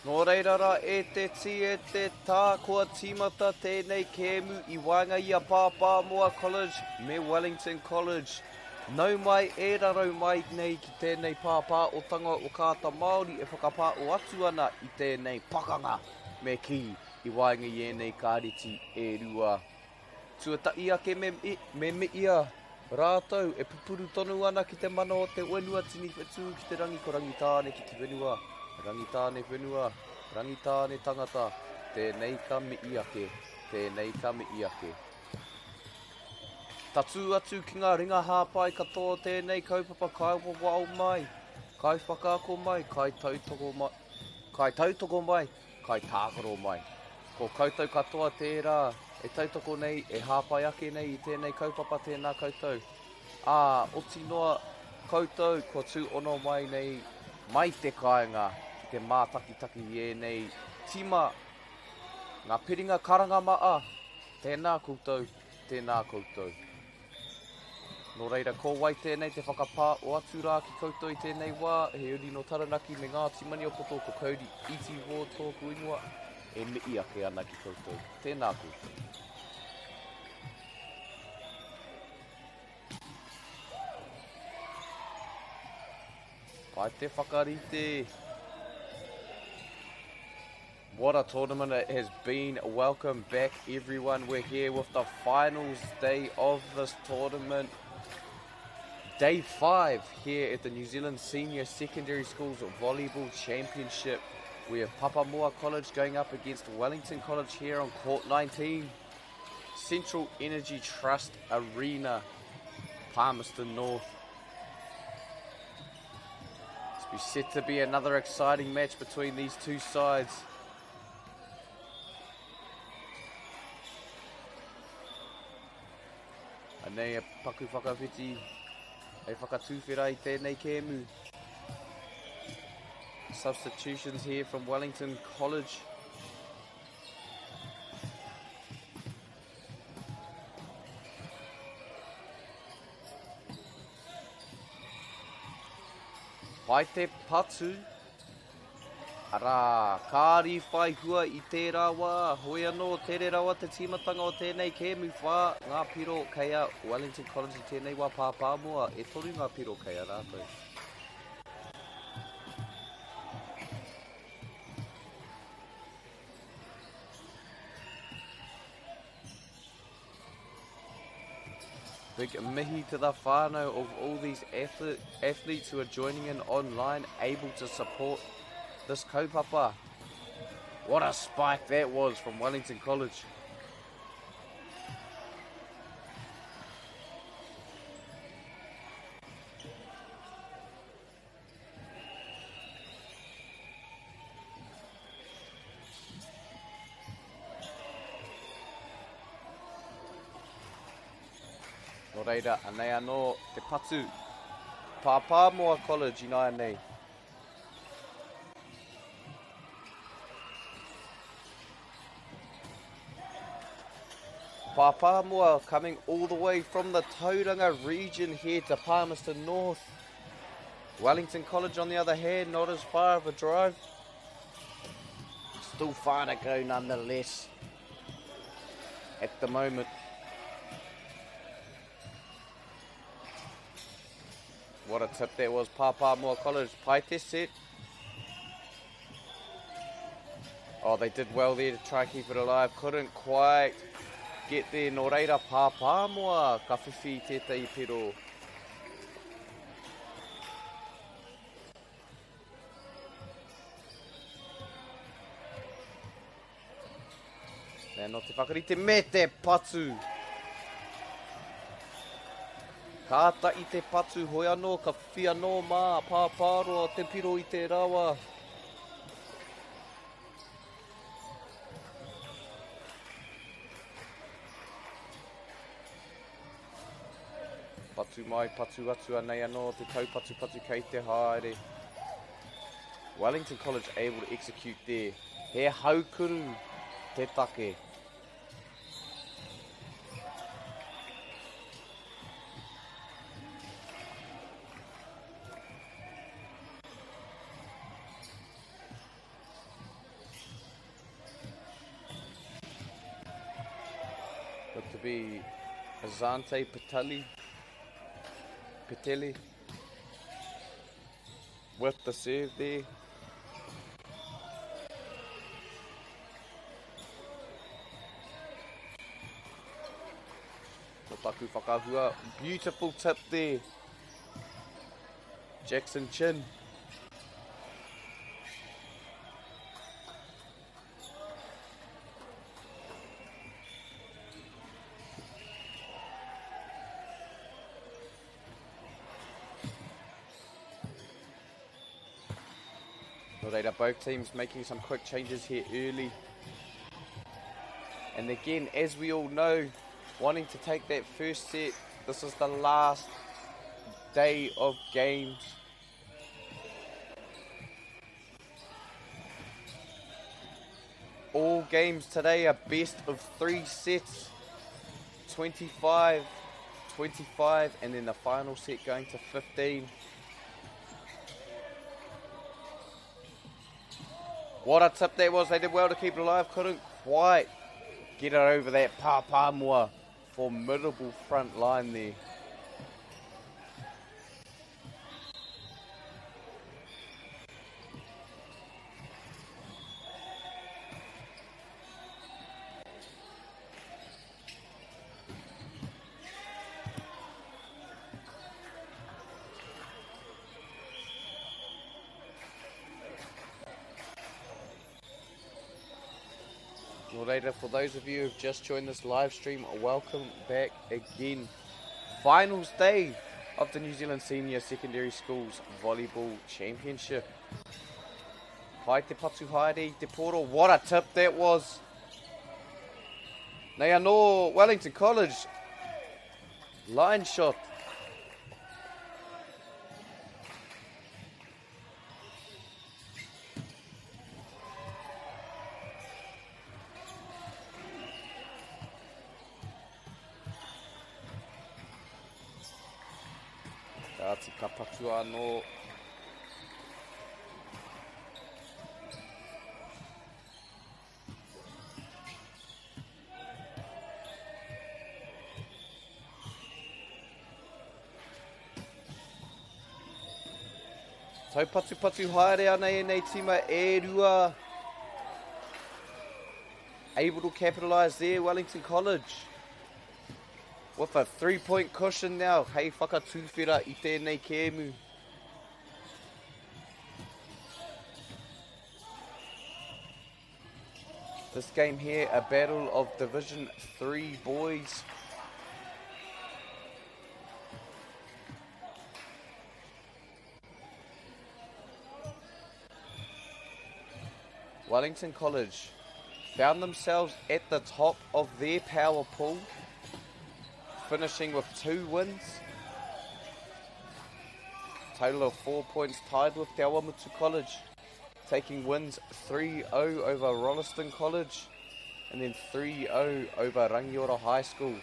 Nō reira ra e te ti e te tā kua tīmata tēnei kēmu I wainga I a Palmerston College me Wellington College. Nau mai e rarau mai nei ki tēnei pāpā o tanga o kāta Māori e whakapā o atu ana I tēnei pakanga me ki I wainga I enei kāriti e rua. Tuatai ake me ia rātou e pupuru tonu ana ki te mana o te wenua tini whetū ki te rangi ko rangitāne ki te wenua. Rangitāne whenua, rangitāne tangata, tēnei ka mii ake, tēnei ka mii ake. Tatu atu ki ngā ringa hāpai katoa tēnei kaupapa kai wawao mai, kai whakaako mai, kai tautoko mai, kai tākaro mai. Ko koutou katoa tērā, e tautoko nei, e hāpai ake nei I tēnei kaupapa tēnā koutou. Oti noa koutou, ko tū ono mai nei, mai te kāinga, ki te mātakitaki e nei tima, ngā piringa karanga maa, tēnā koutou, tēnā koutou. Nō reira, ko wai tēnei te whakapā o atu rā ki koutou I tēnei wā, he uri no taranaki me ngā timani o poto ko kauri iti wō tōku ingoa, e mii ake ana ki koutou, tēnā koutou. Pai te whakarite. What a tournament it has been. Welcome back everyone. We're here with the finals day of this tournament. Day 5 here at the New Zealand Senior Secondary Schools Volleyball Championship. We have Palmerston College going up against Wellington College here on Court 19. Central Energy Trust Arena, Palmerston North. It's set to be another exciting match between these two sides. Anei e paku whakawhiti, e whakatūwhera I tēnei kēmu. Substitutions here from Wellington College. Pai te patu, ara, kāri whai hua I tērā wā, hoi anō tere rawa te timatanga o tēnei kēmu whā, ngā piro kei a Wellington College I tēnei wā pāpāmua, e toru ngā piro kei a rātou. Big mihi to the whānau of all these athletes who are joining in online, able to support this kaupapa. What a spike that was from Wellington College. Nō reira, anei anō te patu. Palmerston College I nai anei. Palmerston coming all the way from the Tauranga region here to Palmerston North. Wellington College on the other hand, not as far of a drive. Still far to go nonetheless at the moment. What a tip that was, Palmerston College. Pai te set. Oh, they did well there to try and keep it alive. Couldn't quite get there. Nō reira, Palmerston ka whiwhi tētai pero. Nē, no te whakarite me te patu. Kāta I te patu hoi anō, ka whiwhi anō mā, pāpāroa te piro I te rawa. Patu mai, patu atu anei anō, te taupatu kei te haere. Wellington College able to execute there. He haukuru, te take. be Azante Pateli with the serve there. Taku whakahua, beautiful tip there. Jackson Chin. Alright, both teams making some quick changes here early. And again, as we all know, wanting to take that first set, this is the last day of games. All games today are best of 3 sets, 25, 25, and then the final set going to 15. What a tip that was. They did well to keep it alive, couldn't quite get it over that Papamoa formidable front line there. For those of you who have just joined this live stream, welcome back again. Finals day of the New Zealand Senior Secondary Schools Volleyball Championship. Hai te patu haere, te poro. What a tip that was. Nei anō Wellington College. Line shot. Tāti ka patu anō. Tau patu haere ana e nei tima e rua. Able to capitalise there, Wellington College. With a 3-point cushion now. Hei whakatūwhera I tēnei kēmu. This game here, a battle of Division 3 boys. Wellington College found themselves at the top of their power pool, finishing with 2 wins. Total of 4 points tied with Te Awamutu College, taking wins 3-0 over Rolleston College and then 3-0 over Rangiora High School.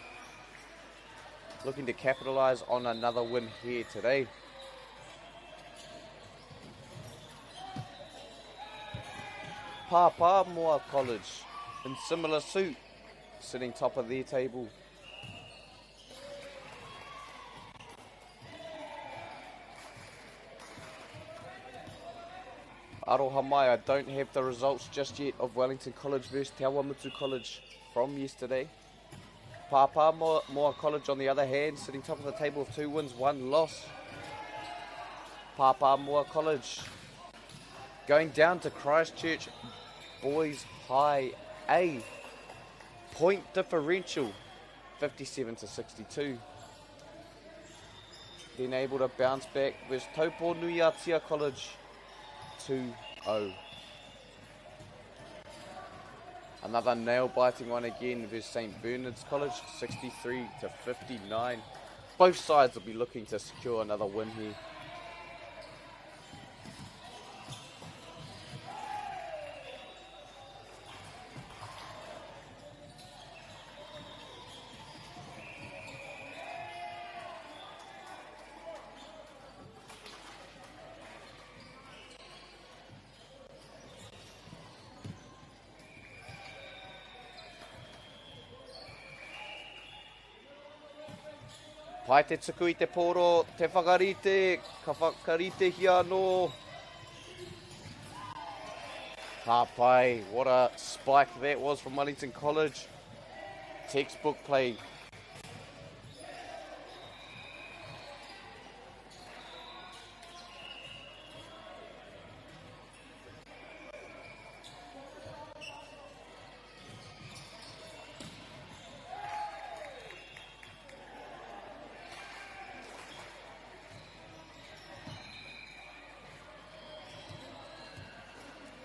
Looking to capitalise on another win here today. Papamoa College in similar suit, sitting top of their table. Aroha mai, I don't have the results just yet of Wellington College versus Te Awamutu College from yesterday. Papamoa College, on the other hand, sitting top of the table with 2 wins, 1 loss. Papamoa College going down to Christchurch Boys High A. Point differential, 57-62. Then able to bounce back with Taupo Nui Aotearoa College, 2-0. Another nail-biting one again versus St Bernard's College, 63-59. Both sides will be looking to secure another win here. Pai te tuku I te poro, te whakarite, ka whakarite hi anō. Ka pai, what a spike that was from Wellington College. Textbook play.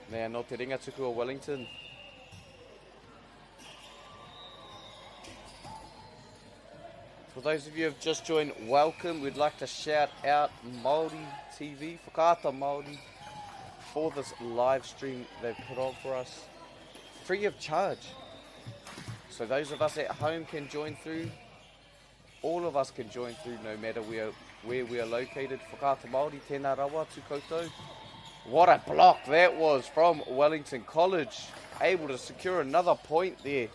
Nea no te ringa tuku o Wellington. For those of you who have just joined, welcome. We'd like to shout out MāORI TV, Whakaata MāORI, for this live stream they've put on for us, free of charge. So those of us at home can join through. All of us can join through no matter where we are located. Whakaata MāORI, tēnā rawa tu koutou. What a block that was from Wellington College. Able to secure another point there.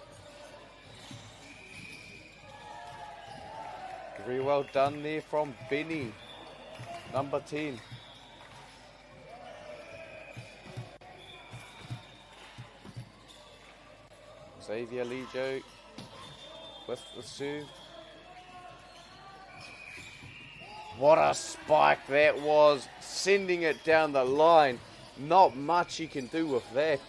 Very well done there from Benny, number 10. Xavier Lijo with the serve. What a spike that was, sending it down the line. Not much you can do with that.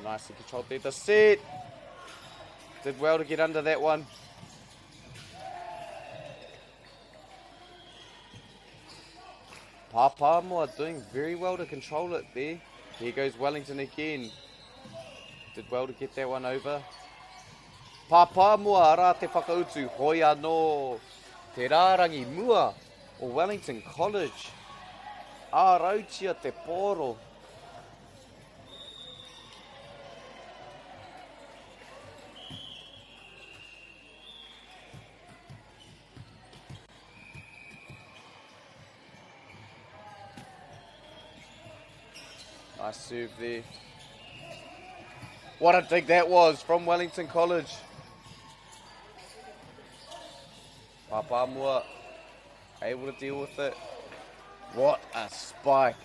Nicely controlled there. The set. Did well to get under that one. Papamoa doing very well to control it there. Here goes Wellington again. Did well to get that one over. Papamoa ara te whakautu. Hoi anō. Te rārangi mua o Wellington College. Ārautia te poro. Nice serve there. What a dig that was from Wellington College. Papamoa able to deal with it. What a spike.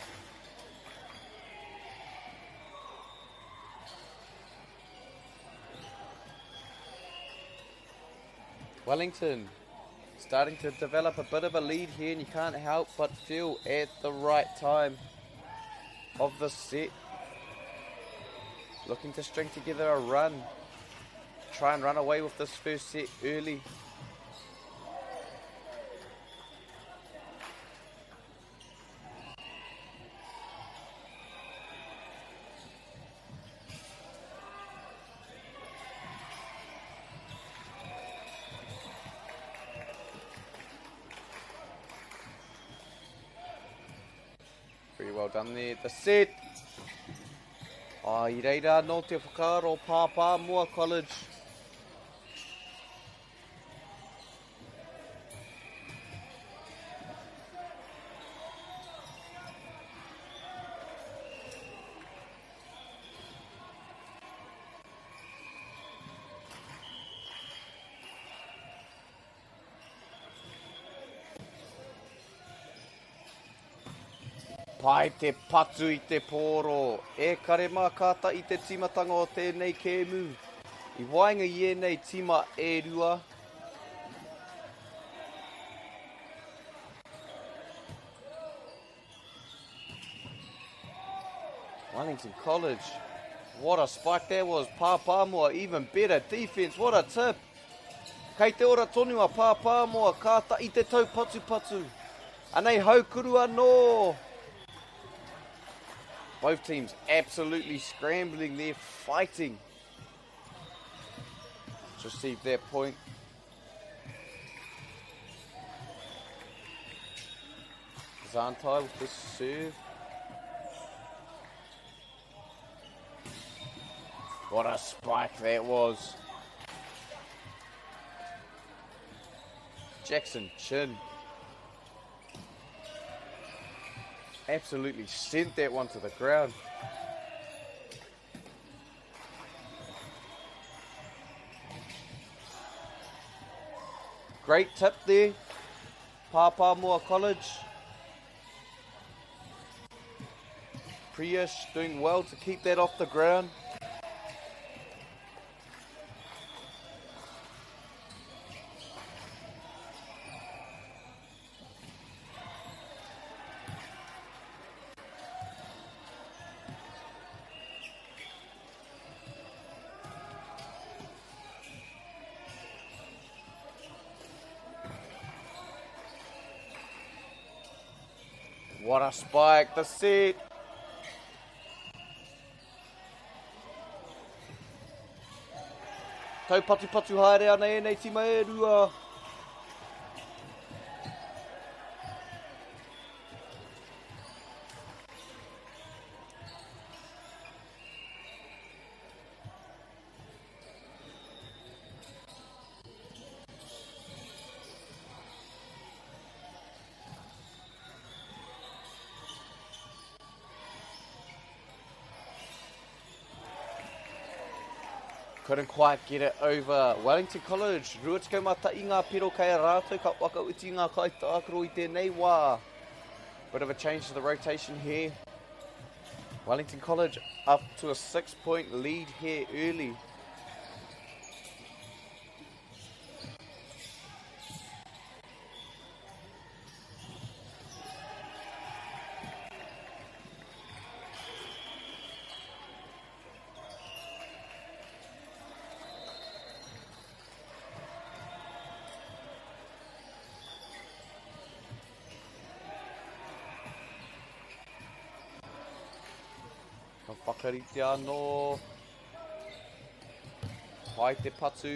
Wellington starting to develop a bit of a lead here, and you can't help but feel at the right time of the set. Looking to string together a run. Try and run away with this first set early. Pretty well done there. The set. I reira no te whakaro Papamoa College. Pai te patu I te poro, e kare mākata I te timatanga o tēnei kēmu. I wainga I ēnei tima e rua. Wellington College, what a spike that was. Papamoa, even better defense, what a tip. Kei te ora tonua Papamoa, kāta I te tau patu patu. Anei haukuru anō. Both teams absolutely scrambling there, fighting to receive their point. Zantai with this serve. What a spike that was. Jackson Chin. Absolutely sent that one to the ground. Great tip there, Papamoa College. Priush doing well to keep that off the ground. What a spike, the set. Tau patu haere ana e nei ti MΑORI. Couldn't quite get it over Wellington College. Ruatika mata i ngā piro kei rātou ka waka uti ngā kai tākaro I tēnei wā. Bit of a change to the rotation here. Wellington College up to a 6-point lead here early. Ka whakarite anō. Pai te patu.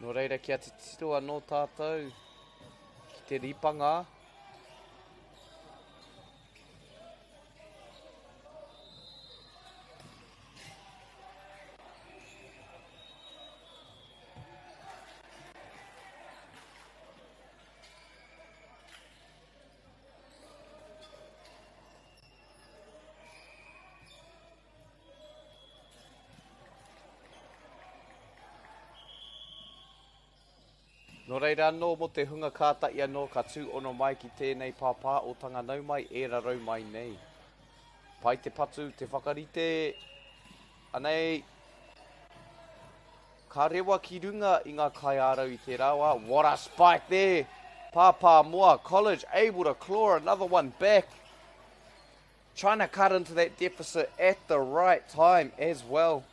Nō reira kia te tiro anō tātou. Ki te ripanga. Nō reira anō mo te hunga kātai anō ka tū ono mai ki tēnei pāpā o tanga nau mai e rarau mai nei. Pai te patu, te whakarite, anei, ka rewa ki runga I ngā kai ārau I te rawa. What a spike there! Papamoa College able to claw another one back. Trying to cut into that deficit at the right time as well.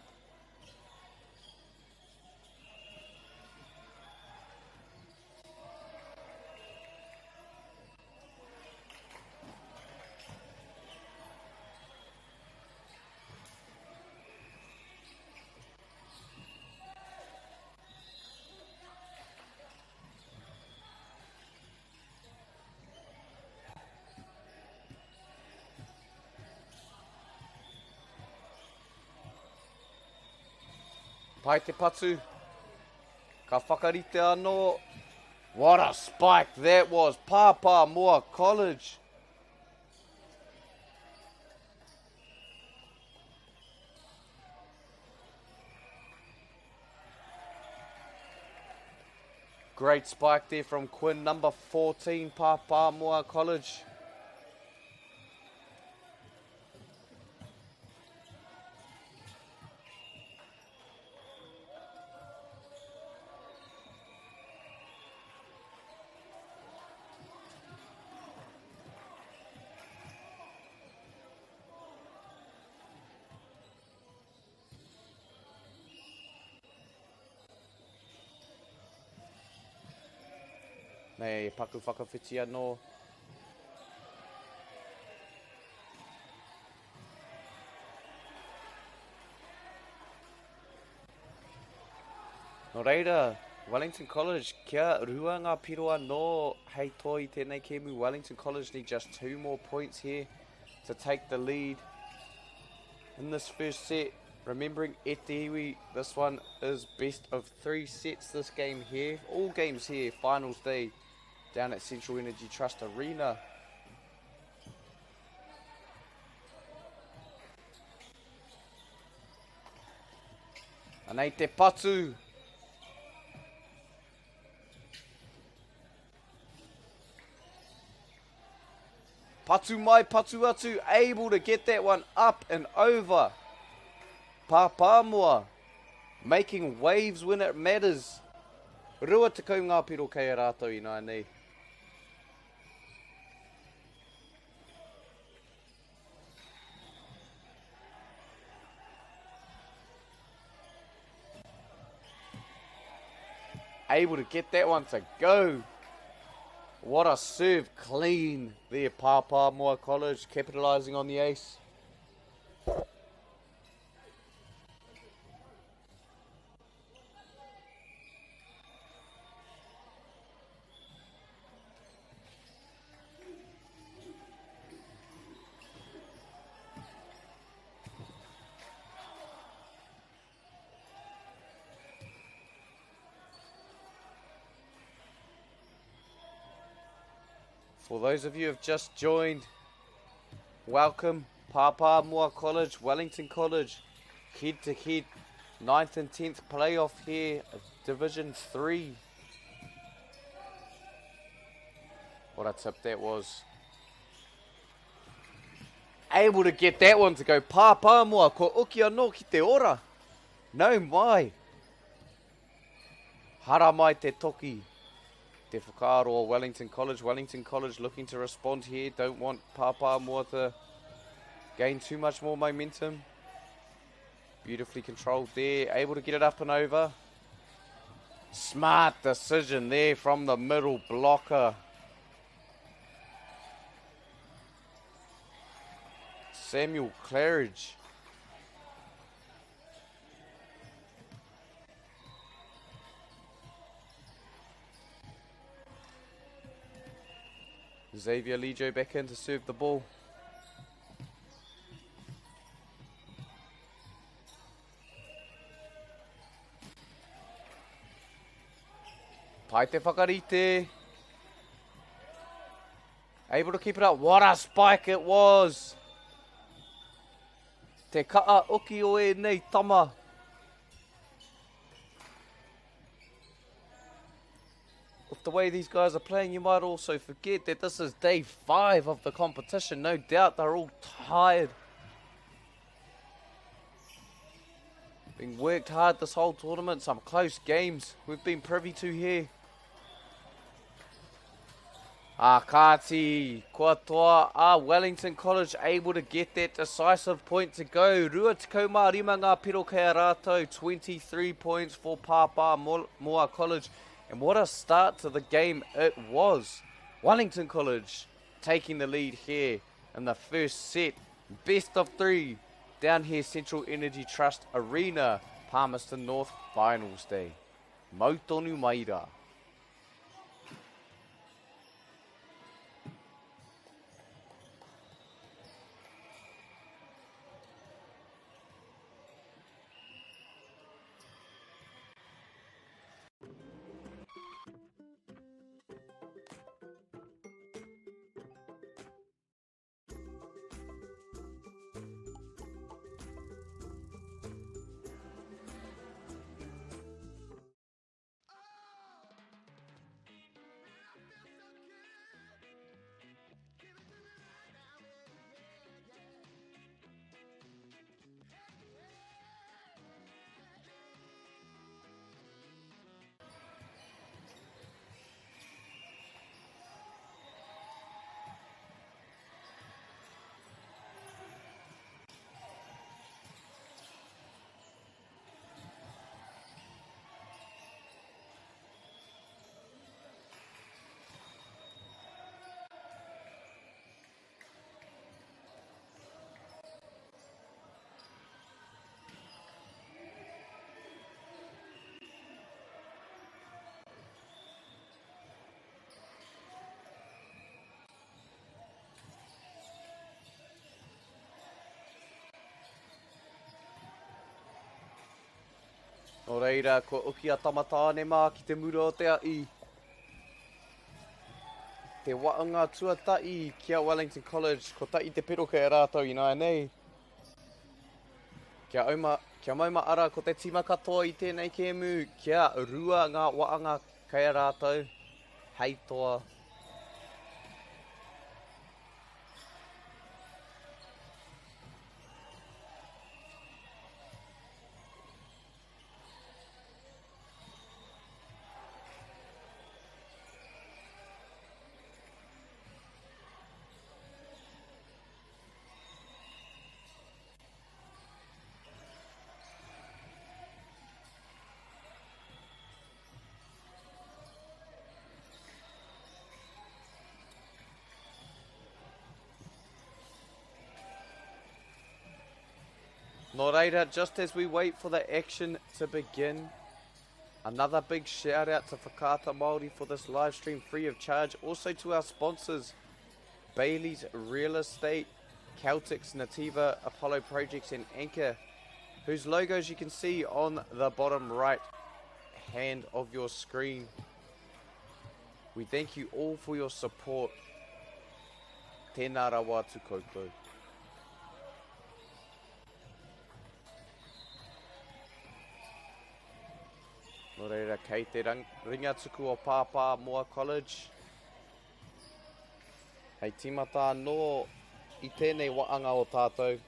Pai te patu. Ka whakarite anō. What a spike that was. Papamoa College. Great spike there from Quinn, number 14, Papamoa College. Nei, paku whakawhiti anō. Nō reira, Wellington College, kia rua ngā piroa no hei toi tēnei kēmu. Wellington College need just 2 more points here to take the lead in this first set. Remembering Aotearoa, this one is best of 3 sets this game here. All games here, finals day, down at Central Energy Trust Arena. Anei te patu. Patu mai, patu atu, able to get that one up and over. Pāpāmoa, making waves when it matters. Rua te kau ngā piro kei a rātou I nai nei. Able to get that one to go. What a serve clean there, Pāpāmoa College, capitalising on the ace. For those of you who have just joined, welcome. Pāpāmoa College, Wellington College, head to head, 9th and 10th playoff here, Division 3. What a tip that was. Able to get that one to go. Pāpāmoa, ko uki anō ki te ora. No mai. Hara mai te toki. Te whakaaroa Wellington College. Wellington College looking to respond here. Don't want Pāpāmoa to gain too much more momentum. Beautifully controlled there. Able to get it up and over. Smart decision there from the middle blocker. Samuel Claridge. Xavier Lijo back in to serve the ball. Pai te whakarite. Able to keep it up. What a spike it was. Te kaa uki o e nei tama. With the way these guys are playing, you might also forget that this is day 5 of the competition. No doubt they're all tired. Being worked hard this whole tournament. Some close games we've been privy to here. Kāti, kua toa, Wellington College able to get that decisive point to go. Rua tekau mā rima ngā piro kei a rātou, 23 points for Pāpāmoa College. And what a start to the game it was. Wellington College taking the lead here in the first set. Best of 3 down here, Central Energy Trust Arena, Palmerston North Finals Day. Mautonu maira. O reira, ko uki a tamatāne mā ki te mura o te ai. Te waanga tuatai kia Wellington College, ko tai te pero kei rātou i nai nei. Kia mauma ara ko te tima katoa i tēnei kēmu, kia rua ngā waanga kei rātou. Hei toa. Nō reira, just as we wait for the action to begin, another big shout out to Whakaata Māori for this live stream free of charge. Also to our sponsors, Bailey's Real Estate, Celtics, Nativa, Apollo Projects and Anchor, whose logos you can see on the bottom right hand of your screen. We thank you all for your support. Tēnā rawa tu koutou. Nō reira, kei te ringa tuku o Palmerston College. Hei timata nō i tēnei waanga o tātou.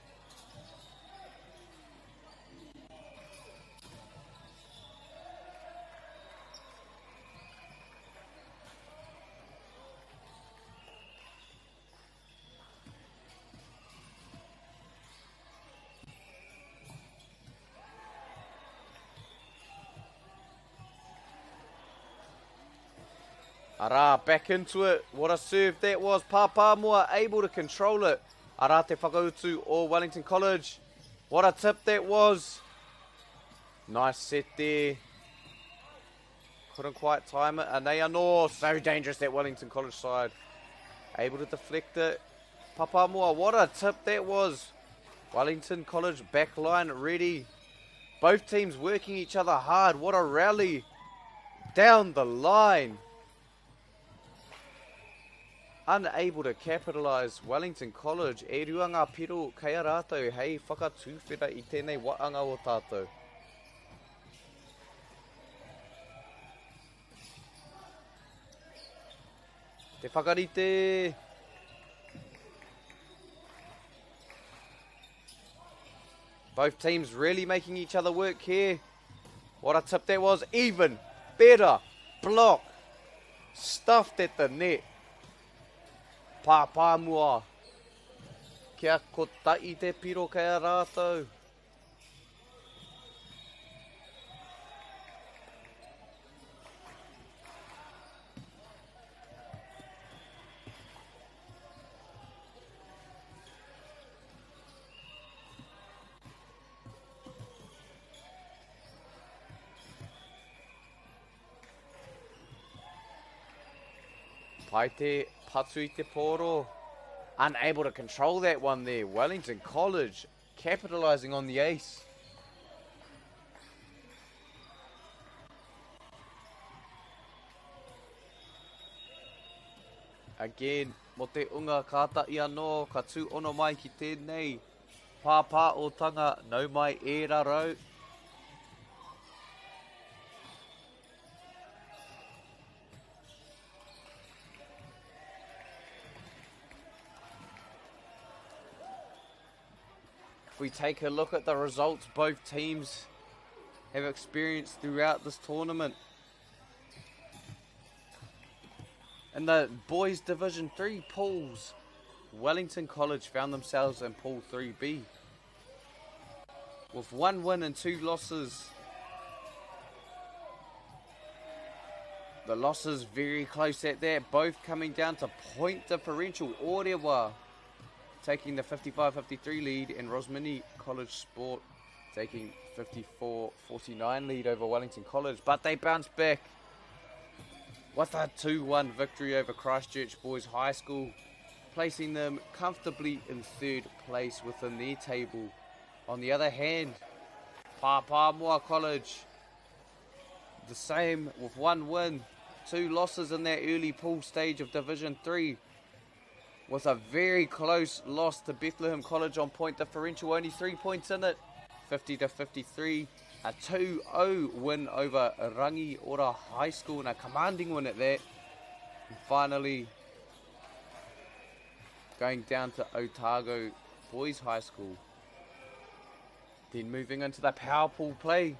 Ara, back into it. What a serve that was. Palmerston able to control it. Ara te whakautu o Wellington College. What a tip that was. Nice set there. Couldn't quite time it. And they are no so dangerous, that Wellington College side. Able to deflect it. Palmerston, what a tip that was. Wellington College back line ready. Both teams working each other hard. What a rally. Down the line. Unable to capitalise, Wellington College. E rua ngā piro kei a rātou, hei whakatūwhera i tēnei waanga o tātou. Te whakarite. Both teams really making each other work here. What a tip that was. Even better block. Stuffed at the net. Palmerston. Kia ko tai te piro kei a rātou. Pai te patu I te poro. Unable to control that one there. Wellington College capitalising on the ace. Again, mo te unga kāta I anō, ka tū ono mai ki tēnei. Pāpā o tanga, nau mai e rarau. If we take a look at the results both teams have experienced throughout this tournament. In the boys Division 3 pools, Wellington College found themselves in Pool 3B. With 1 win and 2 losses. The losses very close at that, both coming down to point differential. Aotearoa taking the 55-53 lead, and Rosmini College Sport taking 54-49 lead over Wellington College. But they bounced back with a 2-1 victory over Christchurch Boys High School, placing them comfortably in 3rd place within their table. On the other hand, Palmerston College the same with 1 win, 2 losses in that early pool stage of Division 3. With a very close loss to Bethlehem College on point differential, only 3 points in it, 50-53. A 2-0 win over Rangiora High School, and a commanding win at that. And finally, going down to Otago Boys High School. Then moving into the power pool play.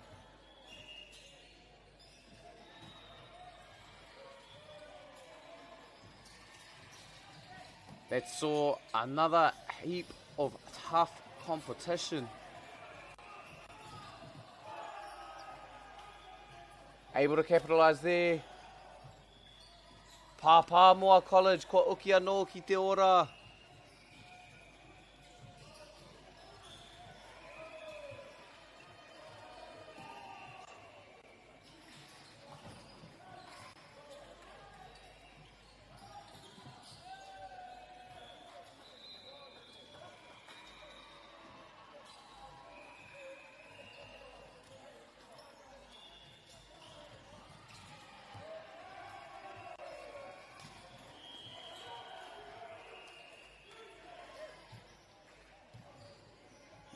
That saw another heap of tough competition. Able to capitalise there. Palmerston College, ko Aotearoa ki te ora.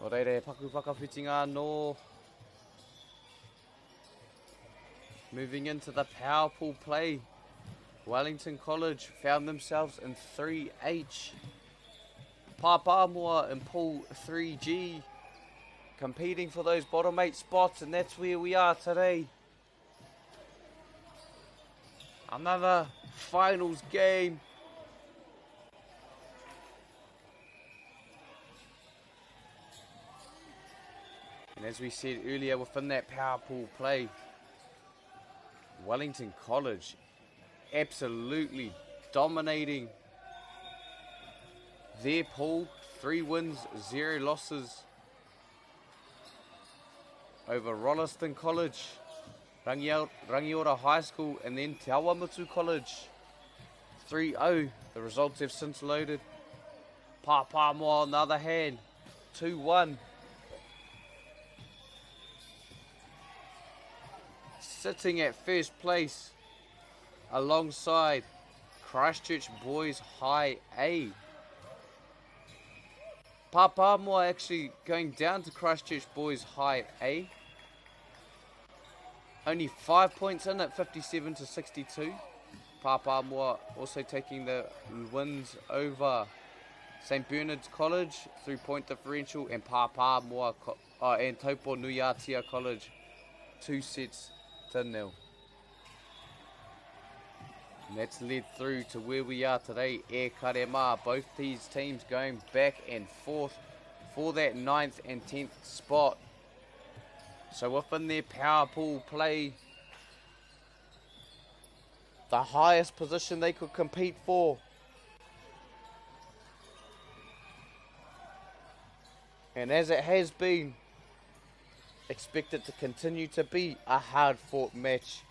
Oreire, paku whakawhitinga no. Moving into the power pool play. Wellington College found themselves in 3H. Palmerston in pool 3G. Competing for those bottom 8 spots, and that's where we are today. Another finals game. And as we said earlier, within that power pool play, Wellington College absolutely dominating their pool. 3 wins, 0 losses over Rolleston College, Rangiora High School, and then Te Awamutu College. 3-0. The results have since loaded. Palmerston on the other hand, 2-1. Sitting at first place alongside Christchurch Boys High A. Palmerston actually going down to Christchurch Boys High A. Only 5 points in at 57-62. Palmerston also taking the wins over St Bernard's College through point differential, and Palmerston and Taupo Nuiatia College 2-0. And that's led through to where we are today, Karema. Both these teams going back and forth for that 9th and 10th spot. So within their power pool play, the highest position they could compete for. And as it has been, expect it to continue to be a hard-fought match.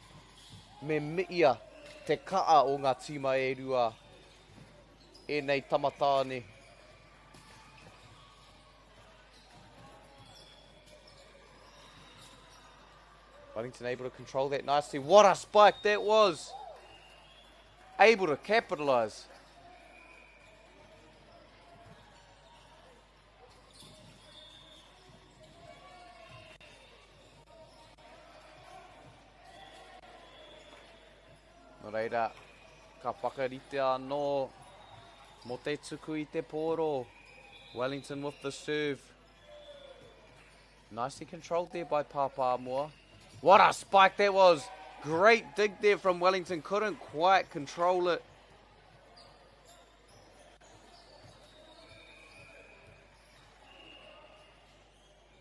Me miia te kaa o ngā tima e rua e nei tamatāne. Wellington able to control that nicely. What a spike that was! Able to capitalise. No reira, ka whakarite anō mo te tuku I te pōro. Wellington with the serve. Nicely controlled there by Palmerston. What a spike that was. Great dig there from Wellington. Couldn't quite control it.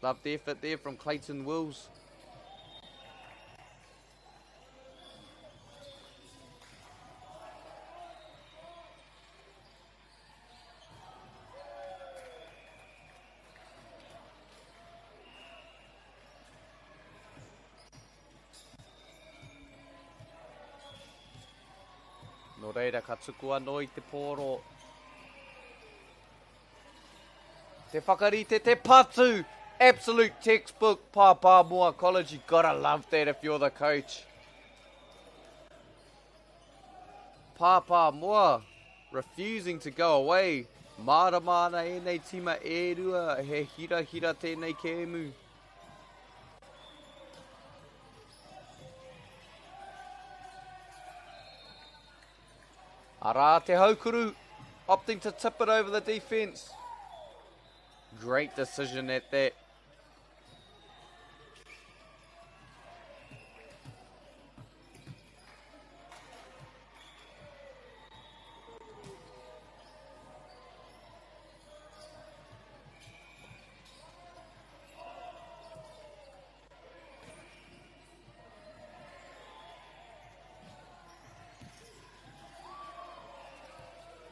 Loved the effort there from Clayton Wills. No reira, ka tuku anō I te pōro. Te whakarite, te patu. Absolute textbook Palmerston College. You gotta love that if you're the coach. Papa Moa refusing to go away. Māramana e nei tima e rua, he hira tēnei kēmu. Ara te haukuru, opting to tip it over the defence. Great decision at that.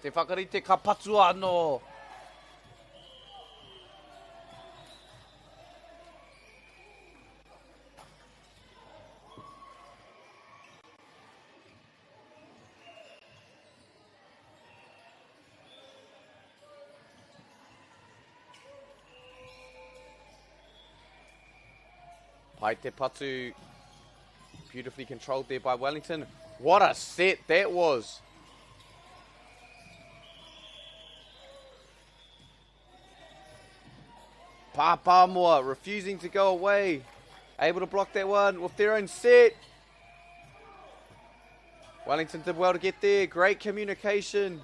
Te whakarite ka patu anō. Pai te patu. Beautifully controlled there by Wellington. What a set that was. Papamoa refusing to go away. Able to block that one with their own set. Wellington did well to get there. Great communication.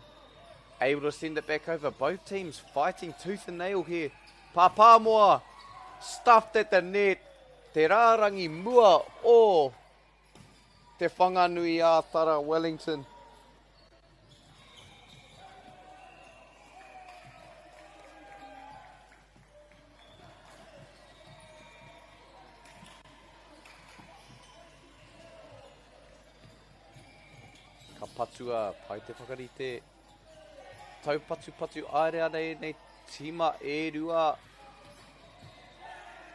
Able to send it back over. Both teams fighting tooth and nail here. Papamoa stuffed at the net. Te rārangi mua o te whanganui ātara Wellington. Ka patua, pai te whakarite. Tau patu aere ana e nei tima e rua.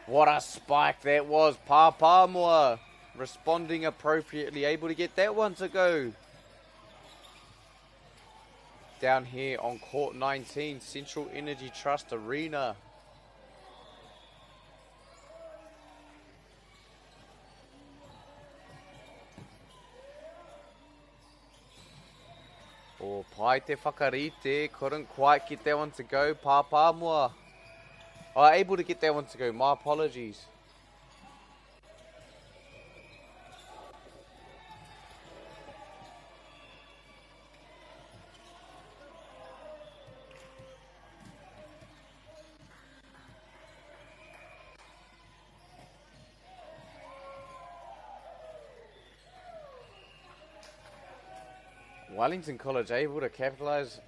What a spike that was. Papamoa responding appropriately, able to get that one to go. Down here on court 19, Central Energy Trust Arena. Oh, pai te whakarite, couldn't quite get that one to go. Papamoa are able to get that one to go. My apologies. Wellington College able to capitalise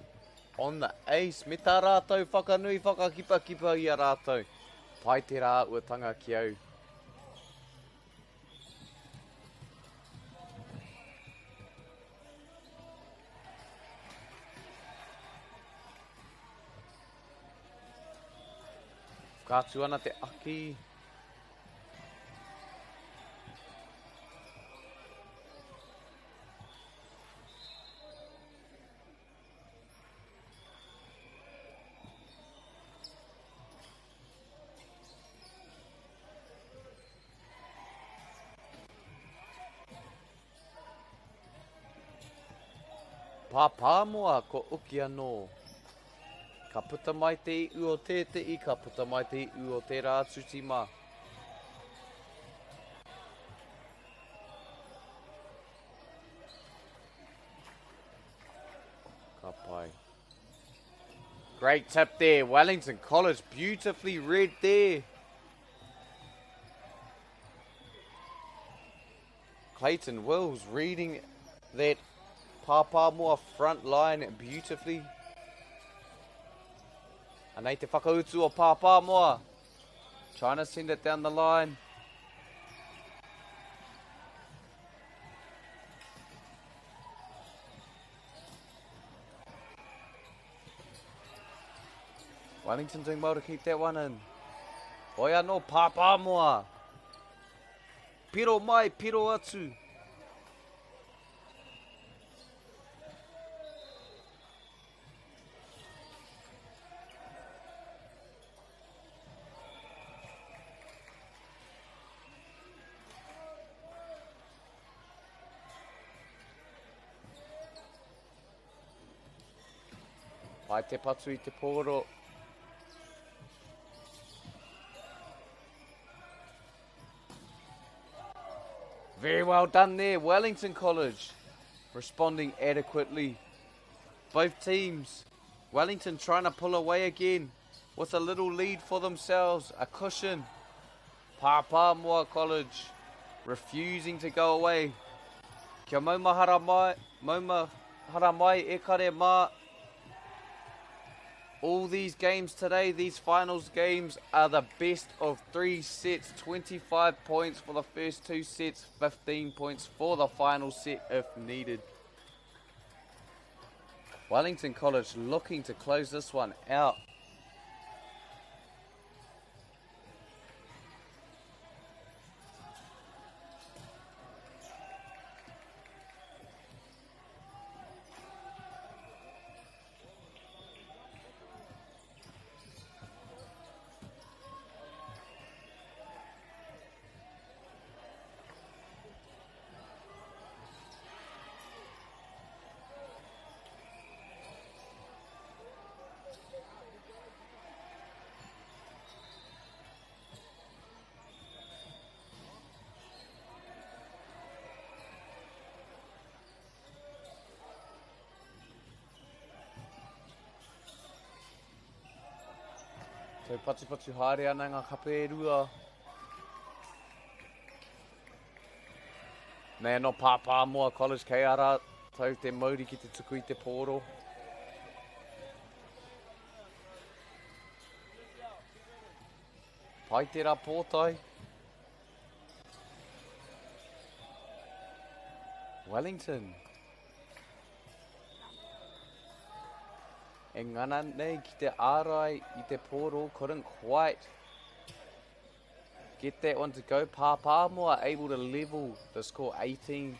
on the ace. Me tā rātou whakanui whakakipa i a rātou. Pai te rā ua tanga ki au. Whakātu ana te aki. Papamoa ko uki anō. Ka puta mai te iu o tētei, ka puta mai te iu o te rātuti mā. Ka pai. Great tip there. Wellington College beautifully read there. Clayton Wills reading that Papamoa front line beautifully. Anei te whakautu o Papamoa. Trying to send it down the line. Wellington doing well to keep that one in. Oia no Papamoa. Piro mai, piro atu. Ai te patu I te pōro. Very well done there, Wellington College. Responding adequately. Both teams. Wellington trying to pull away again with a little lead for themselves. A cushion. Palmerston College refusing to go away. Kia maumahara mai e kare mā. All these games today, these finals games, are the best of 3 sets. 25 points for the first 2 sets, 15 points for the final set if needed. Wellington College looking to close this one out. Tau patu haere ana ngā kaperua. Nei no Palmerston College kei ara tau te mauri ki te tuku I te pōro. Pai te rā pōtai. Wellington. E ngana nei ki te ārai I te pōro, couldn't quite get that one to go. Palmerston are able to level the score 18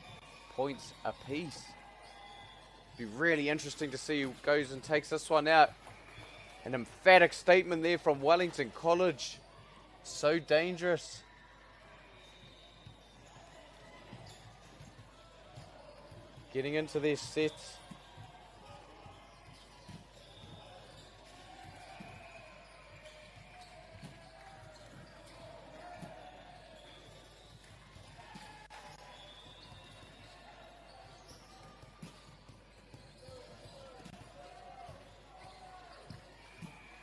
points apiece. Be really interesting to see who goes and takes this one out. An emphatic statement there from Wellington College. So dangerous. Getting into their sets.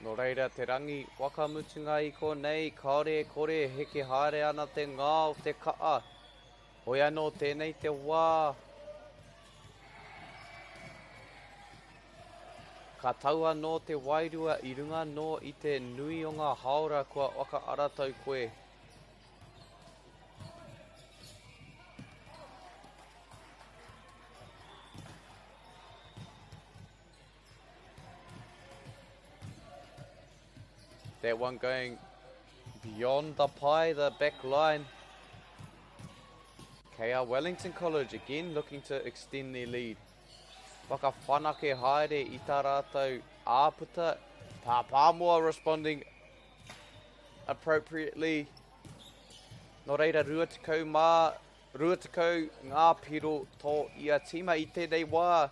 No reira te rangi wakamutunga I ko nei, kaore kore heke haere ana te ngā o te kaa. Hoi anō tēnei te wā. Ka taua no te wairua I runga no I te nui o ngā haora kua waka aratau koe. That one going beyond the pie, the back line. KR Wellington College again looking to extend their lead. Waka whanake haere I tā rātou āputa. Palmerston responding appropriately. No reira ruatakau ngā piro tō ia tima I tēnei wā.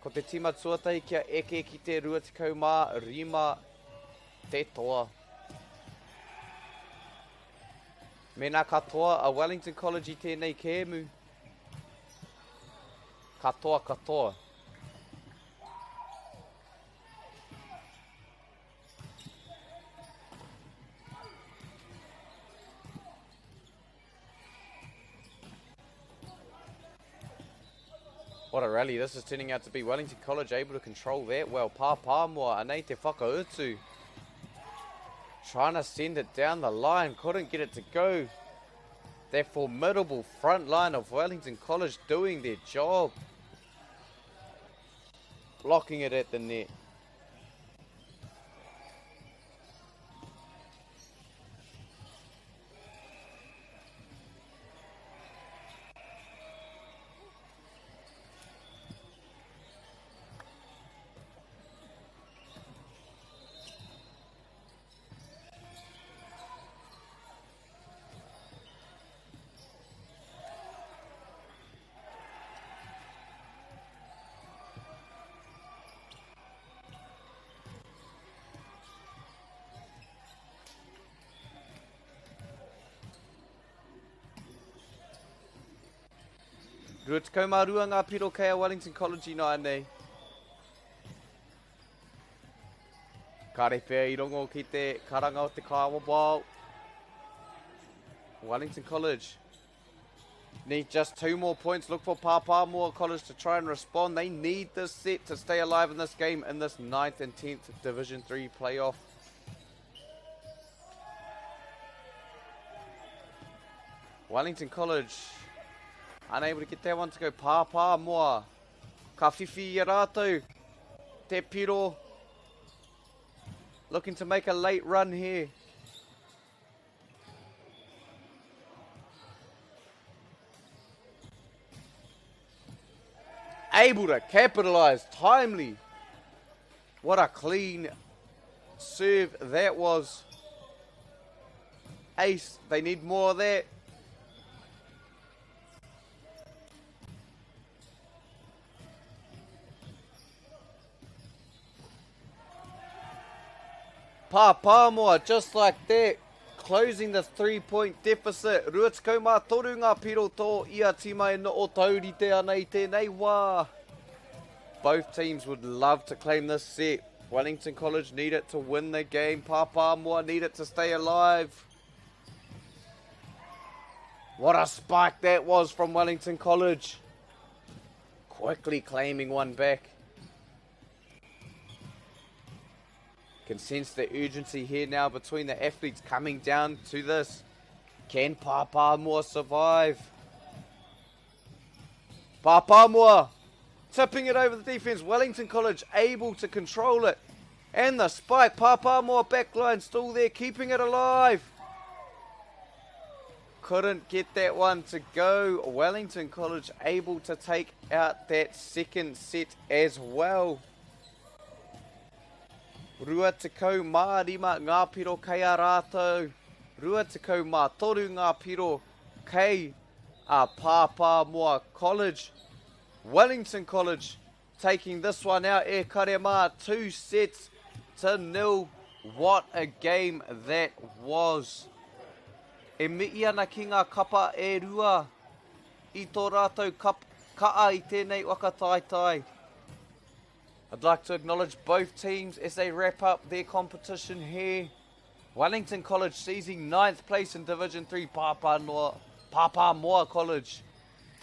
Ko te tima tuatai kia eke ki te ruatakau mā rima te toa. Mena katoa a Wellington College I tēnei kēmu. Katoa katoa. What a rally this is turning out to be. Wellington College able to control that well. Palmerston anei te whakautu. Trying to send it down the line, couldn't get it to go. That formidable front line of Wellington College doing their job. Blocking it at the net. Rua te kaumarua ngā piro kei a Wellington College I nei. Kare pēr I rongo ki te karanga o te kāwa ball. Wellington College need just 2 more points. Look for Palmerston College to try and respond. They need this set to stay alive in this game in this 9th and 10th Division 3 playoff. Wellington College unable to get that one to go. Palmerston. Ka whiwhi I rātou. Te piro. Looking to make a late run here. Able to capitalise timely. What a clean serve that was. Ace, they need more of that. Palmerston, just like that, closing the 3-point deficit. Rua te kaumā toru ngā piro tō ia tima e no o taurite ana I tēnei wā. Both teams would love to claim this set. Wellington College need it to win the game. Palmerston need it to stay alive. What a spike that was from Wellington College. Quickly claiming one back. Can sense the urgency here now between the athletes coming down to this. Can Palmerston survive? Palmerston tipping it over the defense. Wellington College able to control it. And the spike. Palmerston backline still there, keeping it alive. Couldn't get that one to go. Wellington College able to take out that second set as well. Rua te kau mā rima ngā piro kei a rātou. Rua te kau mā toru ngā piro kei a Palmerston College. Wellington College taking this one out. E kare mā 2-0. What a game that was. E mihi ana ki ngā kapa e rua. I tō rātou kaa I tēnei whakataitai. I'd like to acknowledge both teams as they wrap up their competition here. Wellington College seizing 9th place in Division 3. Palmerston College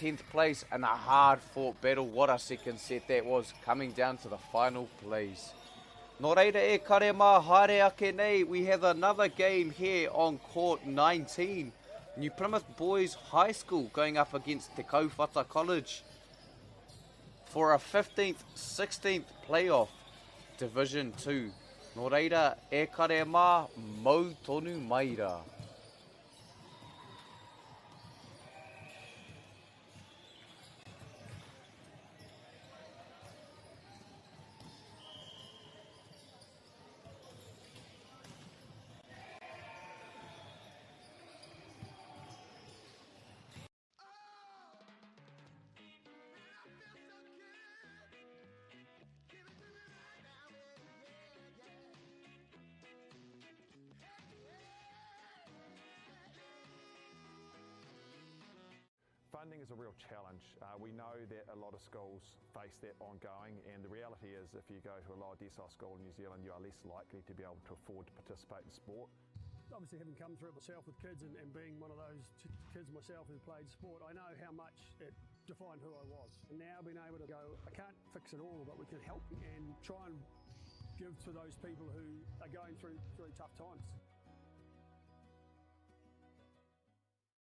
10th place in a hard-fought battle. What a second set that was, coming down to the final plays. Nō reira e kare mā haere ake nei, we have another game here on court 19. New Plymouth Boys High School going up against Te Kauwhata College for a 15th, 16th playoff, Division 2. Nō reira, e kare mā, mau tonu maira. Funding is a real challenge. We know that a lot of schools face that ongoing, and the reality is if you go to a lower decile school in New Zealand, you are less likely to be able to afford to participate in sport. Obviously, having come through it myself with kids and being one of those kids myself who played sport, I know how much it defined who I was. And now being able to go, I can't fix it all, but we can help and try and give to those people who are going through really tough times.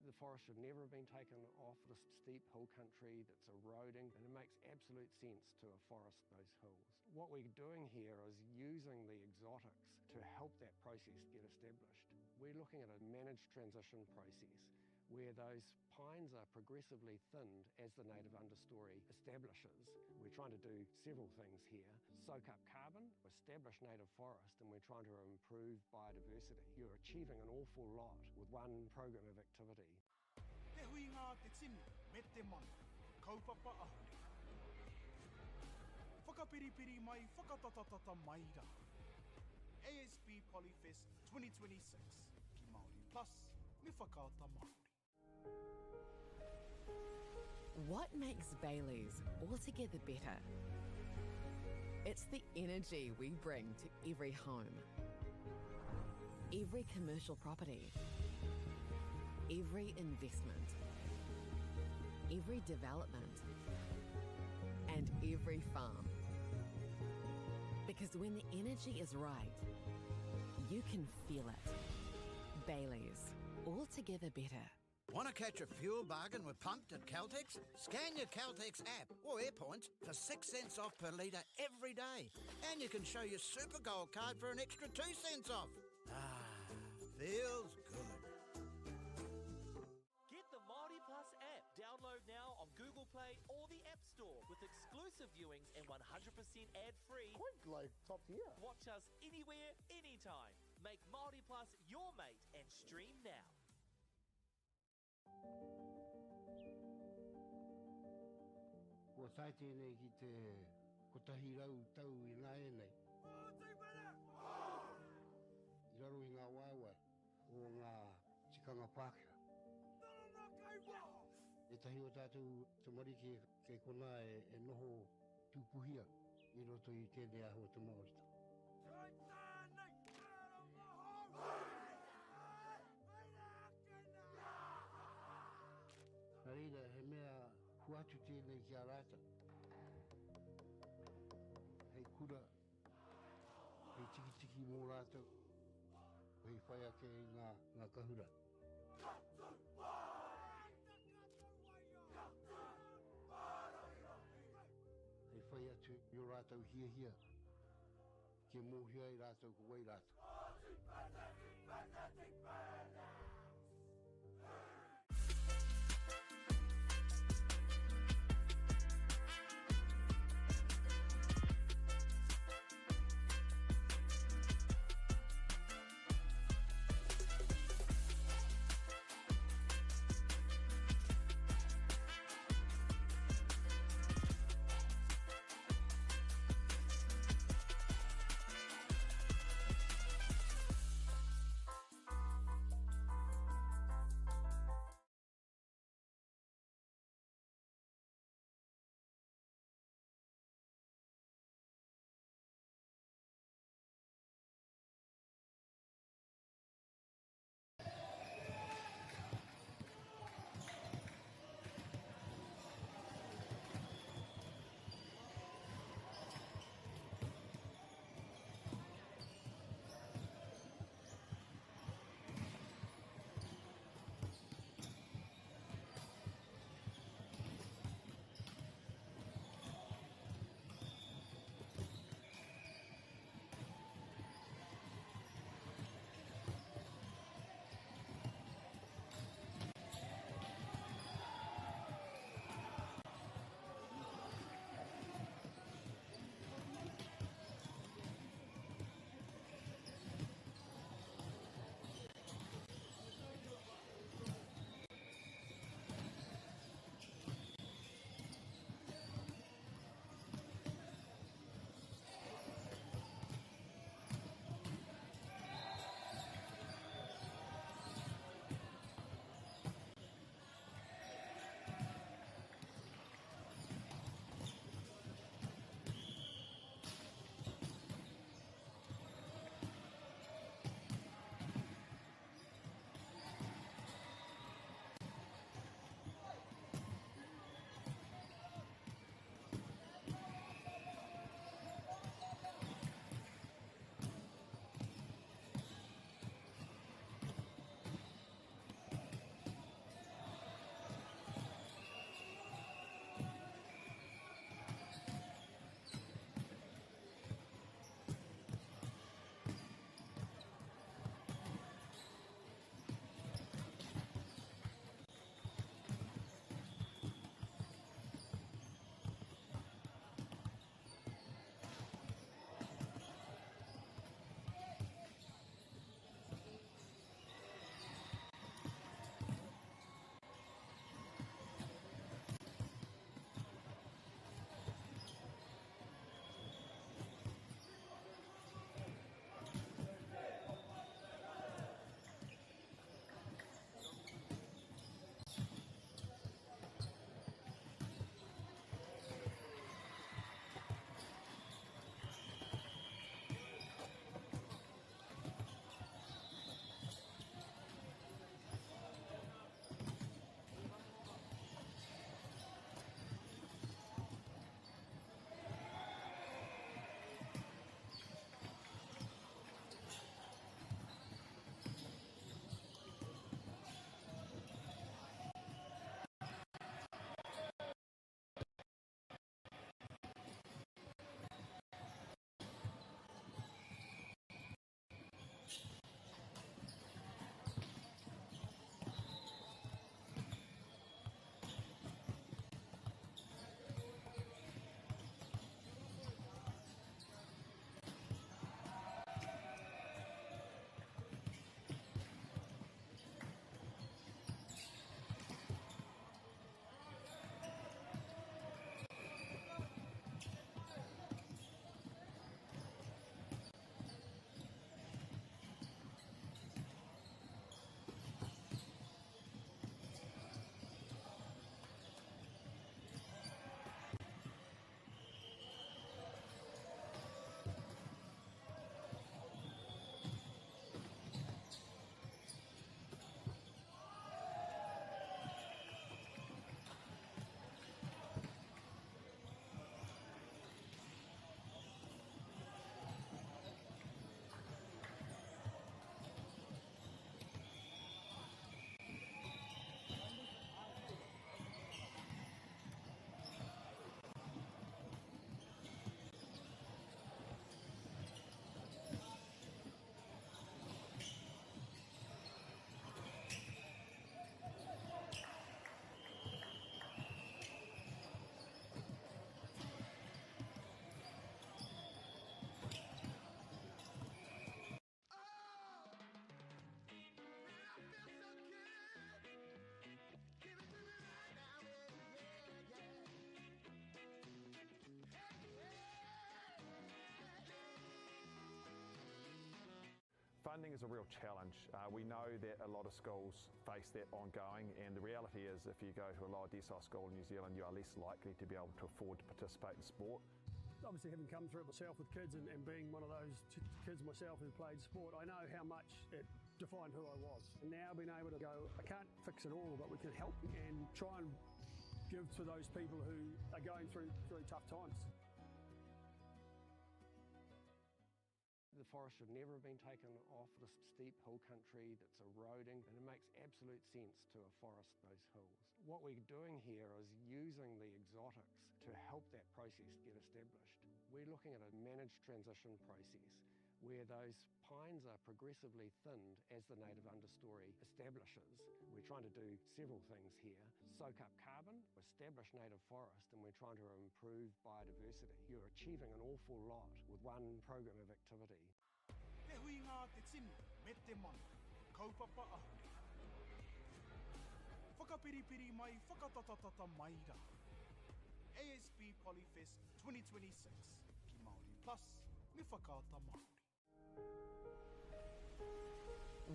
The forest should never have been taken off this steep hill country that's eroding, and it makes absolute sense to afforest those hills. What we're doing here is using the exotics to help that process get established. We're looking at a managed transition process where those pines are progressively thinned as the native understory establishes. We're trying to do several things here. Soak up carbon, establish native forest, and we're trying to improve biodiversity. You're achieving an awful lot with one program of activity. Te hui ngā te tini, me te mana, kaupapa ahuri. Whakapiripiri mai, whakatatatata maira. ASB Polyfest 2026, ki Māori Plus, me whakaata Māori. What makes Bailey's altogether better? It's the energy we bring to every home, every commercial property, every investment, every development, and every farm. Because when the energy is right, you can feel it. Bailey's, altogether better. Want to catch a fuel bargain with Pumped at Caltex? Scan your Caltex app or AirPoints for 6 cents off per litre every day. And you can show your Super Gold card for an extra 2 cents off. Ah, feels good. Get the MāORI Plus app. Download now on Google Play or the App Store with exclusive viewings and 100% ad-free. Quite like top tier. Watch us anywhere, anytime. Make MāORI Plus your mate and stream now. Ko tai tēnei ki te kotahi rau tau I ngā e nei. I raro I ngā waiwai o ngā tikanga Pākehā. E tahi o tātou te marike kei kona e noho tūpuhia I roto I tēnei aho te MāORI. Nā reira, he mea huatu tēnei ki a rāta. Hei kura, hei tiki mō rātou, hei whai ake I ngā kahura. Hei whai atu I o rātou hia, ke mōhia I rātou ko wai rātou. funding is a real challenge. We know that a lot of schools face that ongoing, and the reality is if you go to a lower decile school in New Zealand, you are less likely to be able to afford to participate in sport. Obviously, having come through it myself with kids and being one of those kids myself who played sport, I know how much it defined who I was. And now being able to go, I can't fix it all, but we can help and try and give to those people who are going through tough times. The forest should never have been taken off this steep hill country that's eroding, and it makes absolute sense to afforest those hills. What we're doing here is using the exotics to help that process get established. We're looking at a managed transition process where those pines are progressively thinned as the native understory establishes. We're trying to do several things here. Soak up carbon, establish native forest, and we're trying to improve biodiversity. You're achieving an awful lot with one program of activity. Te hui ngā te tini, me te mana, kaupapa ahuri. Whakapiripiri mai, whakatatatata mai rā. ASB Polyfest 2026, ki Māori Plus, me whakaata Māori.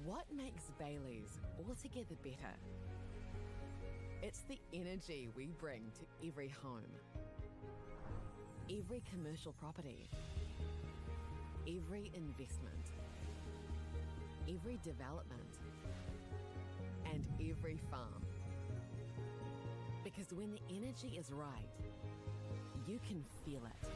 What makes Bailey's altogether better? It's the energy we bring to every home, every commercial property, every investment, every development, and every farm. Because when the energy is right, you can feel it.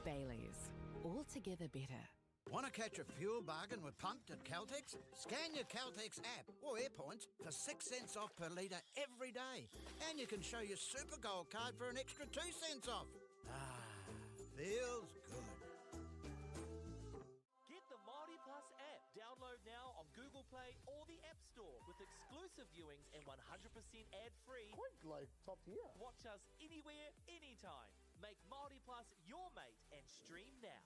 Bailey's, altogether better. Want to catch a fuel bargain with Pumped at Caltex? Scan your Caltex app or AirPoints for 6 cents off per litre every day. And you can show your Super Gold card for an extra 2 cents off. Ah, feels good. Get the MāORI Plus app. Download now on Google Play or the App Store with exclusive viewings and 100% ad-free. Quite like top tier. Watch us anywhere, anytime. Make MāORI Plus your mate and stream now.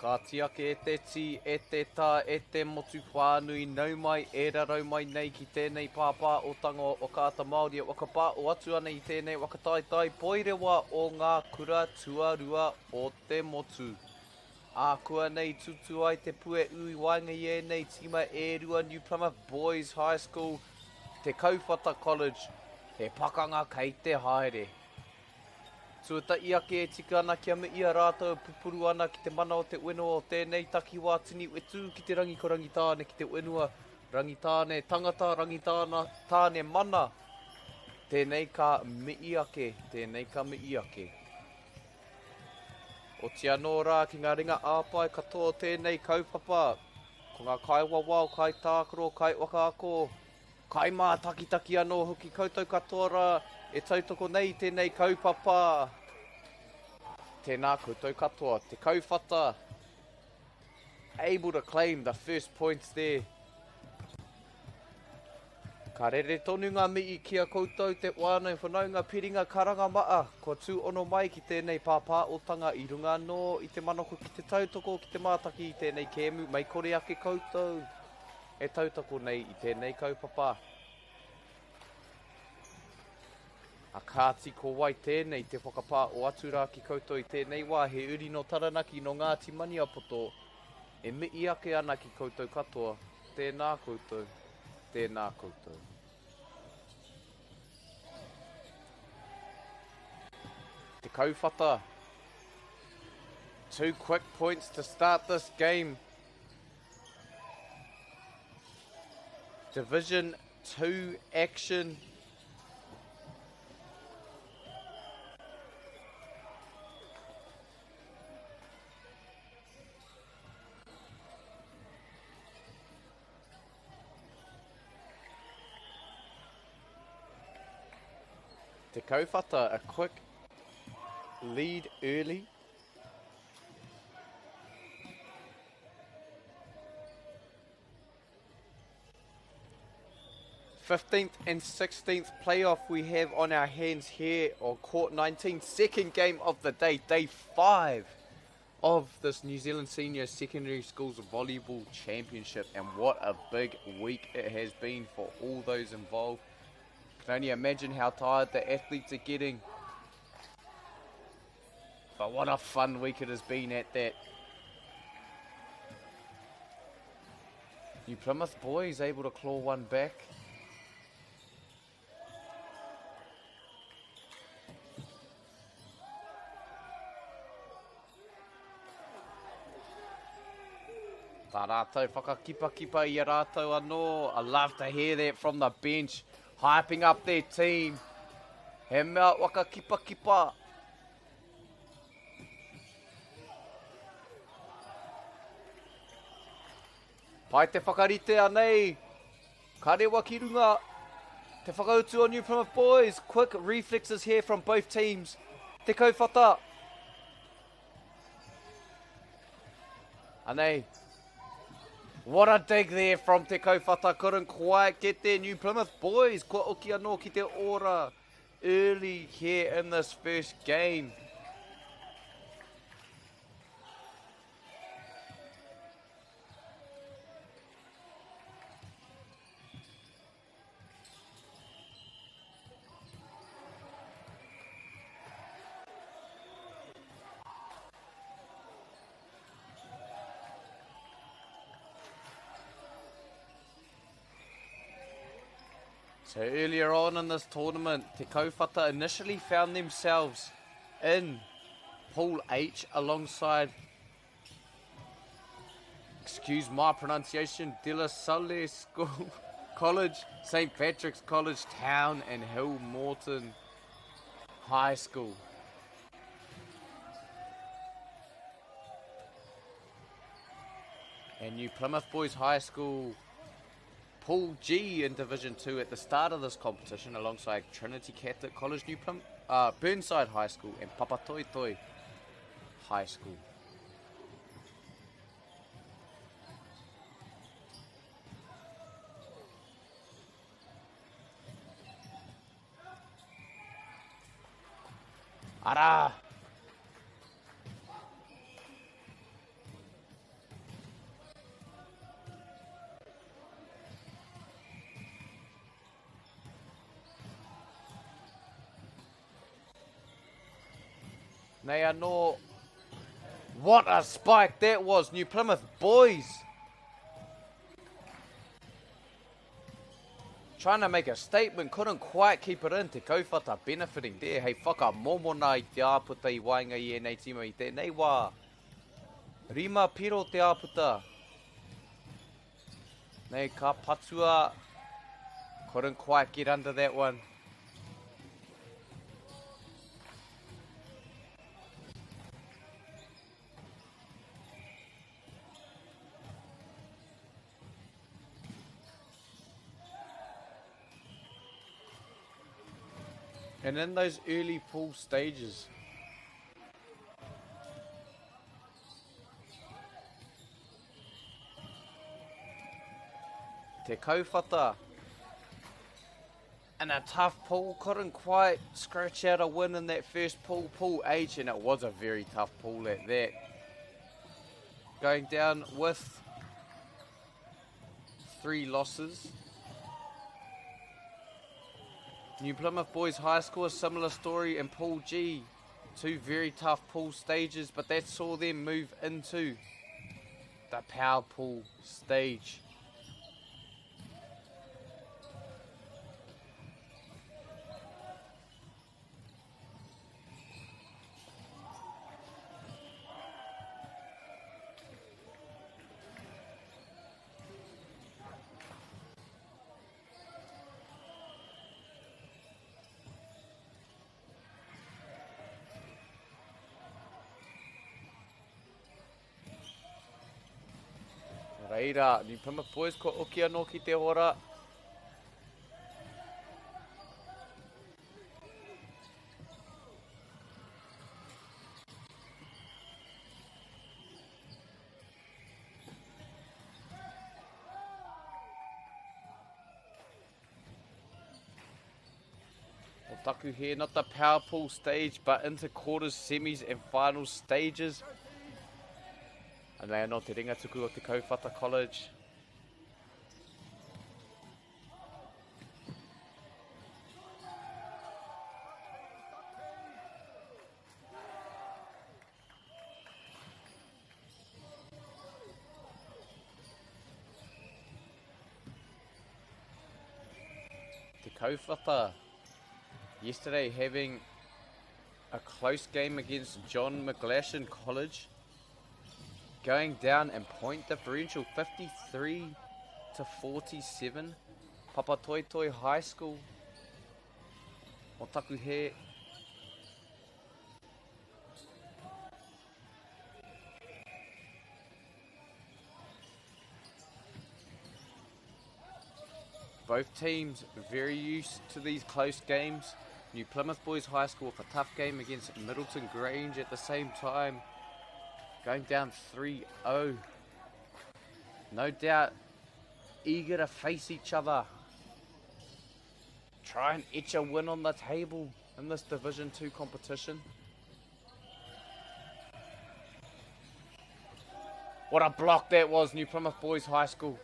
Ka tiake e te ti, e te tā, e te motu whānui, nau mai, e rarau mai nei ki tēnei pāpā o tanga o kāta Māori e wakapā o atu ana i tēnei wakataitai Poirewa o ngā kura tuarua o te motu. Kua nei tutu ai te pue ui wainga i e nei tima e rua New Plymouth Boys High School, te Kauwhata College, te pakanga kei te haere. Tuatai ake e tika ana kia me ia rātou pupuru ana ki te mana o te wenua o tēnei takiwā tini wetu ki te rangi ko rangitāne ki te wenua rangitāne tangata rangitāne mana. Tēnei ka mii ake, tēnei ka mii ake. O te anō rā ki ngā ringa āpai katoa tēnei kaupapa. Ko ngā kai wawao, kai tākaro, kai wakaako, kai mā taki anō hoki koutou katoa rā. E tautoko nei tēnei kaupapa. Tēnā koutou katoa, te kauwhata. Able to claim the first points there. Ka rere tonu ngā mii kia koutou te wānau whanaunga piringa karanga maa. Ko tū ono mai ki tēnei pāpā o tanga i runga no i te manoko ki te tautoko ki te mātaki i tēnei kēmu. Mai kore ake koutou. E tautoko nei i tēnei kaupapa. A kāti ko wai tēnei te whakapā o atura ki koutou i tēnei wā he uri no taranaki no ngā timani apoto. E mii ake ana ki koutou katoa. Tēnā koutou. Tēnā koutou. Te kauwhata. 2 quick points to start this game. Division 2 action. Te kauwhata, a quick lead early. th and 16th playoff we have on our hands here on Court 19. Second game of the day, day 5 of this New Zealand Senior Secondary Schools Volleyball Championship. And what a big week it has been for all those involved. Can only imagine how tired the athletes are getting. But what a fun week it has been at that. New Plymouth boys able to claw one back. Tā rātou whakakipa i a rātou anō. I love to hear that from the bench. Hyping up their team. He mea waka kipa. Pai te whakarite anei. Ka rewa ki runga. Te whakautu o New Plymouth boys. Quick reflexes here from both teams. Te kauwhata. Anei. What a dig there from Te Kauwhata. Couldn't quite get there. New Plymouth boys. Kua oki anō ki te ora early here in this first game. So earlier on in this tournament, Te Kauwhata initially found themselves in Pool H alongside, excuse my pronunciation, De La Salle School College, St. Patrick's College Town and Hill Morton High School. And New Plymouth Boys High School Pool G in Division 2 at the start of this competition alongside Trinity Catholic College, Burnside High School and Papatoetoe High School. Ara! Nei anō. What a spike that was, New Plymouth boys. Trying to make a statement, couldn't quite keep it in. Te kauwhata benefiting there. Hei whakamomona I te āputa I wainga I nei tima I tēnei wā. Rima piro te āputa. Nei ka patua. Couldn't quite get under that one. And in those early pool stages, te kauwhata in a tough pool, couldn't quite scratch out a win in that first pool, Pool H, and it was a very tough pool at that. Going down with 3 losses. New Plymouth Boys High School, a similar story in Pool G. 2 very tough pool stages, but that saw them move into the power pool stage. Reira, New Plymouth Boys ko uki anō ki te ora. O taku here, not the power pool stage, but into quarters, semis and final stages. And they are not te ringa tuku o te Kauwhata College. Te Kauwhata yesterday having a close game against John McGlashan College. Going down in point differential, 53 to 47. Papatoetoe High School. O taku he. Both teams very used to these close games. New Plymouth Boys High School with a tough game against Middleton Grange at the same time. Going down 3-0. No doubt eager to face each other. Try and etch a win on the table in this Division 2 competition. What a block that was, New Plymouth Boys High School.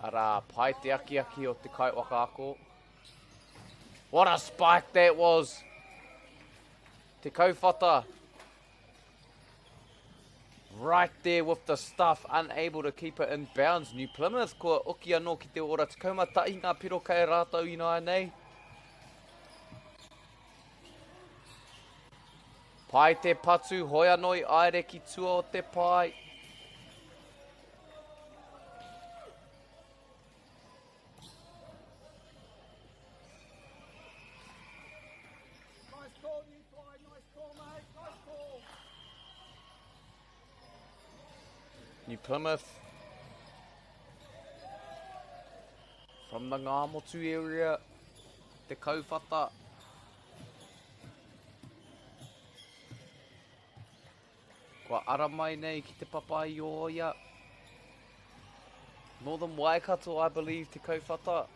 Ara, pai te aki o te kaiwaka ako. What a spike that was! Te kauwhata. Right there with the stuff, unable to keep it in bounds. New Plymouth, ko uki anō ki te ora. Te kaumatai ngā piro kei rātou ina nei. Pai te patu, hoi anō I aere ki tua o te pai. New Plymouth from the Ngāmotu area, te kauwhata. Kua ara mai nei ki te papai o ia. Northern Waikato, I believe, te kauwhata.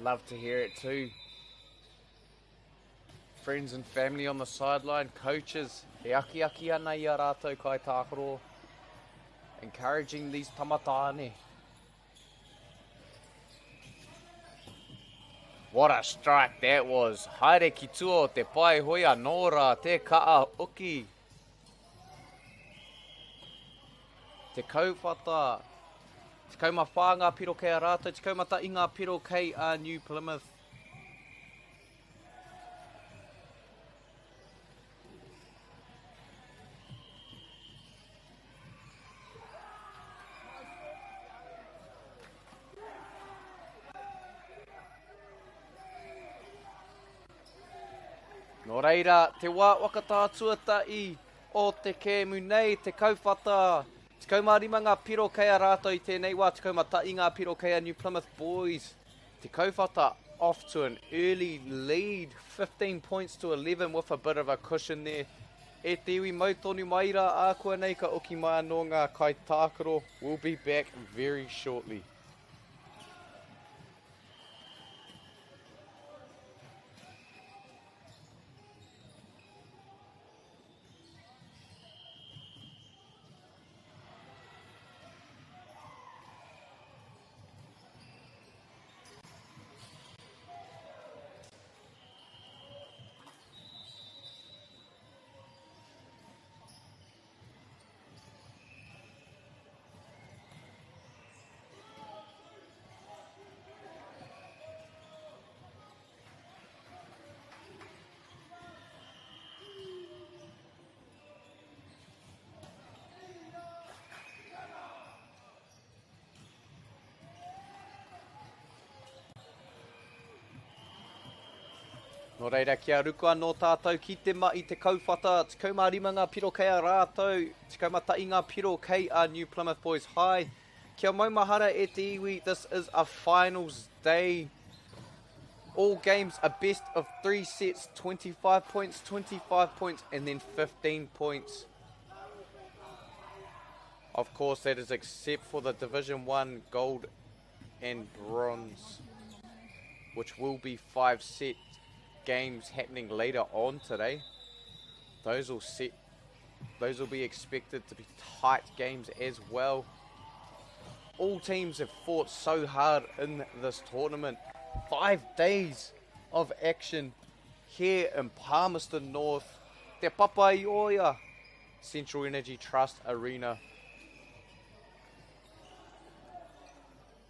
Love to hear it too. Friends and family on the sideline, coaches, e aki ana I a rātou kai tākaro, encouraging these tamatane. What a strike that was. Haere ki tuo te pai hoia nora te kaa uki. Te kauwhata. Te kaumawha ngā piro kei a rātou, te kaumata I ngā piro kei a New Plymouth. Nō reira, te wā wakatātuatai o te kēmu nei, te kauwhata. Te kaumarima ngā piro kei a rātou I tēnei wā, te kaumata I ngā piro kei a New Plymouth boys. Te kauwhata off to an early lead, 15 points to 11 with a bit of a cushion there. E te iwi mautonu maira, a kua nei ka uki mai no ngā kai tākaro. We'll be back very shortly. Nō reira, kia ruku anō tātou ki te mai te kauwhata, te kaumarima ngā piro kei a rātou, te kaumata I ngā piro kei a New Plymouth boys. Hi, kia maumahara e te iwi, this is a finals day. All games are best of 3 sets, 25 points, and then 15 points. Of course, that is except for the Division 1 gold and bronze, which will be 5 set games happening later on today. Those will be expected to be tight games as well. All teams have fought so hard in this tournament. 5 days of action here in Palmerston North, Te Papaioia Central Energy Trust Arena.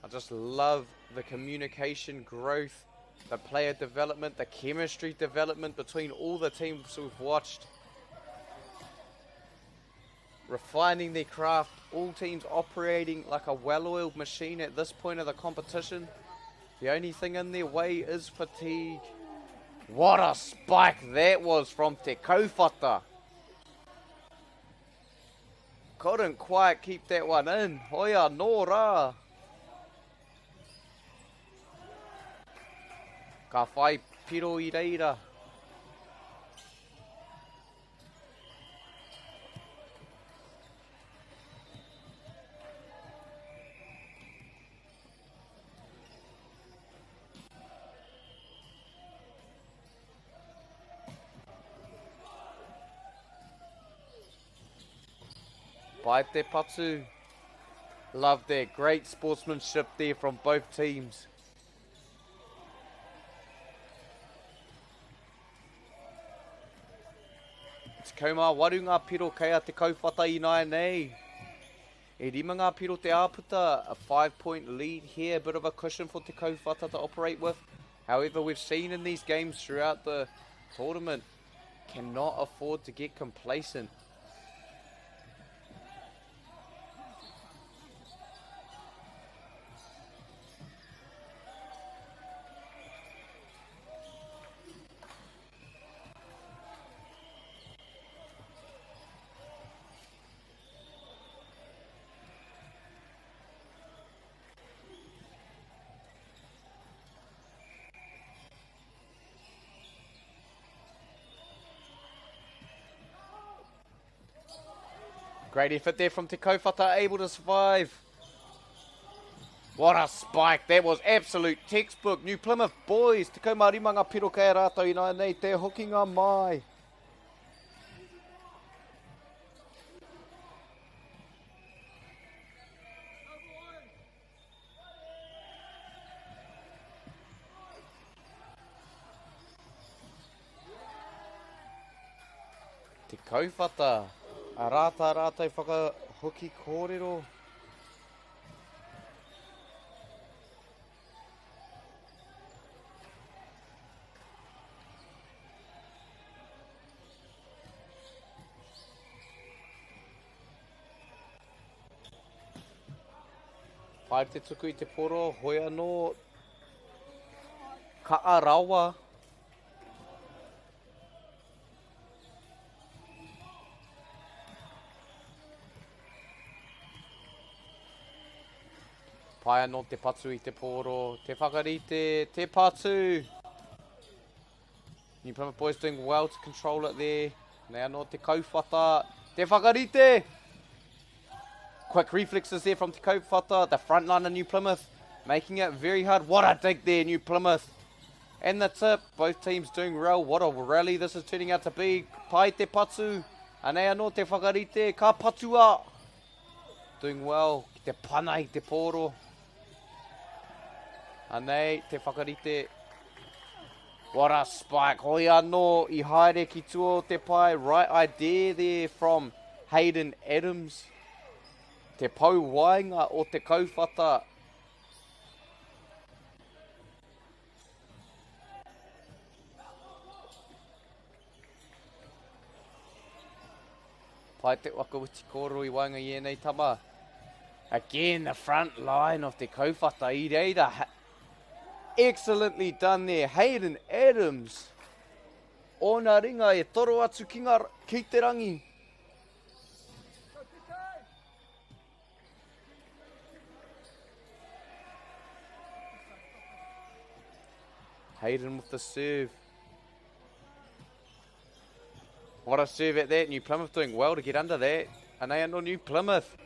I just love the communication growth, the player development, the chemistry development between all the teams we've watched. Refining their craft, all teams operating like a well-oiled machine at this point of the competition. The only thing in their way is fatigue. What a spike that was from Te Kauwhata. Couldn't quite keep that one in. Hoia nō rā. Ka whai piro I reira. Pai te patu. Love that. Great sportsmanship there from both teams. It's kaumā waru ngā piro kei a te kauwhata I nai nei. E rima ngā piro te āputa, a 5-point lead here, a bit of a cushion for te kauwhata to operate with. However, we've seen in these games throughout the tournament, cannot afford to get complacent. Great effort there from Te Kaupata, able to survive. What a spike. That was absolute textbook. New Plymouth boys. Te kaumarimanga piro kei rātou ina nei te hokinga mai. Te kauwhata, a rātou whakahoki kōrero. Pai te tuku I te poro, hoi anō, Aotearoa. Pai anō te patu I te poro, te whakarite, te patu. New Plymouth boys doing well to control it there. Nei anō te kauwhata, te whakarite. Quick reflexes there from Te Kaupata, the front line of New Plymouth, making it very hard. What a dig there, New Plymouth. And the tip, both teams doing well. What a rally this is turning out to be. Pai te patu, anei anō te whakarite, ka patua. Doing well, ki te pana I te poro. Anei, te whakarite. What a spike, hoi anō, I haere ki tuo te pai. Right idea there from Hayden Adams. Te pau wainga o te kauwhata. Pai te wakawiti koro I wainga I enei tama. Again, the front line of te kauwhata I reira. Excellently done there. Hayden Adams. Ona ringa e toro atu ki te rangi. Hayden with the serve. What a serve at that. New Plymouth doing well to get under that. And they are no New Plymouth.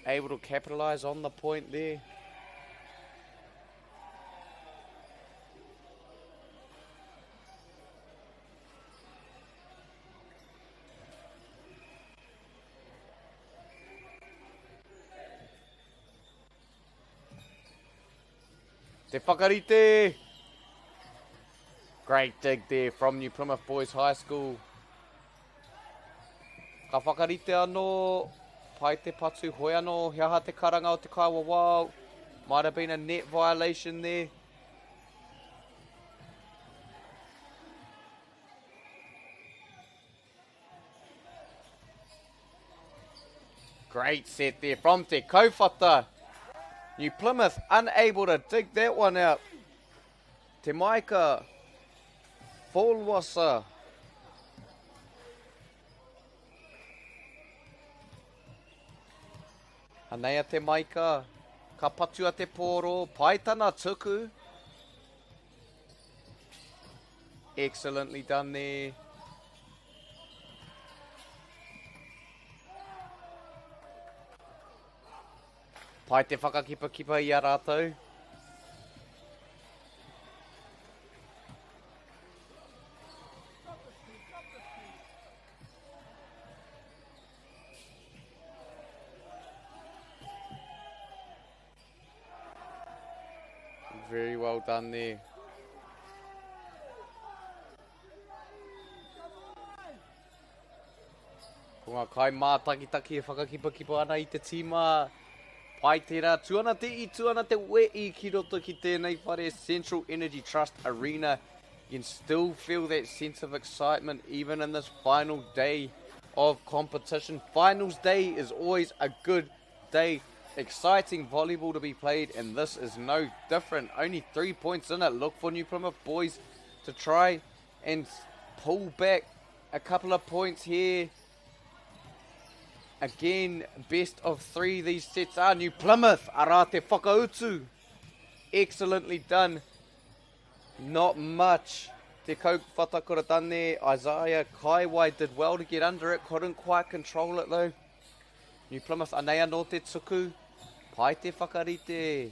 Able to capitalise on the point there. Te whakarite. Great dig there from New Plymouth Boys High School. Ka whakarite anō. Pai te patu hoi anō. Hiaha te karanga o te kaiwa wau. Might have been a net violation there. Great set there from Te Kaupata. New Plymouth unable to dig that one out. Te maika. Poirewa. Anea te maika. Ka patua te poro. Paitana tuku. Excellently done there. Pai te whakakipa I a rātou. Very well done there. Ko ngā kai mātakitaki e whakakipa ana I te tīma. Pai tērā, tuana te I, tuana te wei ki roto ki tēnei whare Central Energy Trust Arena. You can still feel that sense of excitement even in this final day of competition. Finals day is always a good day. Exciting volleyball to be played, and this is no different. Only 3 points in it. Look for New Plymouth boys to try and pull back a couple of points here. Again, best of 3 these sets are. New Plymouth, ara te whakautu. Excellently done. Not much Te kaupata tane, Isaiah Kaiwai did well to get under it, couldn't quite control it though. New Plymouth anea no te tuku, pai te whakarite.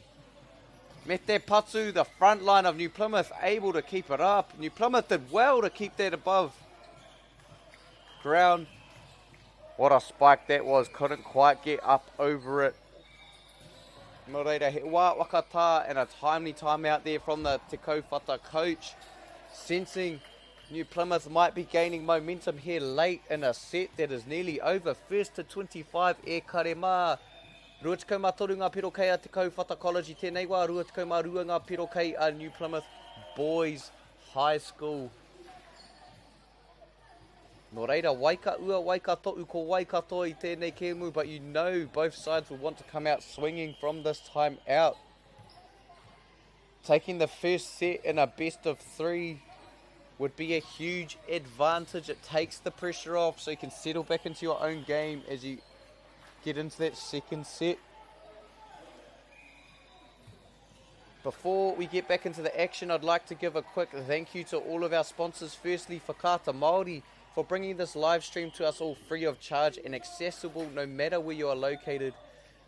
Me te patu, the front line of New Plymouth able to keep it up. New Plymouth did well to keep that above ground. What a spike that was, couldn't quite get up over it. Nō reira, he wā wakata and a timely timeout there from the Te Kaupata coach. Sensing New Plymouth might be gaining momentum here late in a set that is nearly over. First to 25, e kare mā. Rua te kaumā toru ngā piro kei a Te Kaupata College I tēnei wā. Rua te kaumā rua ngā piro kei a New Plymouth Boys High School. Nō reira, waika ua, waika to'u ko waika toa I tēnei kēmu, but you know both sides will want to come out swinging from this time out. Taking the first set in a best of 3 would be a huge advantage. It takes the pressure off so you can settle back into your own game as you get into that second set. Before we get back into the action, I'd like to give a quick thank you to all of our sponsors. Firstly, Whakaata MāORI for bringing this live stream to us all free of charge and accessible no matter where you are located.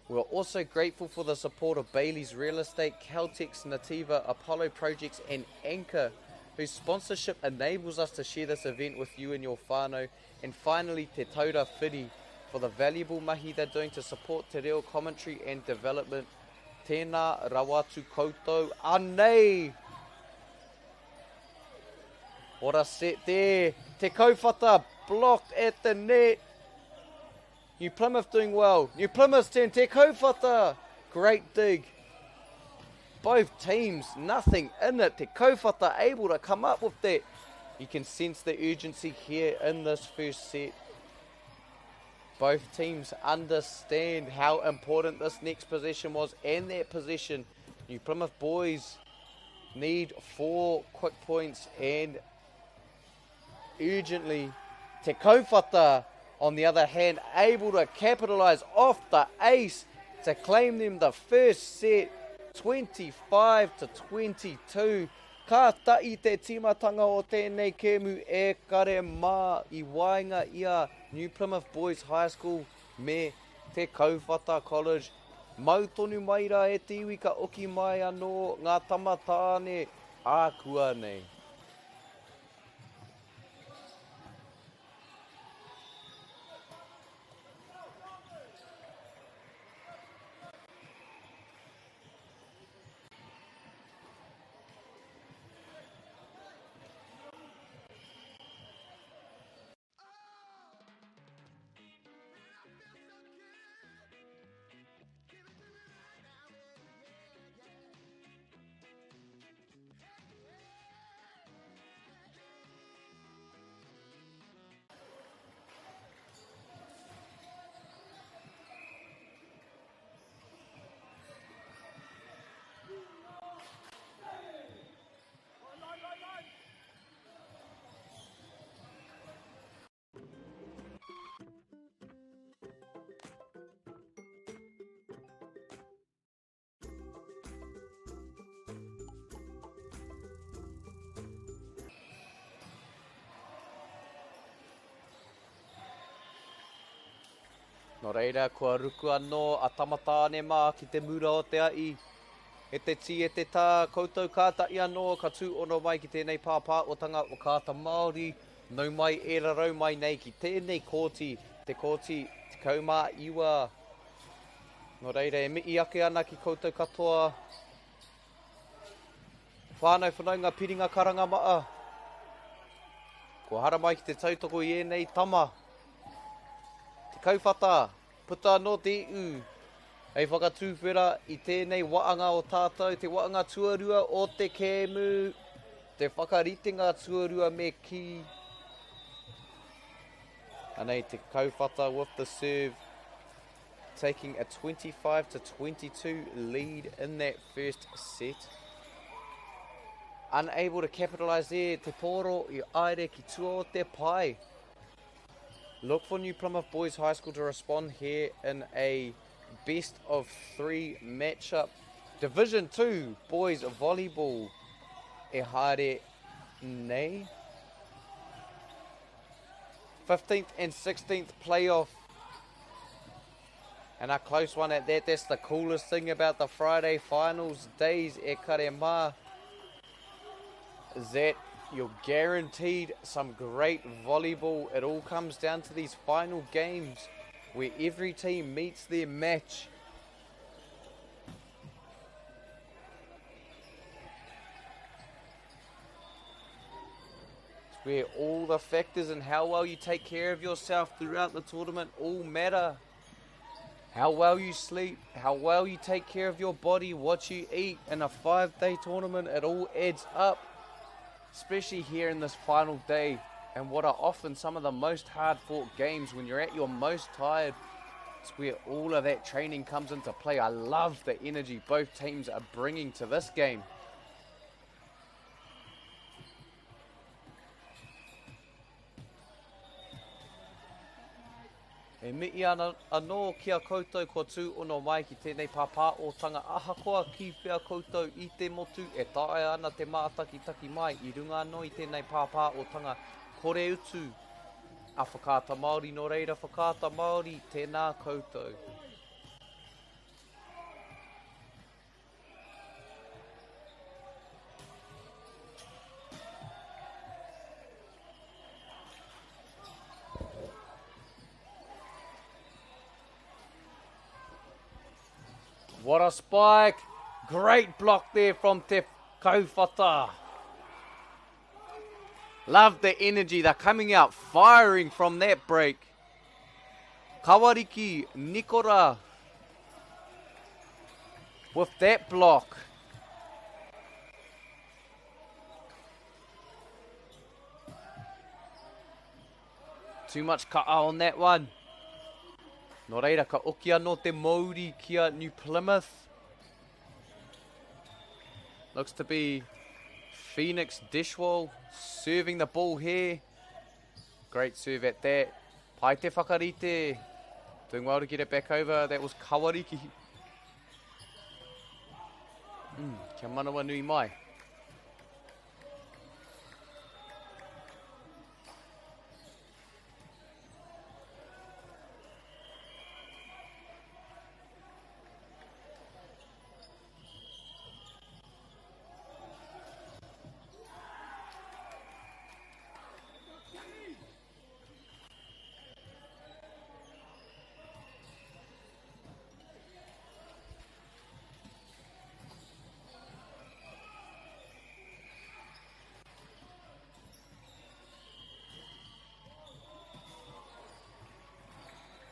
We're also grateful for the support of Bailey's Real Estate, Caltex, Nativa, Apollo Projects and Anchor, whose sponsorship enables us to share this event with you and your whānau. And finally, Te Taura Whiri for the valuable mahi they're doing to support te reo commentary and development. Tēnā rawatu koutou anei! What a set there. Te Kaupata blocked at the net. New Plymouth doing well. New Plymouth's turn. Te Kaupata. Great dig. Both teams, nothing in it. Te Kaupata able to come up with that. You can sense the urgency here in this first set. Both teams understand how important this next possession was and that possession. New Plymouth boys need 4 quick points and urgently. Te Kaupata, on the other hand, able to capitalise off the ace to claim them the first set, 25-22. Ka tai te timatanga o tēnei kēmu e kare mā I wainga ia New Plymouth Boys High School me Te Kaupata College. Mautonu maira e te iwi ka oki mai anō ngā tamatāne ākua nei. Nō reira, kua ruku anō a tamatāne mā ki te mura o te ai. E te ti e te tā, koutou kātai anō, ka tū ono mai ki tēnei pāpā o tanga o kāta Māori. Nau mai e rarau mai nei ki tēnei kōti, te kaumā iwa. Nō reira, e mii ake ana ki koutou katoa. Whānau whanaunga piringa karanga maa. Kua hara mai ki te tautoko I ēnei tama. Te Kaupata, puta no te u. Hei whakatūwhera I tēnei waanga o tātou, te waanga tuarua o te kēmu, te whakaritenga tuarua me ki. Anei te Kaupata with the serve, taking a 25-22 lead in that first set. Unable to capitalise there, te poro I aere ki tua o te pai. Look for New Plymouth Boys High School to respond here in a best of 3 matchup. Division 2 Boys Volleyball. E haere Nay. 15th and 16th playoff. And a close one at that. That's the coolest thing about the Friday finals days at Karema. Is that you're guaranteed some great volleyball. It all comes down to these final games where every team meets their match. It's where all the factors and how well you take care of yourself throughout the tournament all matter. How well you sleep, how well you take care of your body, what you eat in a 5-day tournament, it all adds up. Especially here in this final day, and what are often some of the most hard-fought games when you're at your most tired. It's where all of that training comes into play. I love the energy both teams are bringing to this game. E mihi ana anō kia koutou kua tū ono mai ki tēnei pāpā o tanga ahakoa ki whia koutou I te motu e tae ana te mātakitaki mai I runga anō I tēnei pāpā o tanga kore utu a whakaata Māori no reira whakaata Māori tēnā koutou. What a spike! Great block there from Te Kauwhata. Love the energy. They're coming out firing from that break. Kawariki Nikora with that block. Too much ka'a on that one. Nō reira, ka okia no te MΑORI kia New Plymouth. Looks to be Phoenix Dishwall serving the ball here. Great serve at that. Pai te whakarite. Doing well to get it back over. That was Kawariki. Kia manawa nui mai.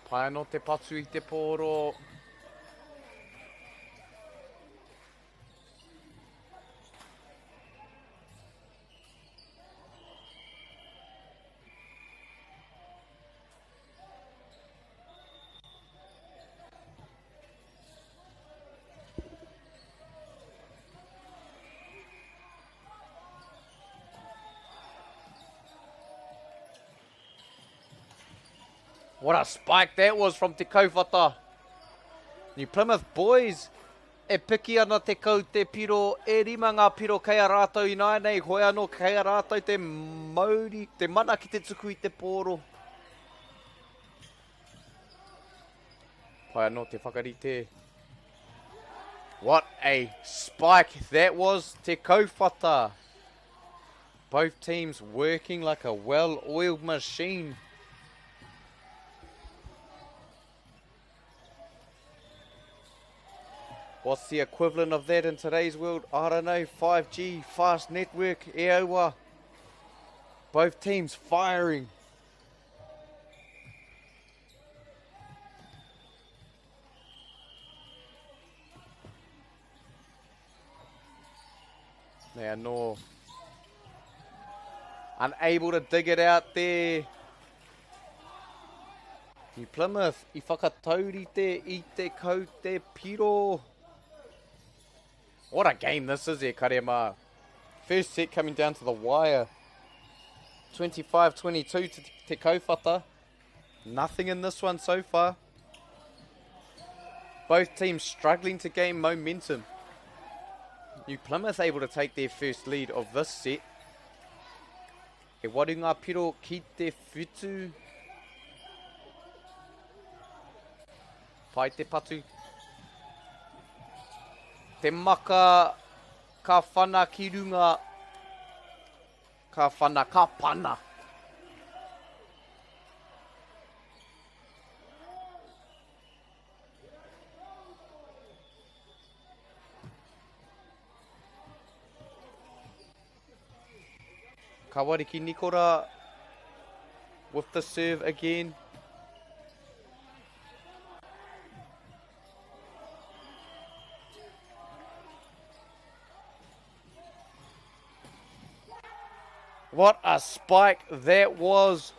Pai anō te patu I te pōro. What a spike that was from Te Kauwhata. New Plymouth boys, e piki ana te kau te piro, e rima ngā piro kei a rātou I nei, hoi anō kei a rātou te MAORI, te mana ki te tuku I te pōro. Pai anō te whakarite. What a spike that was, Te Kauwhata. Both teams working like a well-oiled machine. What's the equivalent of that in today's world? I don't know, 5G, fast network, Aotearoa. Both teams firing. Now, no. Unable to dig it out there. New Plymouth, I whakataurite I te kau te piro. What a game this is here, Karema. First set coming down to the wire. 25-22 to Te Kauwhata. Nothing in this one so far. Both teams struggling to gain momentum. New Plymouth able to take their first lead of this set. He warunga piro ki te whitu. Pai te patu. Te maka ka whana ki runga. Ka whana ka pana. Kawariki Nikora with the serve again. What a spike that was.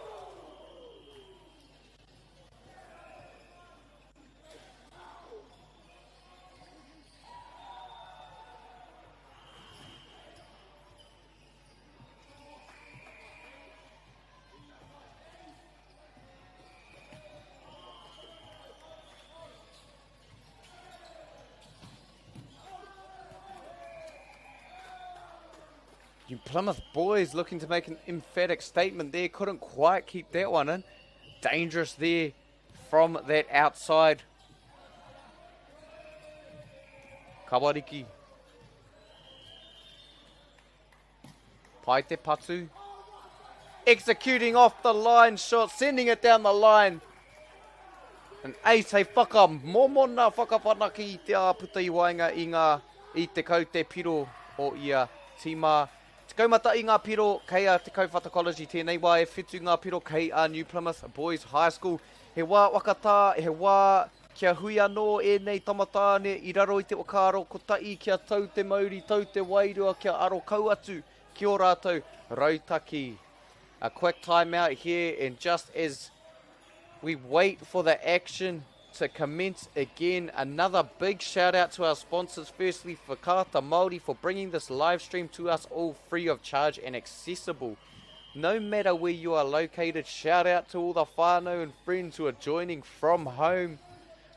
You Plymouth boys looking to make an emphatic statement there. Couldn't quite keep that one in. Dangerous there from that outside. Kawariki. Pai te patu. Executing off the line shot. Sending it down the line. And ace hei whakamomona whakawhanaki i te āputa i wainga i te kau te piro o ia tima. Te kaumata i ngā piro kei a te kauwhata college tēnei wā e whitu ngā piro kei a New Plymouth Boys High School. He wā wakata, he wā kia hui anō e nei tamatāne i raro i te wakaro ko tai kia tau te mauri, tau te wairua kia aro kau atu ki o rātou rautaki. A quick time out here, and just as we wait for the action to commence again, another big shout out to our sponsors. Firstly, Whakaata Māori for bringing this live stream to us all free of charge and accessible. No matter where you are located, shout out to all the whānau and friends who are joining from home,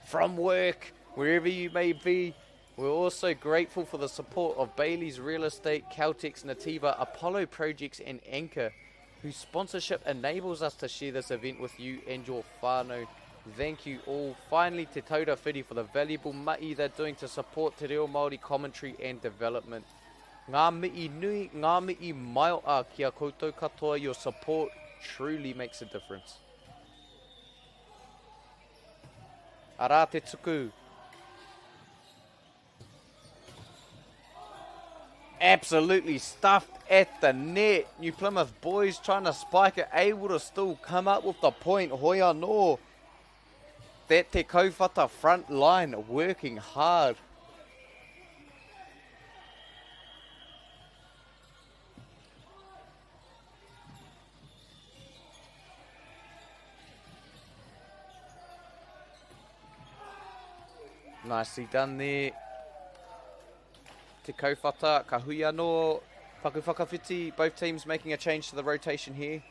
from work, wherever you may be. We're also grateful for the support of Bailey's Real Estate, Caltex, Nativa, Apollo Projects and Anchor, whose sponsorship enables us to share this event with you and your whānau. Thank you all. Finally, Te Taura Whiri for the valuable mai they're doing to support Te Reo Māori commentary and development. Ngā mihi nui, ngā mihi MΑORI kia koutou katoa. Your support truly makes a difference. Ara te tuku. Absolutely stuffed at the net. New Plymouth boys trying to spike it, able to still come up with the point. Hoi anō. That te kauwhata front line working hard. Nicely done there. Te kauwhata, ka hui anō, paku whakawhiti, both teams making a change to the rotation here.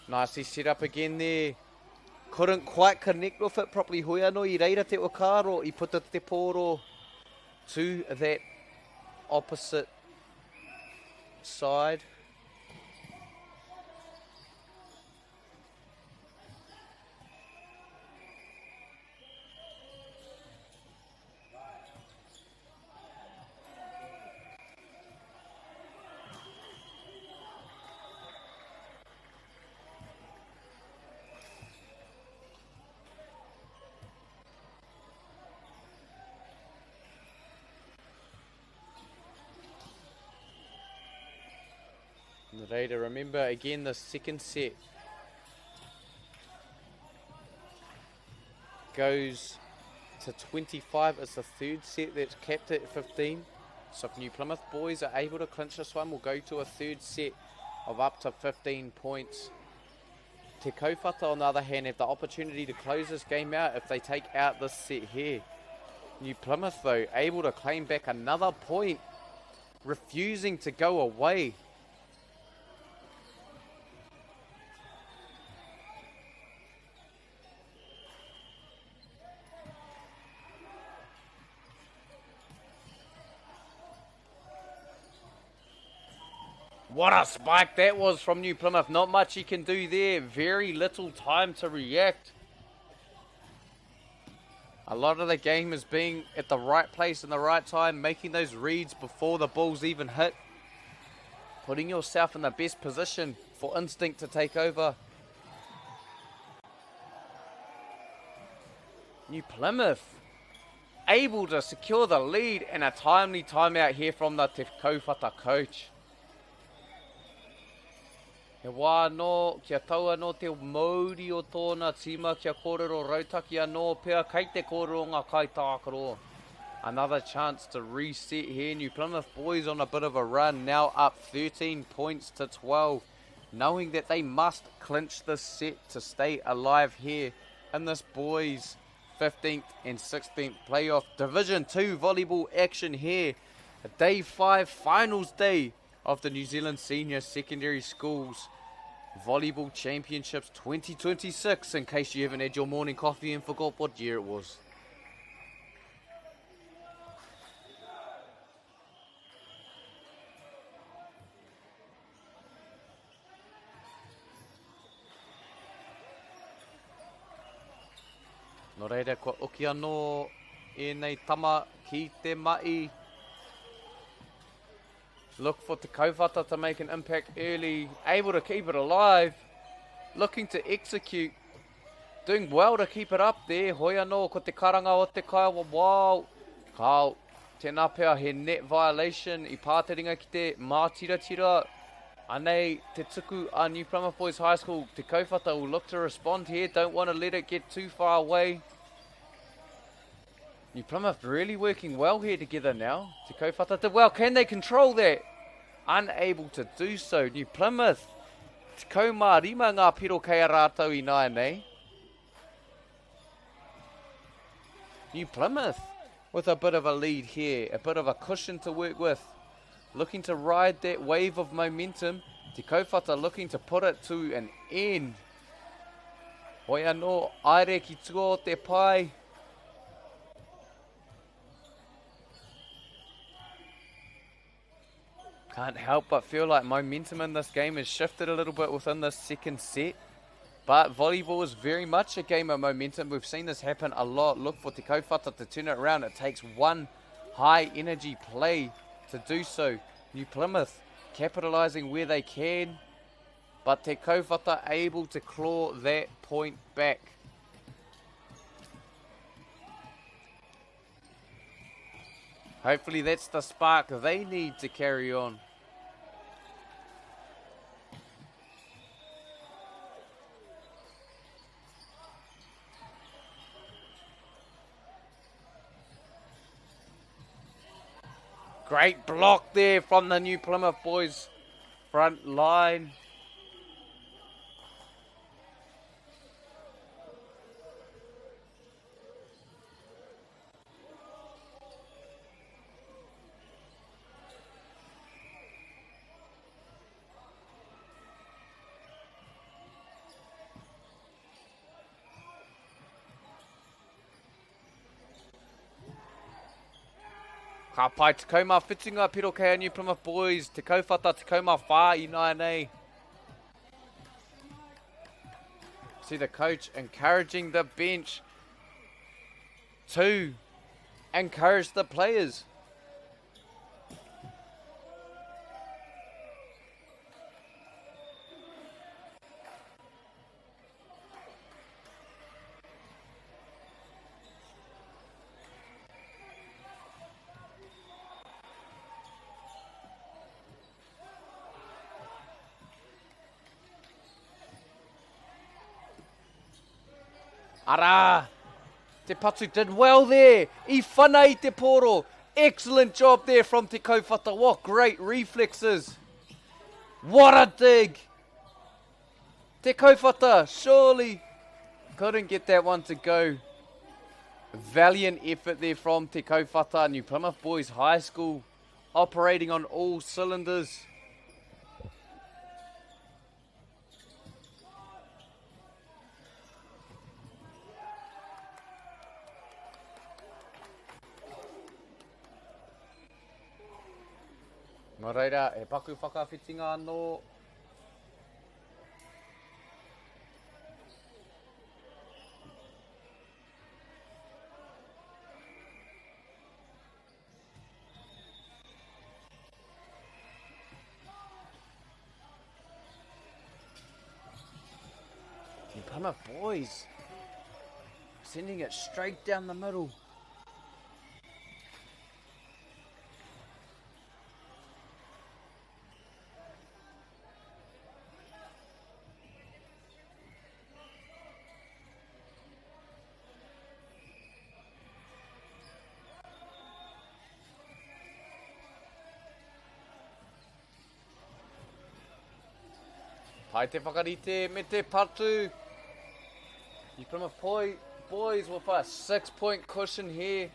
Nicely set up again there. Couldn't quite connect with it properly. Hoi anō I reira te okaro, I puta te poro to that opposite side. Ready, remember again the second set goes to 25. It's the third set that's capped at 15. So if New Plymouth boys are able to clinch this one, we'll go to a third set of up to 15 points. Te Kauwhata, on the other hand, have the opportunity to close this game out if they take out this set here. New Plymouth, though, able to claim back another point, refusing to go away. What a spike that was from New Plymouth. Not much he can do there. Very little time to react. A lot of the game is being at the right place in the right time, making those reads before the balls even hit. Putting yourself in the best position for instinct to take over. New Plymouth able to secure the lead, and a timely timeout here from the Te Kaupata coach. He wāno kia taua no te mauri o tōna tima kia kōrero rautaki anō pēr kei te kōrero ngā kaitākaro. Another chance to reset here. New Plymouth boys on a bit of a run, now up 13 points to 12, knowing that they must clinch this set to stay alive here in this boys 15th and 16th playoff Division 2 volleyball action here. Day 5 finals day of the New Zealand Senior Secondary Schools Volleyball Championships 2026, in case you haven't had your morning coffee and forgot what year it was. No reira, kua uki anō e nei tama ki te mai. Look for Te Kaupata to make an impact early, able to keep it alive, looking to execute, doing well to keep it up there. Hoi anō ko te karanga o te kaiwa, wow. Kao, tēnā pēr he net violation I pāteringa ki te mātiratira. Anei, te tuku a New Plymouth Boys High School, Te Kaupata will look to respond here, don't want to let it get too far away. New Plymouth really working well here together now. Te Kaupata did well. Can they control that? Unable to do so. New Plymouth, te kaumārima ngā piro kei a rātou I nai nei. New Plymouth with a bit of a lead here, a bit of a cushion to work with. Looking to ride that wave of momentum. Te Kaupata looking to put it to an end. Hoi anō, aere ki tua o te pai. Can't help but feel like momentum in this game has shifted a little bit within this second set. But volleyball is very much a game of momentum. We've seen this happen a lot. Look for Te Kaupata to turn it around. It takes one high energy play to do so. New Plymouth capitalising where they can. But Te Kaupata able to claw that point back. Hopefully that's the spark they need to carry on. Great block there from the New Plymouth boys front line. Ka pai te kaumā whitunga piro kei a New Plymouth boys. Te kauwhata te kaumā whā I nai nei. See the coach encouraging the bench to encourage the players. Ara! Te Patu did well there. I whanai te poro. Excellent job there from Te Kaupata. What great reflexes. What a dig. Te Kaupata surely couldn't get that one to go. Valiant effort there from Te Kaupata. New Plymouth Boys High School operating on all cylinders. Nō reira, e paku whakawhitinga anō. Plymouth boys sending it straight down the middle. Pai te whakarite me te patu. You Plymouth boys with a 6-point cushion here.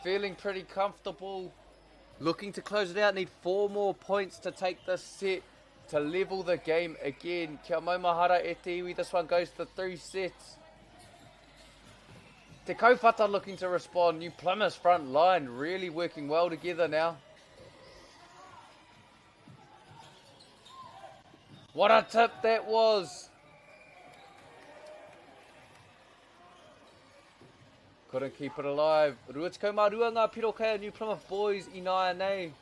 Feeling pretty comfortable. Looking to close it out. Need 4 more points to take this set to level the game again. Kia maumahara e te iwi. This one goes to 3 sets. Te Kaupata looking to respond. New Plymouth's front line really working well together now. What a tip that was. Couldn't keep it alive. Ruatikau marua ngā piro kea New Plymouth boys I nāia nei.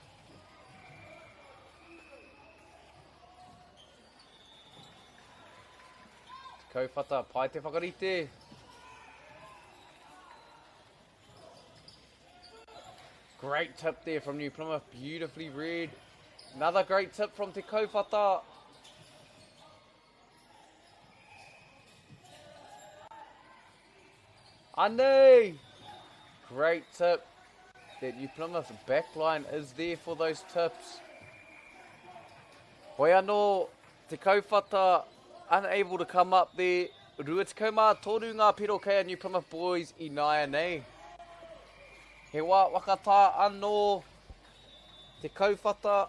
Te Kaupata, pai te whakarite. Great tip there from New Plymouth, beautifully read. Another great tip from Te Kaupata. Anei! Great tip. That New Plymouth backline is there for those tips. Hoi anō, Te Kaupata unable to come up there. Ruatikau mā toru ngā piro kea New Plymouth boys I nāia nei. He wā wakata anō, Te Kaupata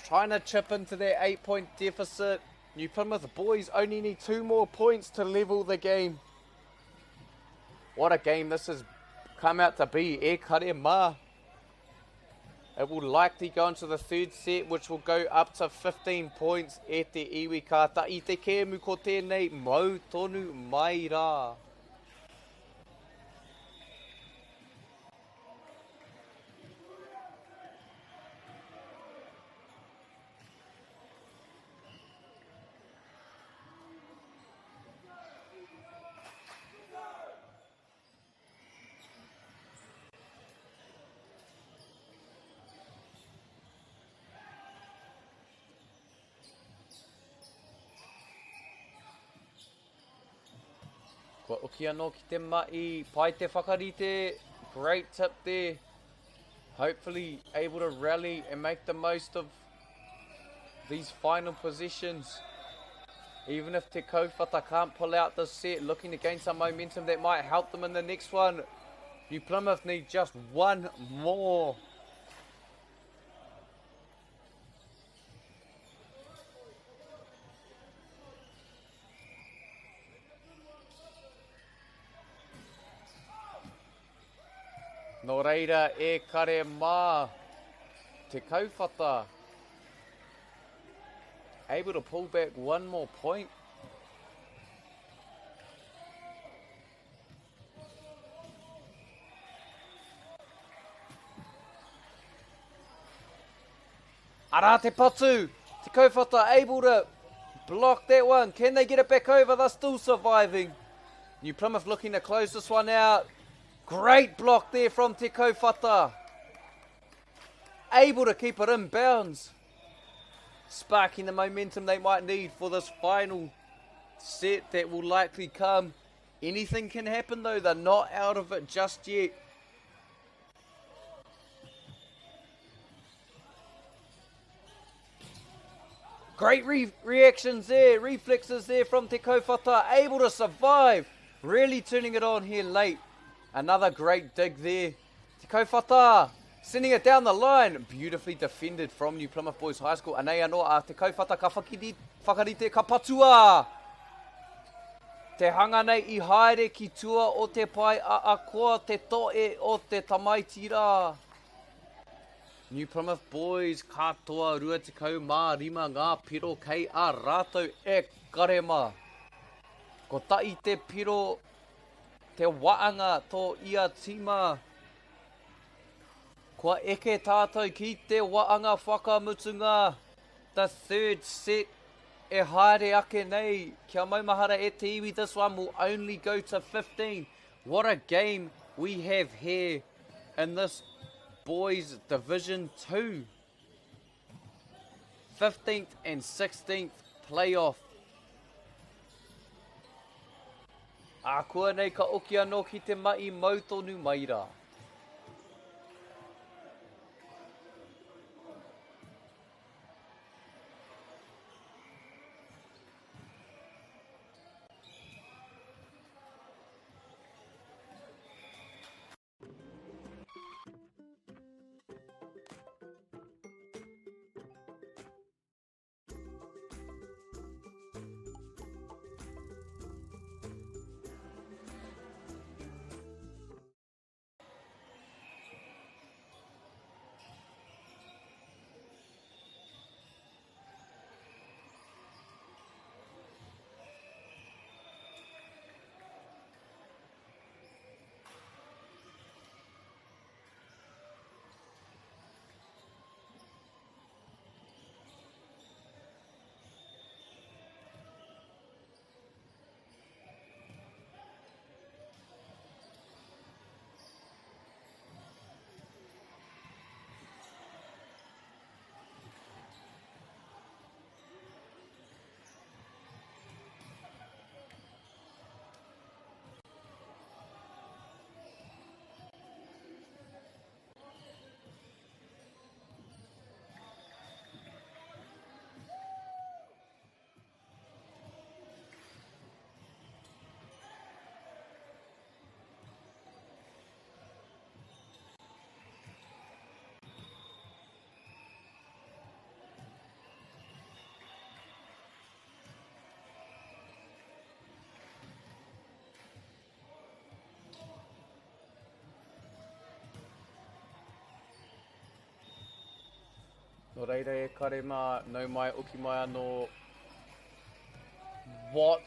trying to chip into their 8-point deficit. New Plymouth boys only need 2 more points to level the game. What a game this has come out to be, e kare mā. It will likely go into the 3rd set, which will go up to 15 points e te iwi kata. I te kēmu ko tēnei mau tonu mai rā. Kua uki anō ki te mai, pai te whakarite, great tip there. Hopefully able to rally and make the most of these final positions. Even if Te Kaupata can't pull out this set, looking to gain some momentum that might help them in the next one. New Plymouth need just 1 more. Nō reira e kare mā, Te Kaupata able to pull back 1 more point. Ara te patu, Te Kaupata able to block that one. Can they get it back over? They're still surviving. New Plymouth looking to close this one out. Great block there from Te Kaupata. Able to keep it in bounds. Sparking the momentum they might need for this final set that will likely come. Anything can happen though, they're not out of it just yet. Great reactions there, reflexes there from Te Kaupata. Able to survive. Really turning it on here late. Another great dig there. Te Kaupata sending it down the line. Beautifully defended from New Plymouth Boys High School. Anei anō a Te Kaupata ka whakarite ka patua. Te hanga nei I haere ki tua o te pai a koa te toe o te tamaitira. New Plymouth boys, katoa rua te kau mā rima ngā piro kei a rātou e karema. Ko tai te piro, te waanga tō ia tima. Kua eke tātou ki te waanga whakamutunga. The third set e haere ake nei. Kia maumahara e te iwi, this one will only go to 15. What a game we have here in this boys division 2. 15th and 16th playoff. A kua nei ka oki anō ki te mai mautonu maira. No reira e karema, no mai uki mai anō. What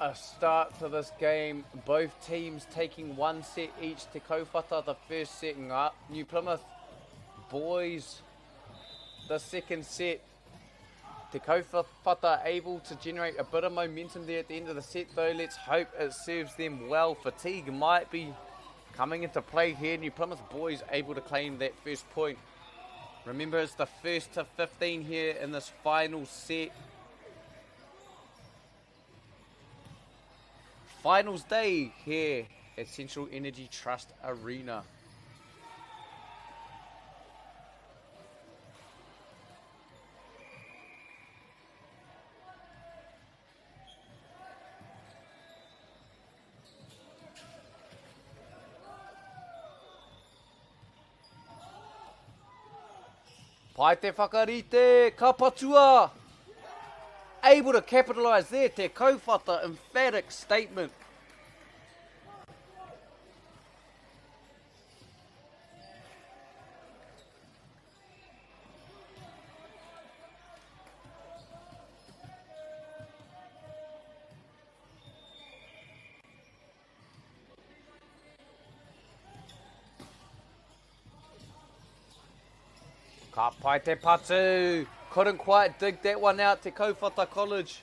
a start to this game. Both teams taking one set each te kauwhata. The first set ngā New Plymouth boys. The second set. Te kauwhata able to generate a bit of momentum there at the end of the set though. Let's hope it serves them well. Fatigue might be coming into play here. New Plymouth boys able to claim that first point. Remember, it's the first to 15 here in this final set. Finals day here at Central Energy Trust Arena. Pai te whakarite, ka patua. Able to capitalise there, te kauwhata, emphatic statement. Ka pai te patu. Couldn't quite dig that one out te Kauwhata College.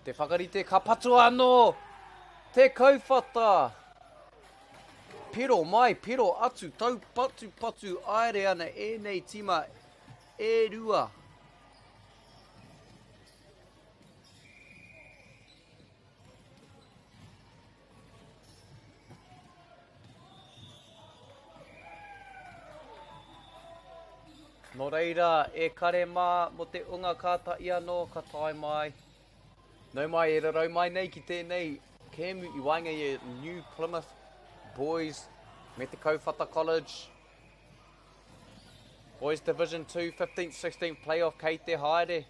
Te whakarite ka patu anō. Te Kauwhata. Pero mai, pero atu, tau patu patu aere ana e nei tima e rua. No reira, e kare mā mo te unga kātai anō ka tai mai. No mai e rarau mai nei ki tēnei kēmu I wainga I New Plymouth boys me te Kauwhata College. Boys Division 2, 15th, 16th playoff, kei te haere.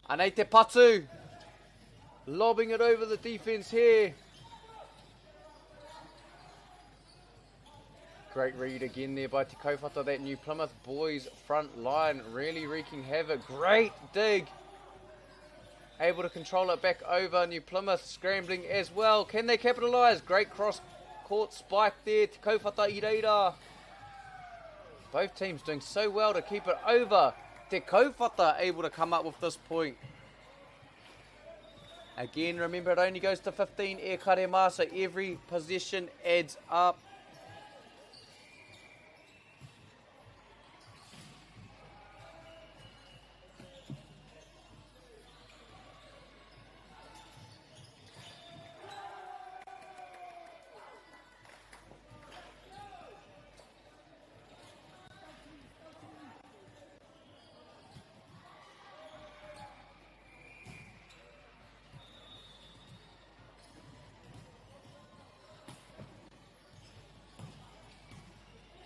Anei te patu. Lobbing it over the defence here. Great read again there by Te Kaupata, that New Plymouth boys front line really wreaking havoc. Great dig. Able to control it back over. New Plymouth scrambling as well. Can they capitalise? Great cross court spike there. Te Kaupata i reira. Both teams doing so well to keep it over. Te Kaupata able to come up with this point. Again, remember it only goes to 15 e karema, so every possession adds up.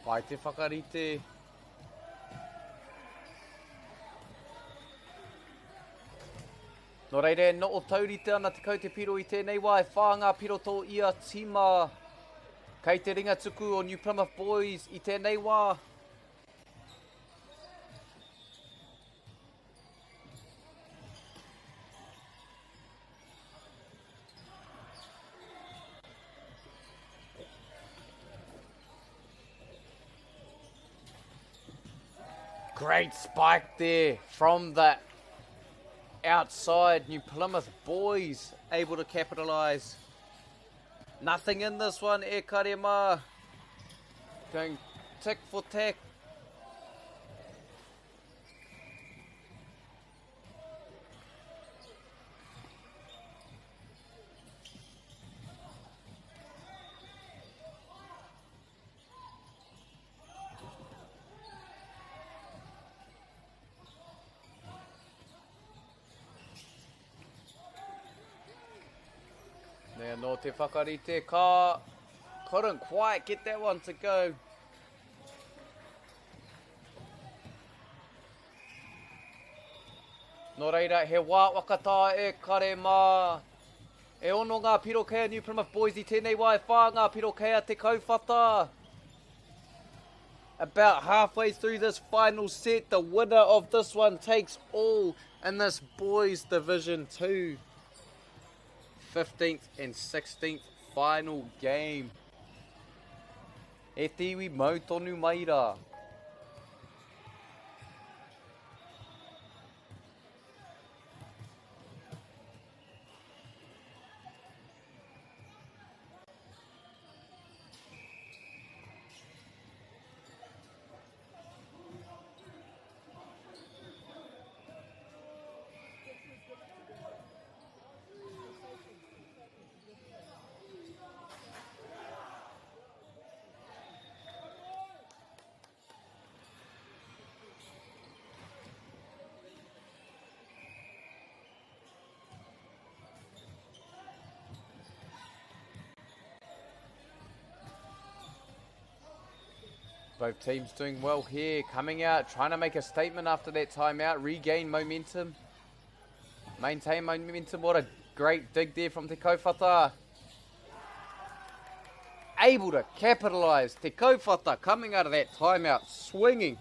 Pai te whakarite. Nō reire, no o taurite ana te kau te piro I tēnei wā, e whāngā piro tō ia tima. Kei te ringa tuku o New Plymouth boys I tēnei wā. Great spike there from the outside. New Plymouth boys able to capitalise. Nothing in this one, e karema. Going tick for tack. Now, no te whakarite ka. Couldn't quite get that one to go. Nō reira, he wā wakata e karema. E ono ngā piro kea New Plymouth boys I tēnei wā, e whā ngā piro kea te kauwhata. About halfway through this final set, the winner of this one takes all in this boys division 2. 15th and 16th final game. E tiwi mau tonu maira. Both teams doing well here, coming out, trying to make a statement after that timeout, regain momentum, maintain momentum. What a great dig there from Te Kaupata. Able to capitalise. Te Kaupata coming out of that timeout, swinging.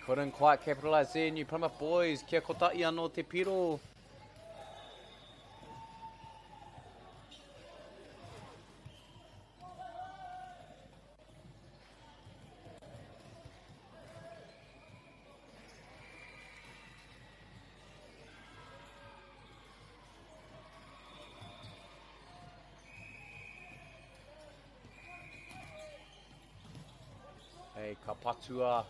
Couldn't quite capitalise there, New Plymouth boys. Kia kotai anō te piro. Hey, ka patua.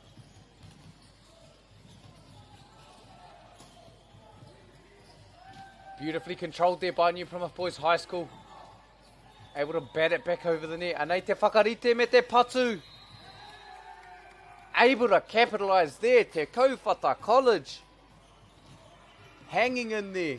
Beautifully controlled there by New Plymouth Boys High School. Able to bat it back over the net. Anei te whakarite me te patu. Able to capitalise there, te Kaupata College. Hanging in there.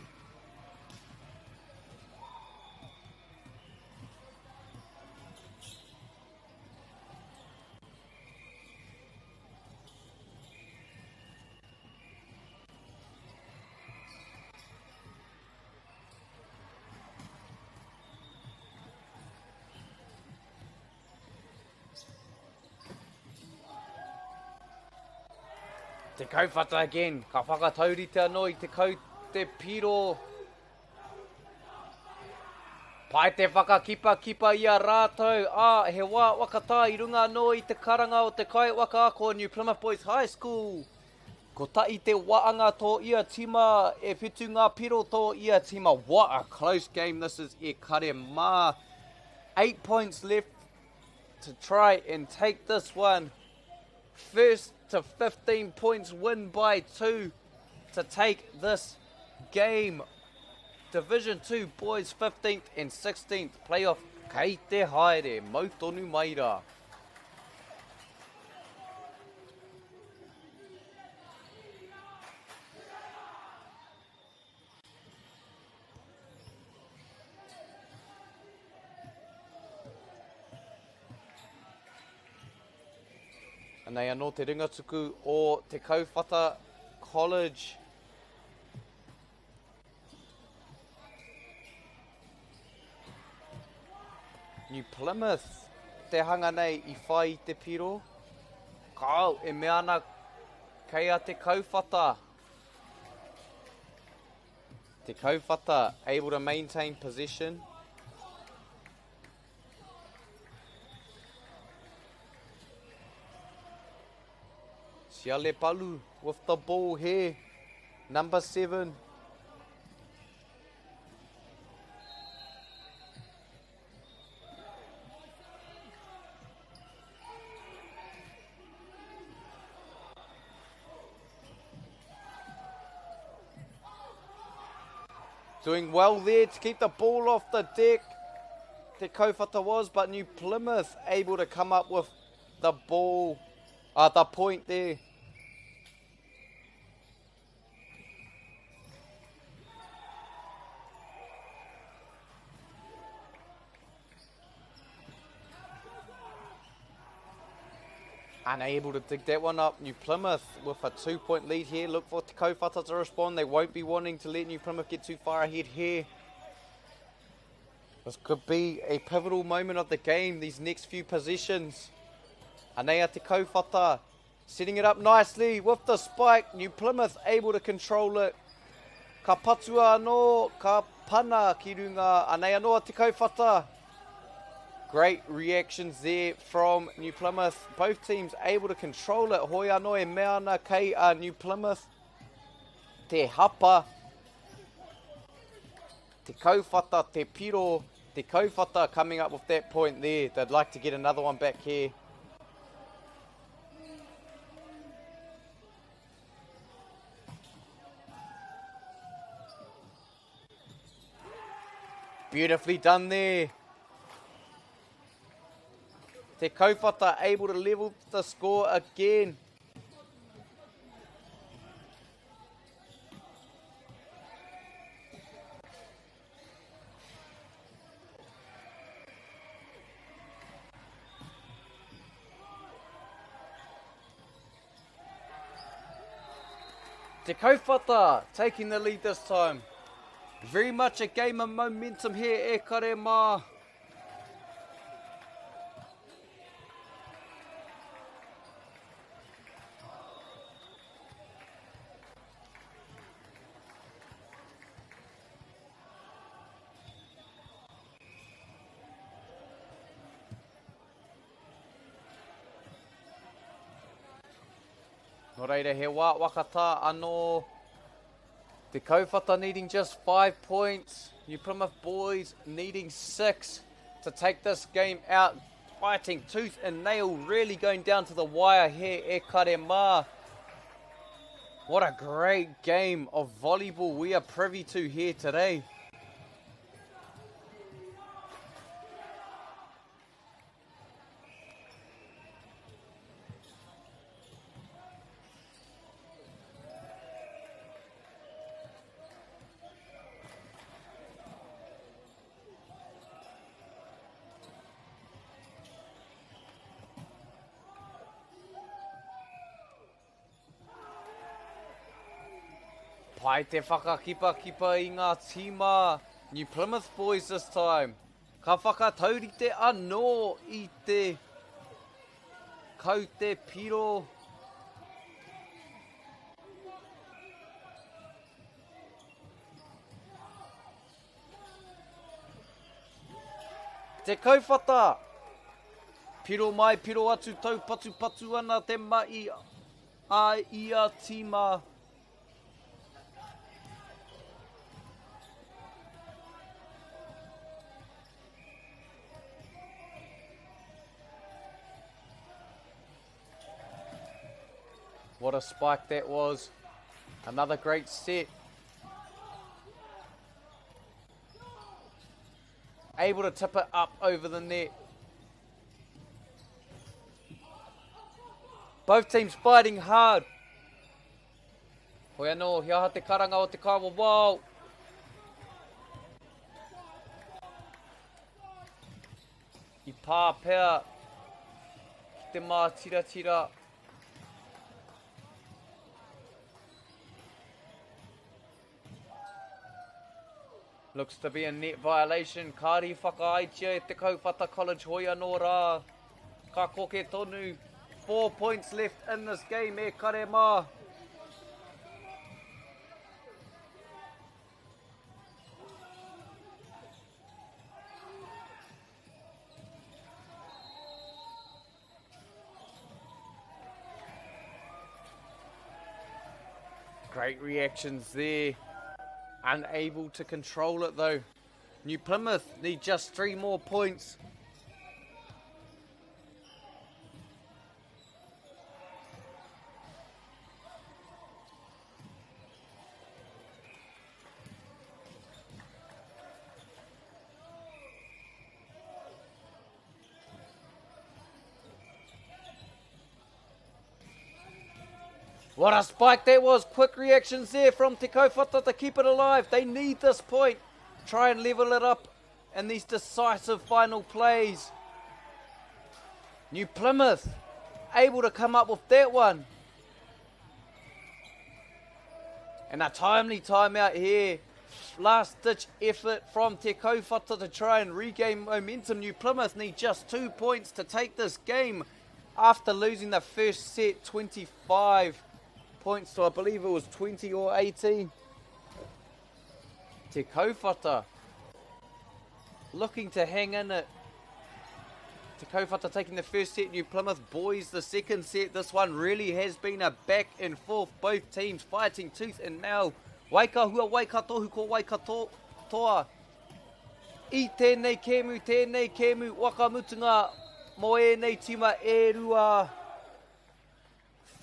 Te kauwhata again, ka whakataurite anō I te kau te piro. Pai te whakakipa I a rātou. He wā wakatā I runga anō I te karanga o te kai waka ako New Plymouth Boys High School. Ko tai te waanga tō ia tima, e whitu ngā piro tō ia tima. What a close game this is e kare mā. 8 points left to try and take this one. First to 15 points, win by 2 to take this game. Division 2 boys 15th and 16th playoff. Kei te haere, mautonu maira. Nei anō te ringatuku o te Kauwhata College. New Plymouth, te hanga nei I whai te piro. Kau, e mea ana kei a te Kauwhata. Te Kauwhata able to maintain possession. Siale Palu with the ball here. Number 7. Doing well there to keep the ball off the deck. Te Kauwhata was, but New Plymouth able to come up with the ball, the point there. Unable to dig that one up. New Plymouth with a 2-point lead here. Look for Te Kauwhata to respond. They won't be wanting to let New Plymouth get too far ahead here. This could be a pivotal moment of the game, these next few possessions. Anea Te Kauwhata setting it up nicely with the spike. New Plymouth able to control it. Ka patua anō, ka pana ki runga. Anea noa Te Kauwhata. Great reactions there from New Plymouth. Both teams able to control it. Hoi anō e mea ana kei a New Plymouth. Te hapa. Te Kauwhata, te piro. Te Kauwhata coming up with that point there. They'd like to get another one back here. Beautifully done there. Te Kauwhata able to level the score again. Te Kauwhata taking the lead this time. Very much a game of momentum here, e kare mā. Nō reira, he wā wakata anō. Te Kauwhata needing just 5 points. New Plymouth boys needing 6 to take this game out. Fighting tooth and nail, really going down to the wire here, e kare mā. What a great game of volleyball we are privy to here today. Pai te whakakipa I ngā tīma New Plymouth boys this time. Ka whakataurite anō I te kau te piro. Te kauwhata. Piro mai, piro atu, tau patu ana te mai a ia tīma. What a spike that was. Another great set. Able to tip it up over the net. Both teams fighting hard. Hoi anō, he aha te karanga o te kawa. Wow. I pā pēr. Ki te mā tira. Looks to be a net violation. Kāri whakaaitia e te kauwhata college hoi anō rā. Ka koke tonu. 4 points left in this game e kare mā. Great reactions there. Unable to control it though. New Plymouth need just 3 more points. What a spike that was. Quick reactions there from Te Kauwhata to keep it alive. They need this point. Try and level it up in these decisive final plays. New Plymouth able to come up with that one. And a timely timeout here. Last ditch effort from Te Kauwhata to try and regain momentum. New Plymouth need just 2 points to take this game after losing the first set 25 points to, I believe it was 20 or 18. Te Kauwhata looking to hang in it. Te Kauwhata taking the first set, New Plymouth boys the second set. This one really has been a back and forth. Both teams fighting tooth and nail. Waikahua, waikatohu ko waikatoa. I tēnei kēmu, wakamutunga mo ēnei tima e rua.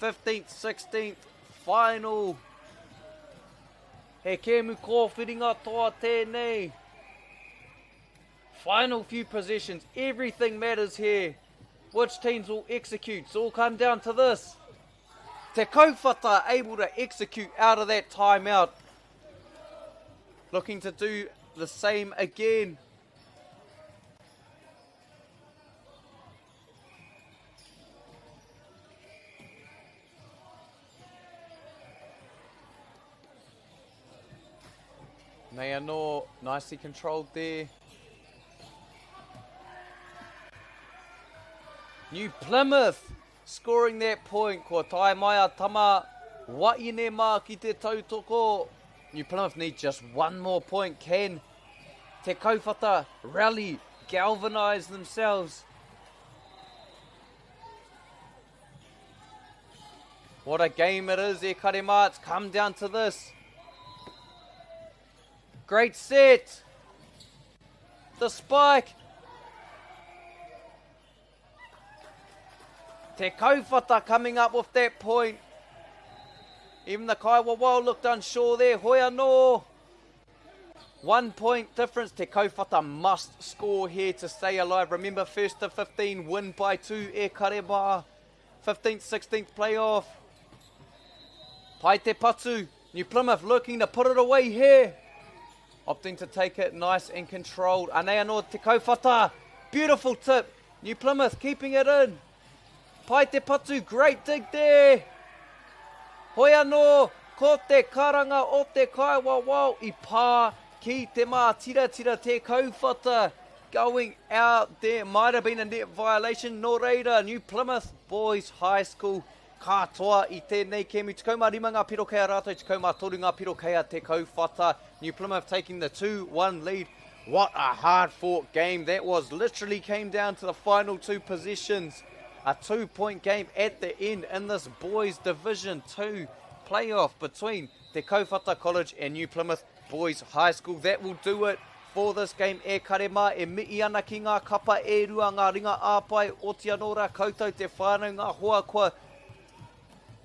15th, 16th, final. He kēmu kōwhiringa toa tēnei. Final few possessions. Everything matters here. Which teams will execute? It's all come down to this. Te Kauwhata able to execute out of that timeout. Looking to do the same again. Nayano nicely controlled there. New Plymouth scoring that point. Ko tai mai a tama waine mā ki te tautoko. New Plymouth need just 1 more point. Can Te Kauwhata rally, galvanise themselves? What a game it is, e karema. It's come down to this. Great set. The spike. Te Kauwhata coming up with that point. Even the Kaiwa looked unsure there. Hoi anō. 1 point difference. Te Kaupata must score here to stay alive. Remember, 1st to 15, win by 2. E Karema. 15th, 16th playoff. Pai te patu. New Plymouth looking to put it away here. Opting to take it nice and controlled. Anei anō te Kaupata. Beautiful tip. New Plymouth keeping it in. Pai te patu. Great dig there. Hoi anō. Ko te karanga o te Kaiwa I pā. Ki te mā tira te Kaupata going out there. Might have been a net violation. No reira, New Plymouth Boys High School katoa I tēnei kēmu. Te kaumā rima ngā piro kei a rātou. Te kaumā toru ngā piro kei a te Kaupata. New Plymouth taking the 2-1 lead. What a hard fought game that was. Literally came down to the final 2 possessions. A 2-point game at the end in this Boys Division 2 playoff between Te Kaupata College and New Plymouth Boys High School. That will do it for this game. E karema, e mii ana ki ngā kapa, e rua ngā ringa āpai, Aotearoa koutou te whānau ngā hoa koa.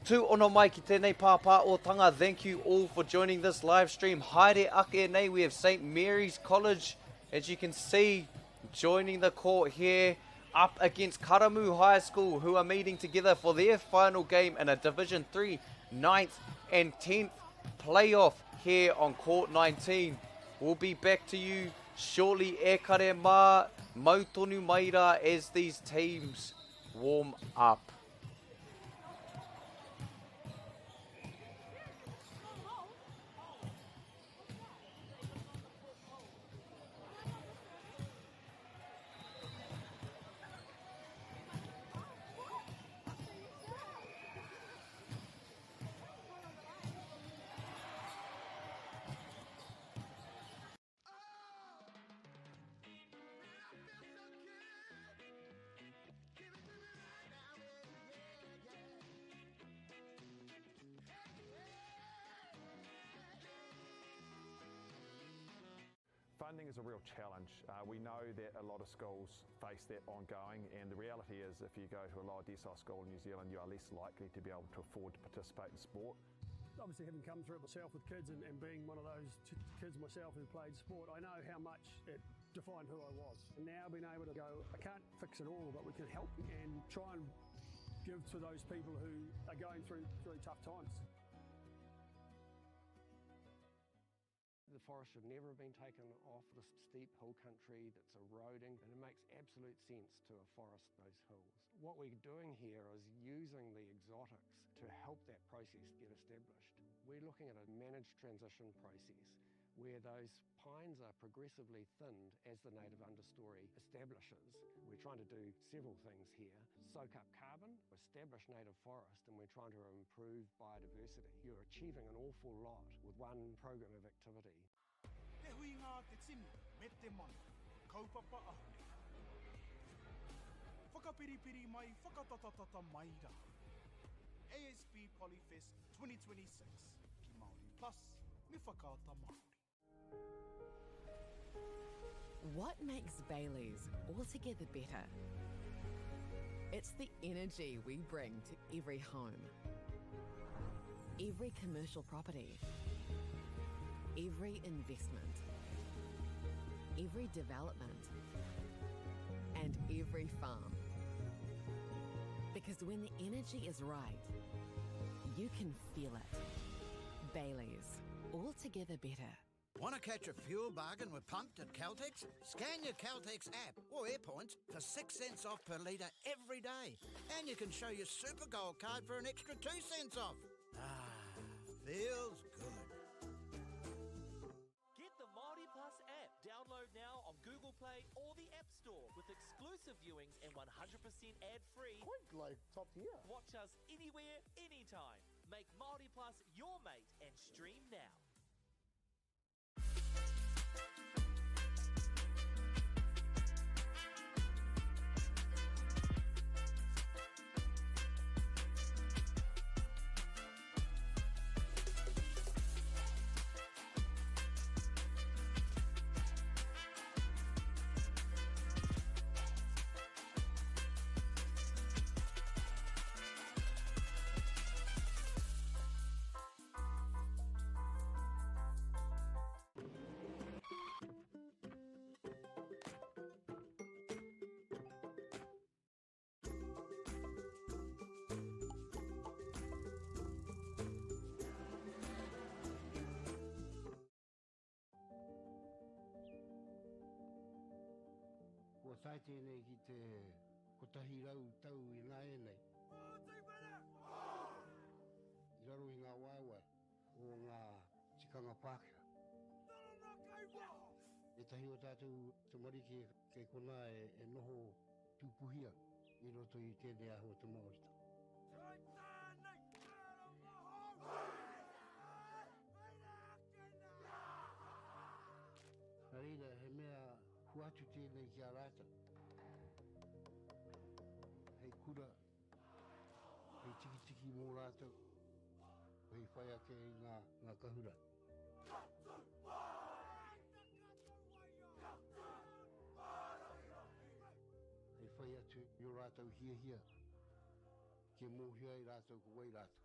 Tū ono mai ki tēnei pāpā o tanga. Thank you all for joining this live stream. Haere ake nei, we have St. Mary's College, as you can see, joining the court here, up against Karamu High School, who are meeting together for their final game in a Division 3 9th and 10th playoff here on court 19. We'll be back to you shortly. E kare mā, mautonu maira as these teams warm up. Funding is a real challenge. We know that a lot of schools face that ongoing, and the reality is if you go to a lower decile school in New Zealand, you are less likely to be able to afford to participate in sport. Obviously, having come through it myself with kids and being one of those kids myself who played sport, I know how much it defined who I was. And now being able to go, I can't fix it all, but we can help and try and give to those people who are going through tough times. The forest should never have been taken off this steep hill country that's eroding, and it makes absolute sense to afforest those hills. What we're doing here is using the exotics to help that process get established. We're looking at a managed transition process where those pines are progressively thinned as the native understory establishes. We're trying to do several things here. Soak up carbon, establish native forest, and we're trying to improve biodiversity. You're achieving an awful lot with one program of activity. Te hui ngā te timi, me te mana, kaupapa ahuri. Whakapiripiri mai, whakatatatata mai rā. ASB Polyfest 2026, ki Māori Plus, me whakaata Māori. What makes Bailey's altogether better? It's the energy we bring to every home, every commercial property, every investment, every development, and every farm. Because when the energy is right, you can feel it. Bailey's, altogether better. Want to catch a fuel bargain with Pumped at Caltex? Scan your Caltex app or AirPoints for 6 cents off per litre every day. And you can show your Super Gold card for an extra 2 cents off. Ah, feels good. Get the MāORI Plus app. Download now on Google Play or the App Store with exclusive viewings and 100% ad-free. Quite like top tier. Watch us anywhere, anytime. Make MāORI Plus your mate and stream now. tai tēnei ki te kotahi rau tau I ngā e nei. I raro I ngā waiwai o ngā tikanga Pākehā. E tahi o tātou te marike kei kona e noho tūpuhia I roto I tēnei aho te MāORI. Nā reira, he mea huatu tēnei ki a rāta. Hei kura, hei tiki mō rātou, hei whai ake I ngā kahura. Hei whai atu I o rātou hia, ke mōhia I rātou ko wai rātou.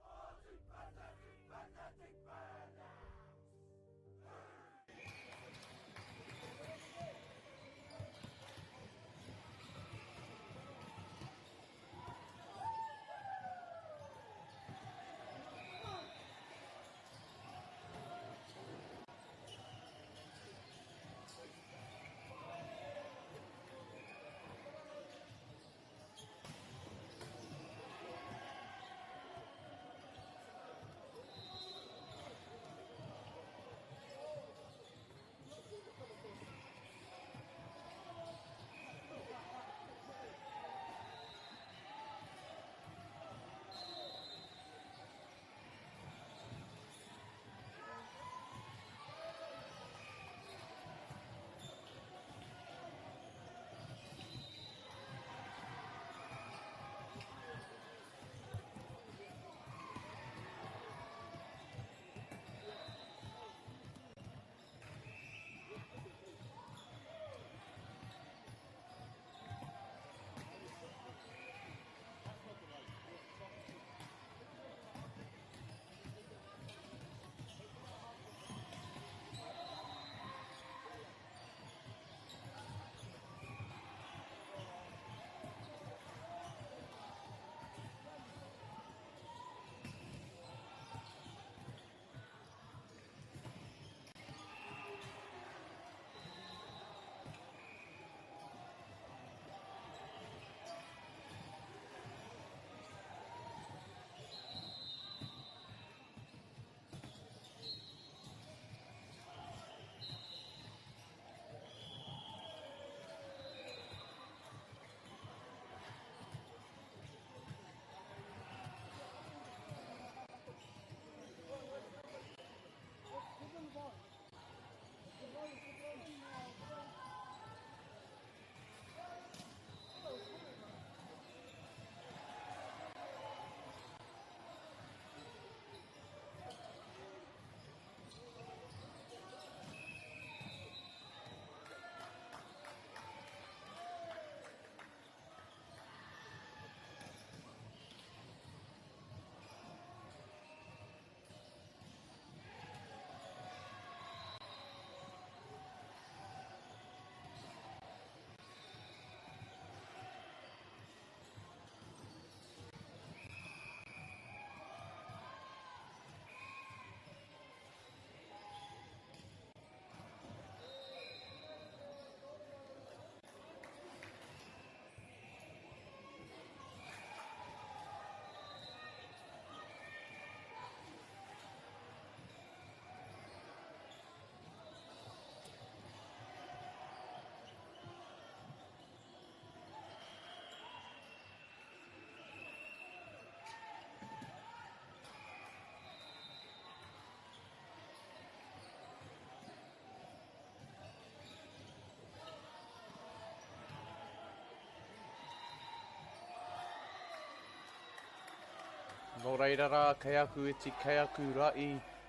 Nō reira rā, kei aku iti, kei aku rai.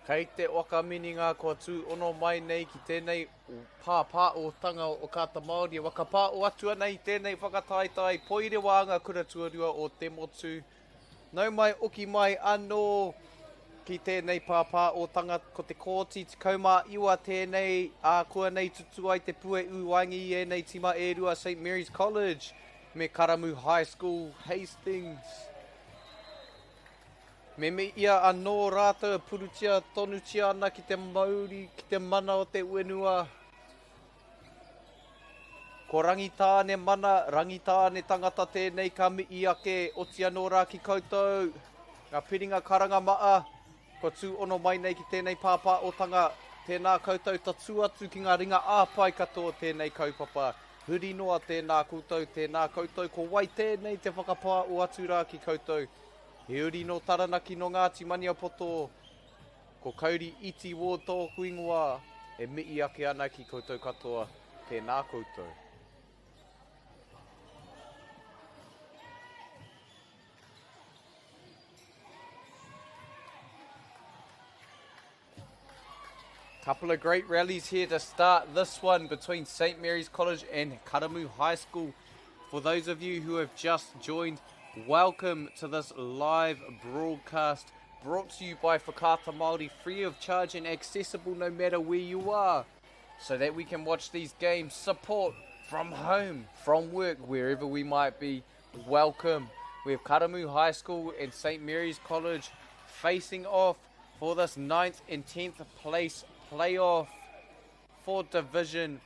Kei te wakaminga kua tū ono mai nei ki tēnei pāpā o tanga o kāta Māori. Wakapā o atua nei tēnei whakataitai Poirewa anga kura tuarua o te motu. Nau mai oki mai anō ki tēnei pāpā o tanga ko te kōti te kaumā iwa tēnei kua nei tutu ai te pue uwangi e nei tima e rua St Mary's College me Karamu High School, Hastings. Me ia anō rātou purutia tonutia ana ki te MΑORI, ki te mana o te uenua. Ko rangitāne mana, rangitāne tangata tēnei ka mi'i ake, Aotearoa ki koutou. Ngā piringa karanga maa, ko tū ono mai nei ki tēnei pāpā otanga, tēnā koutou tatua atu ki ngā ringa āpai katoa tēnei kaupapa. Huri noa tēnā koutou, tēnā koutou, ko wai tēnei te whakapā o atu rā ki koutou. He uri no taranaki no Ngāti Maniapoto, ko kauri iti wō tōku ingoa, e mi'i ake ana ki koutou katoa, tēnā koutou. Couple of great rallies here to start this one between St Mary's College and Karamu High School. For those of you who have just joined, welcome to this live broadcast brought to you by Whakata Māori, free of charge and accessible no matter where you are, so that we can watch these games, support from home, from work, wherever we might be. Welcome. We have Karamu High School and St Mary's College facing off for this 9th and 10th place playoff for Division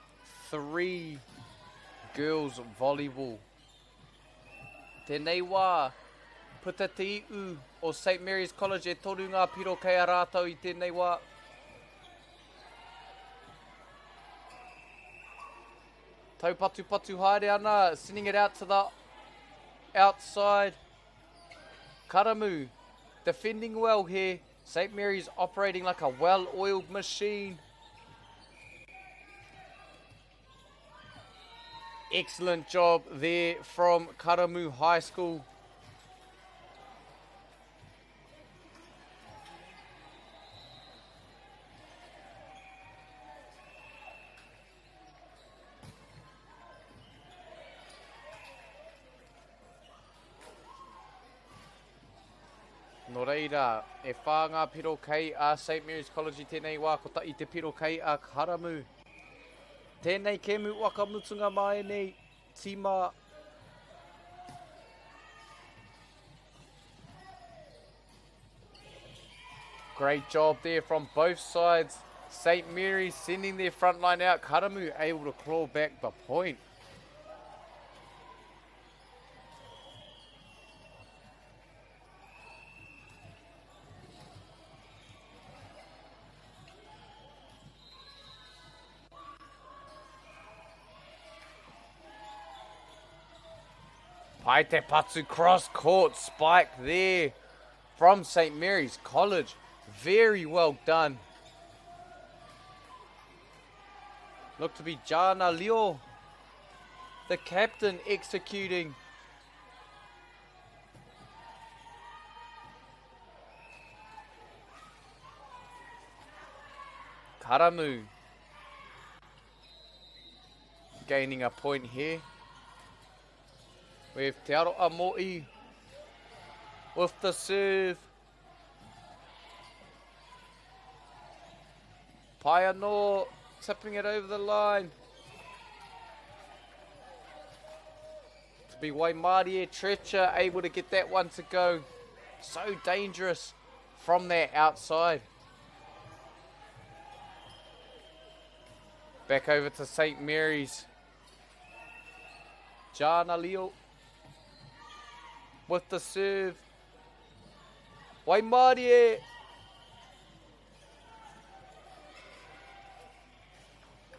3 Girls Volleyball. Tēnei wā, puta te iu o St Mary's College e toru ngā piro kei a rātou I tēnei wā. Taupatu patu haere ana, sending it out to the outside. Karamu defending well here. St Mary's operating like a well-oiled machine. Excellent job there from Karamu High School. No reira, e whā ngā piro kei a St Mary's College I tēnei wā, ko tai te piro kei a Karamu. Tēnei kemu wakamutunga mai nei, tima. Great job there from both sides. St Mary's sending their front line out. Karamu able to claw back the point. Paite Patu cross court spike there from St Mary's College. Very well done. Looked to be Jana Leo, the captain, executing. Karamu gaining a point here. We have Te Aotearoa with the serve. Poirewa tipping it over the line. To be MΑΟRI Treacher able to get that one to go. So dangerous from that outside. Back over to St Mary's. Jana Leo with the serve. MΑΟRI.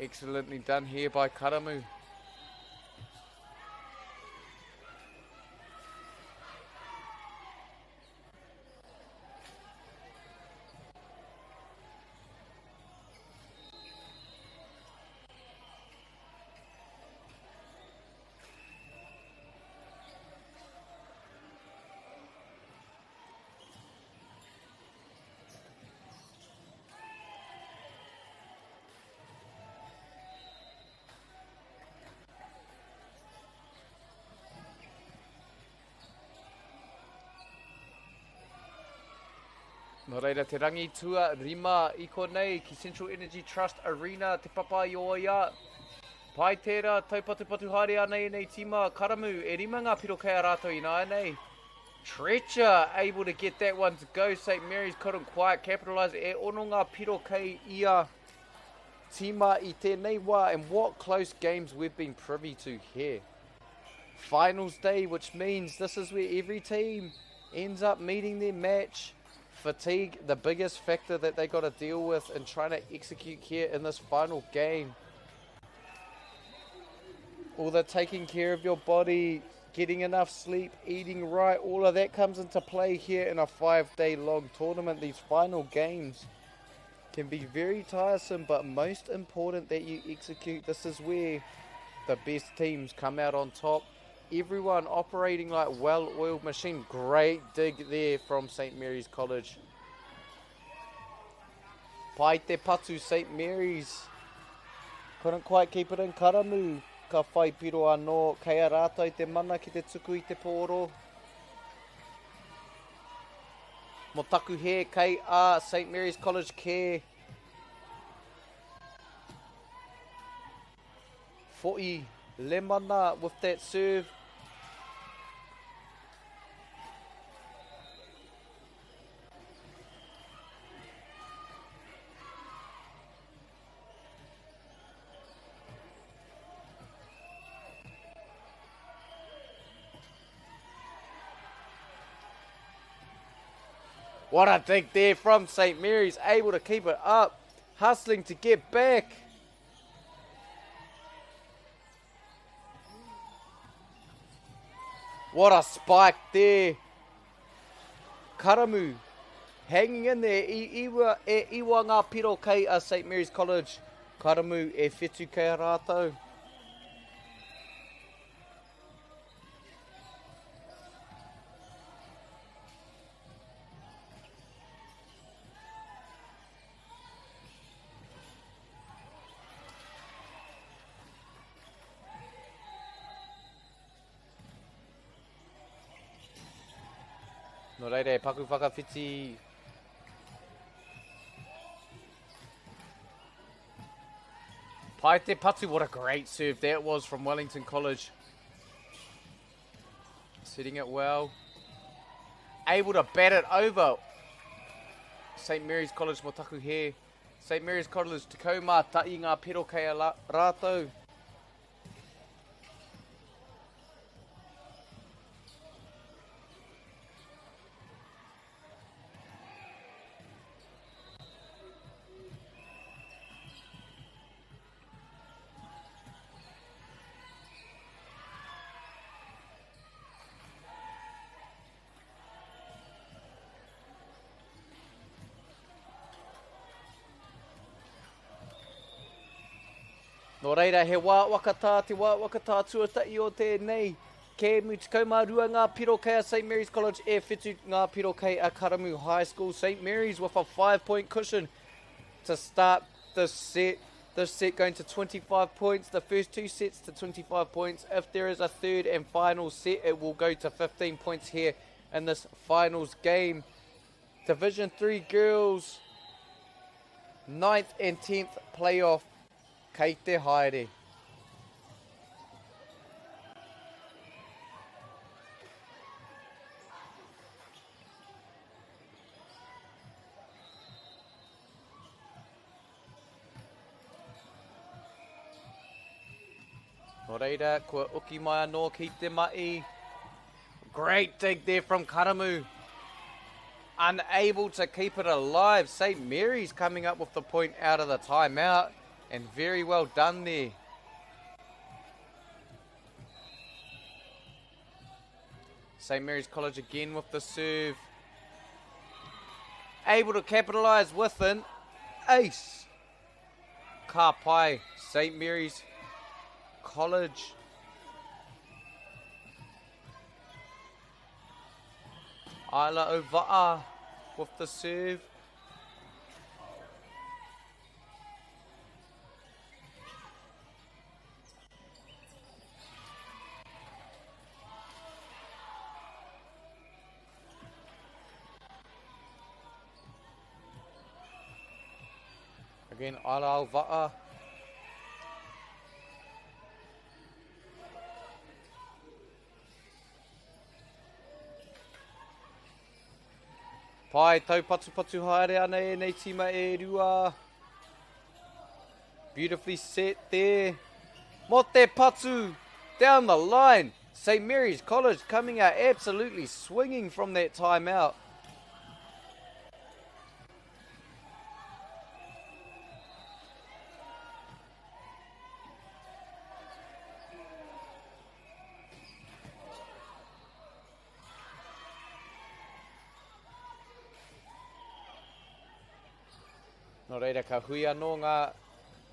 Excellently done here by Karamu. No reira te rangi tua rima I konei ki Central Energy Trust Arena te papa I oia. Pai tērā taupatu haere ana nei tima Karamu e rima ngā piro kei a rātou I nai nei. Treacher able to get that one to go. St Mary's couldn't quite capitalise e ono ngā piro kei ia tima I tēnei wā, and what close games we've been privy to here. Finals day, which means this is where every team ends up meeting their match. Fatigue, the biggest factor that they got to deal with and trying to execute here in this final game. All the taking care of your body, getting enough sleep, eating right, all of that comes into play here in a 5-day long tournament. These final games can be very tiresome, but most important that you execute. This is where the best teams come out on top. Everyone operating like well-oiled machine. Great dig there from St. Mary's College. Pai te patu, St. Mary's. Couldn't quite keep it in. Karamu ka whai piro anō. Kei a rātou te mana ki te tuku I te pōro. Mo taku he kei a St. Mary's College care. Fo'i Lemana with that serve. What a dig there from St. Mary's, able to keep it up, hustling to get back. What a spike there. Karamu hanging in there. Iwa ngā piro kei a St. Mary's College. Karamu e whetu kei a rātou. No reire, paku whakawhiti. Pai te patu, what a great serve that was from Wellington College. Setting it well. Able to bat it over. St. Mary's College mo taku he. St. Mary's College te kaumā tai ngā pero kei a rātou. Nō reira, he wā wakatā, te wā wakatā tuatai o tēnei. Ke mu te kaumārua ngā piro kei a St. Mary's College, e whetu ngā piro kei a Karamu High School. St. Mary's with a 5-point cushion to start this set. This set going to 25 points. The first two sets to 25 points. If there is a third and final set, it will go to 15 points here in this finals game. Division 3 girls, 9th and 10th playoff. Kei te haere. Nō reira, kua uki mai anō ki te mai. Great dig there from Karamu. Unable to keep it alive. St. Mary's coming up with the point out of the timeout. And very well done there. St. Mary's College again with the serve. Able to capitalise with an ace. Ka pai, St. Mary's College. Aila Ova'a with the serve. Again, Aila Ova'a. Pai, tau patu haere ana e nei tima e rua. Beautifully set there. Mote Patu down the line. St. Mary's College coming out absolutely swinging from that timeout. No reira, ka hui anō ngā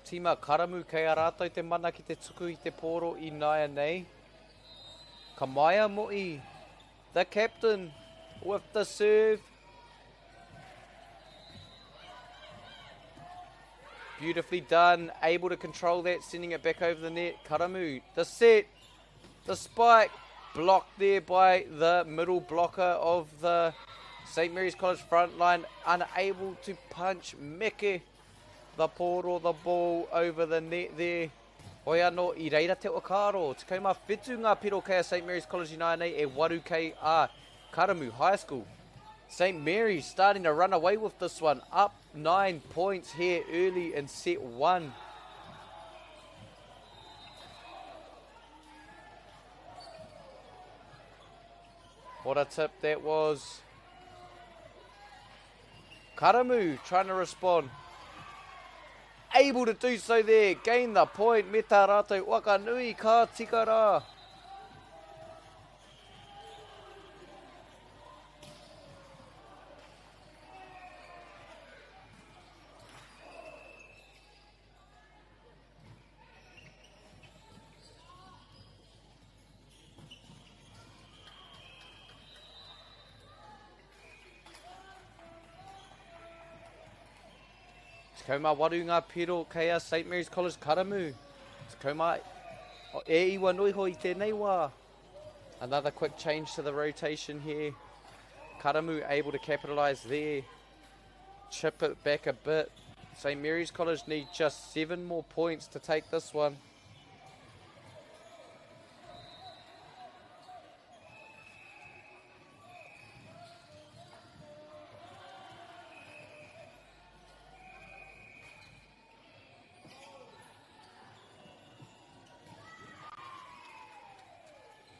tima karamu kei a rātou te mana ki te tuku i te pōro i naia nei. Ka Maia Mo'i, the captain, with the serve. Beautifully done, able to control that, sending it back over the net. Karamu, the set, the spike, blocked there by the middle blocker of the St. Mary's College front line, unable to punch Meke, the pōro, the ball over the net there. Hoi anō i reira te okaro, te kaumā whetu ngā piro kei a St. Mary's College United nei e waru kei a Karamu High School. St. Mary's starting to run away with this one, up 9 points here early in set 1. What a tip that was. Karamu trying to respond. Able to do so there. Gain the point. Me tā rātou waka nui ka tika rā. Kaumā waru ngā piro kei a St. Mary's College Karamu. Kaumā e iwa nui hoi tēnei wā. Another quick change to the rotation here. Karamu able to capitalise there. Chip it back a bit. St. Mary's College need just 7 more points to take this one.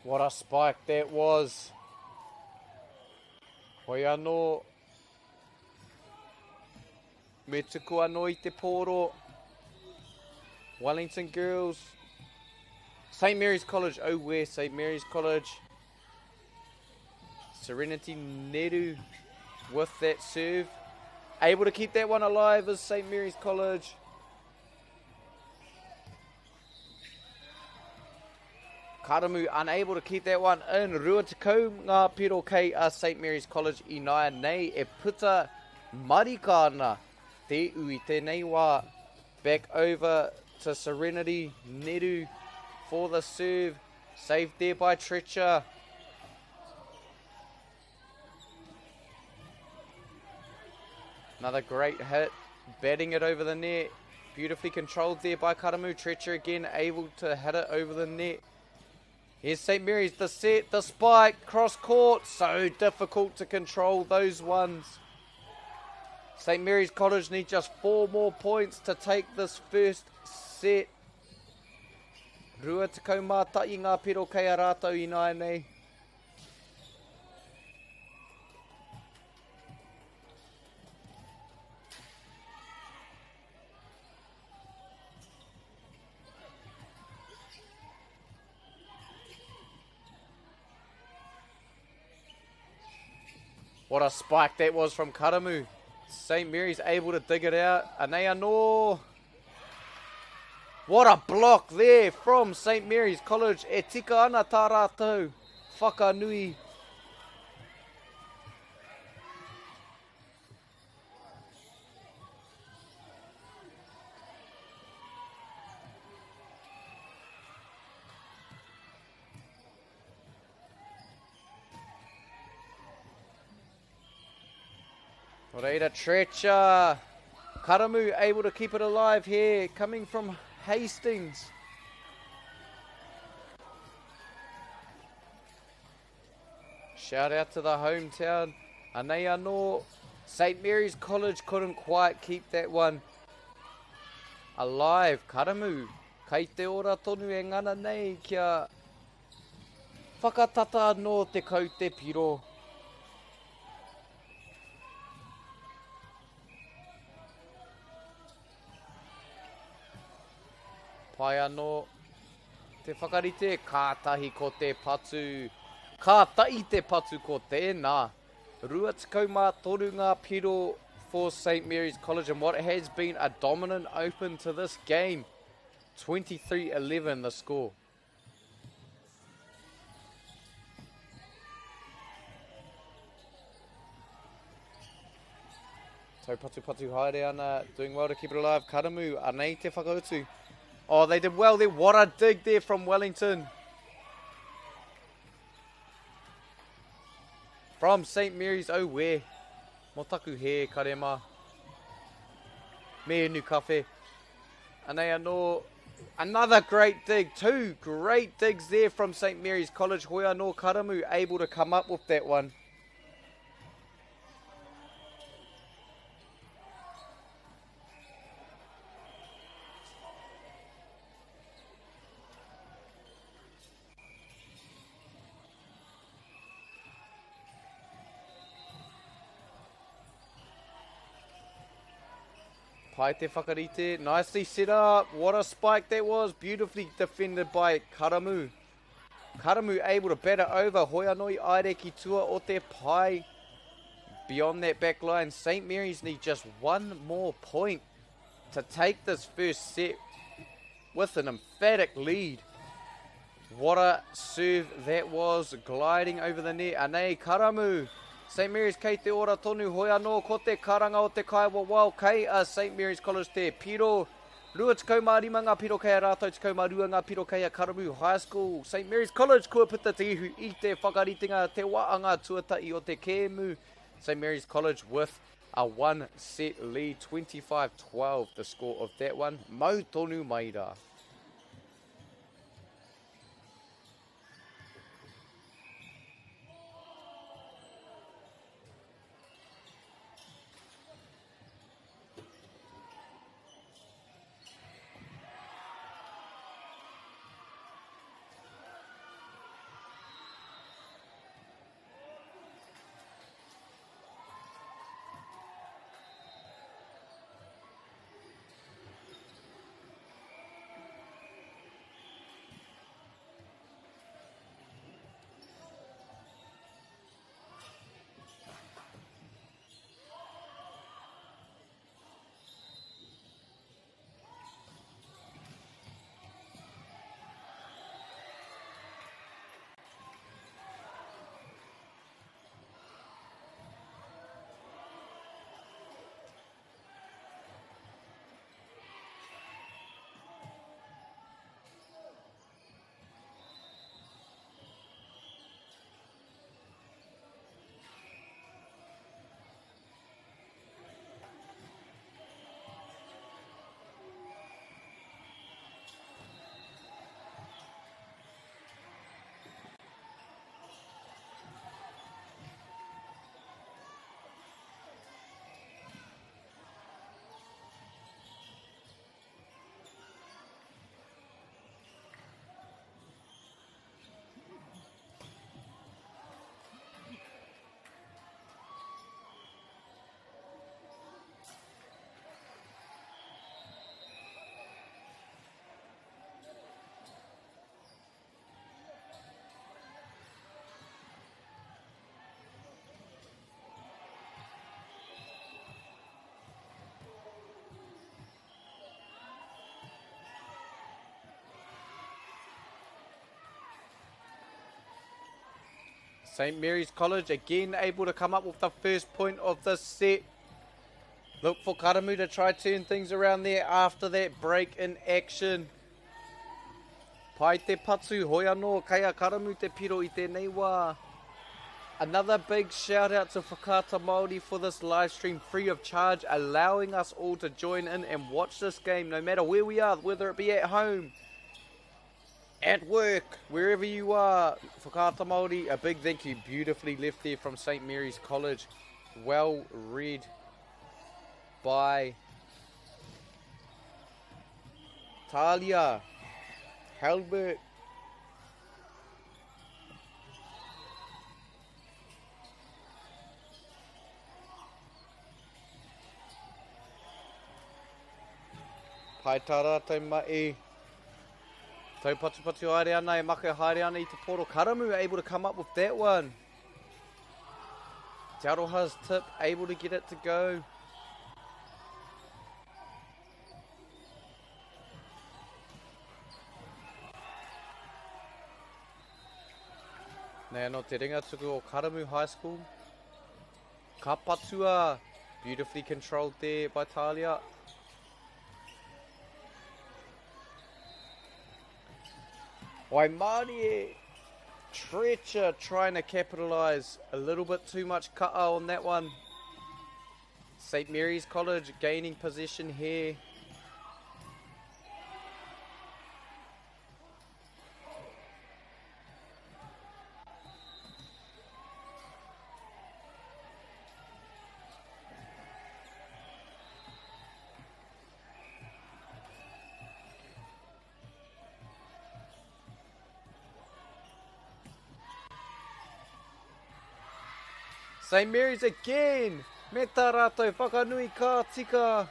What a spike that was. Hoi anō. Me tuku anō i te pōro. Wellington girls. St. Mary's College. Oh, where St. Mary's College. Serenity Neru with that serve. Able to keep that one alive as St. Mary's College. Karamu unable to keep that one in. Rua te kau ngā piro kei a St. Mary's College i naia nei. E puta marikana te ui tēnei wā. Back over to Serenity Neru for the serve. Saved there by Treacher. Another great hit. Batting it over the net. Beautifully controlled there by Karamu. Treacher again able to hit it over the net. Here's St. Mary's, the set, the spike, cross court. So difficult to control those ones. St. Mary's College need just 4 more points to take this first set. Rua te kaumātai ngā piro kei a rātou i naia nei. What a spike that was from Karamu. St. Mary's able to dig it out. Anei anō. What a block there from St. Mary's College. E tika ana tā rātou. Whakanui. Reira Treacher. Karamu able to keep it alive here. Coming from Hastings. Shout out to the hometown. Anei anō. St. Mary's College couldn't quite keep that one. alive, Karamu. Kei te ora tonu e ngana nei kia whakatata no te kau te piro. Pai anō te whakarite, kātahi ko te patu. Kātai te patu ko tēnā. Rua tikau mā toru ngā piro for St. Mary's College and what has been a dominant open to this game. 23-11 the score. So Patu haere ana, doing well to keep it alive. Karamu, anei te whakautu. Oh, they did well there. What a dig there from Wellington. From St. Mary's, oh where. Motaku he, karema. Me nu kawhe. Anei anō. Another great dig. 2 great digs there from St. Mary's College. Hoi anō Karamu able to come up with that one. Pai te whakarite, nicely set up. What a spike that was. Beautifully defended by Karamu. Karamu able to batter over. Hoi anō I aere ki tua o te pai. Beyond that back line, St. Mary's need just one more point to take this first set with an emphatic lead. What a serve that was, gliding over the net. Anei Karamu. St. Mary's kei te ora tonu, hoi anō ko te karanga o te kaiwa wau kei a St. Mary's College te piro. Rua tikau mā rima ngā piro kei a rātou, tikau mā rua ngā piro kei a Karamu High School. St. Mary's College kua pita te ihu I te whakaritinga, te waanga tuatai o te kēmu. St. Mary's College with a 1-set lead, 25-12 the score of that one. Mau tonu maira. St. Mary's College again able to come up with the first point of this set. Look for Karamu to try turn things around there after that break in action. Pai te patu, hoi anō, kei a Karamu te piro I tēnei wā. Another big shout out to Whakaata Māori for this live stream free of charge, allowing us all to join in and watch this game no matter where we are, whether it be at home, at work, wherever you are. Whakaata Māori, a big thank you. Beautifully left there from St. Mary's College. Well read by Talia. Halbert. Pai tā rātou mai. Tau patu haere ana e maka haere ana I te poro. Karamu able to come up with that one. Te Aroha's tip, able to get it to go. Nea no te ringatuku o Karamu High School. Ka patua. Beautifully controlled there by Talia. Wai Māori Treacher trying to capitalise a little bit too much ka'a on that one. St Mary's College gaining possession here. St Mary's again. Me tā rātou whakanui ka tika.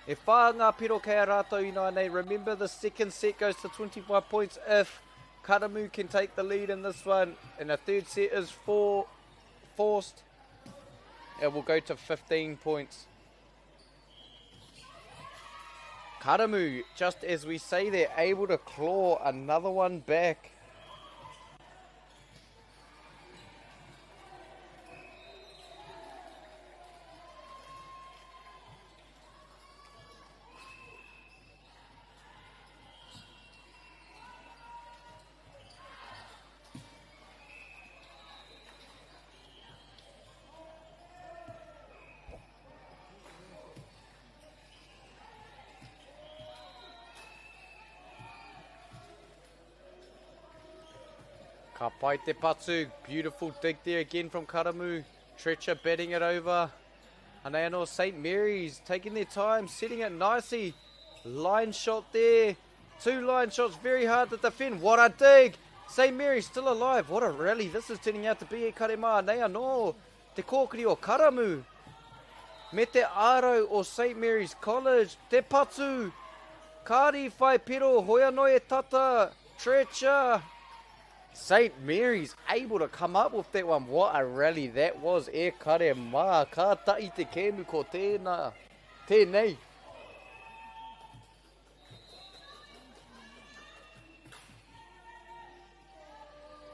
E whā ngā piro kei a rātou ina nei. Remember the second set goes to 25 points if Karamu can take the lead in this one. And the third set is forced. It will go to 15 points. Karamu, just as we say, they're able to claw another one back. Ka pai te patu, beautiful dig there again from Karamu. Treacher betting it over. Anayano St Mary's taking their time, setting it nicely. Line shot there. 2 line shots, very hard to defend. What a dig! St Mary's still alive. What a rally this is turning out to be. E karema, nei anō. Te kōkiri o Karamu. Me te aro o St Mary's College. Te patu. Kāri whai pero, hoia noi e tata. Treacher. St Mary's able to come up with that one. What a rally that was. E kare mā, ka tai te kēmu ko tēnā. Tēnei.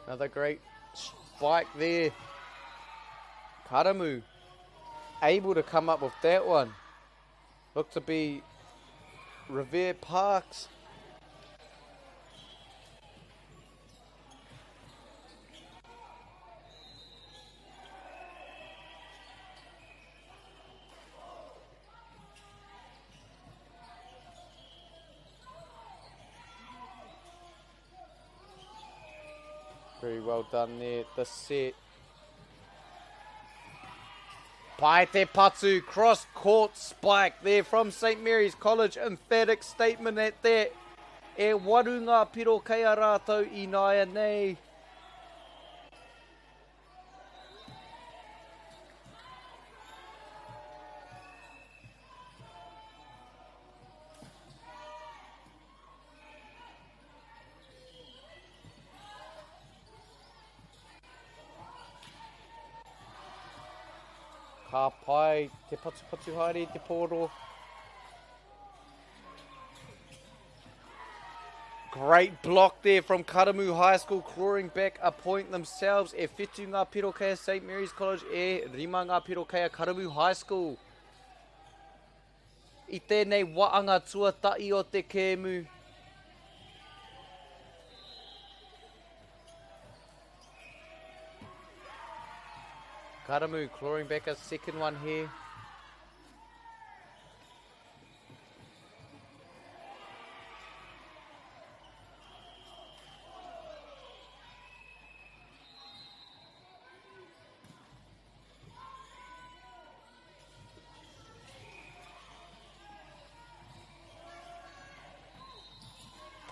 Another great spike there. Karamu able to come up with that one. Looked to be Revere Parks. Very well done there, the set. Pai te patu, cross court spike there from St Mary's College. Emphatic statement at that. E waru ngā piro kei a rātou I naia nei. Ka pai, te patu haere te poro. Great block there from Karamu High School, clawing back a point themselves. E whitu ngā piro kei St Mary's College, e rima ngā piro kei Karamu High School. I tēnei waanga tuatai o te kēmu. Karamu clawing back a second one here.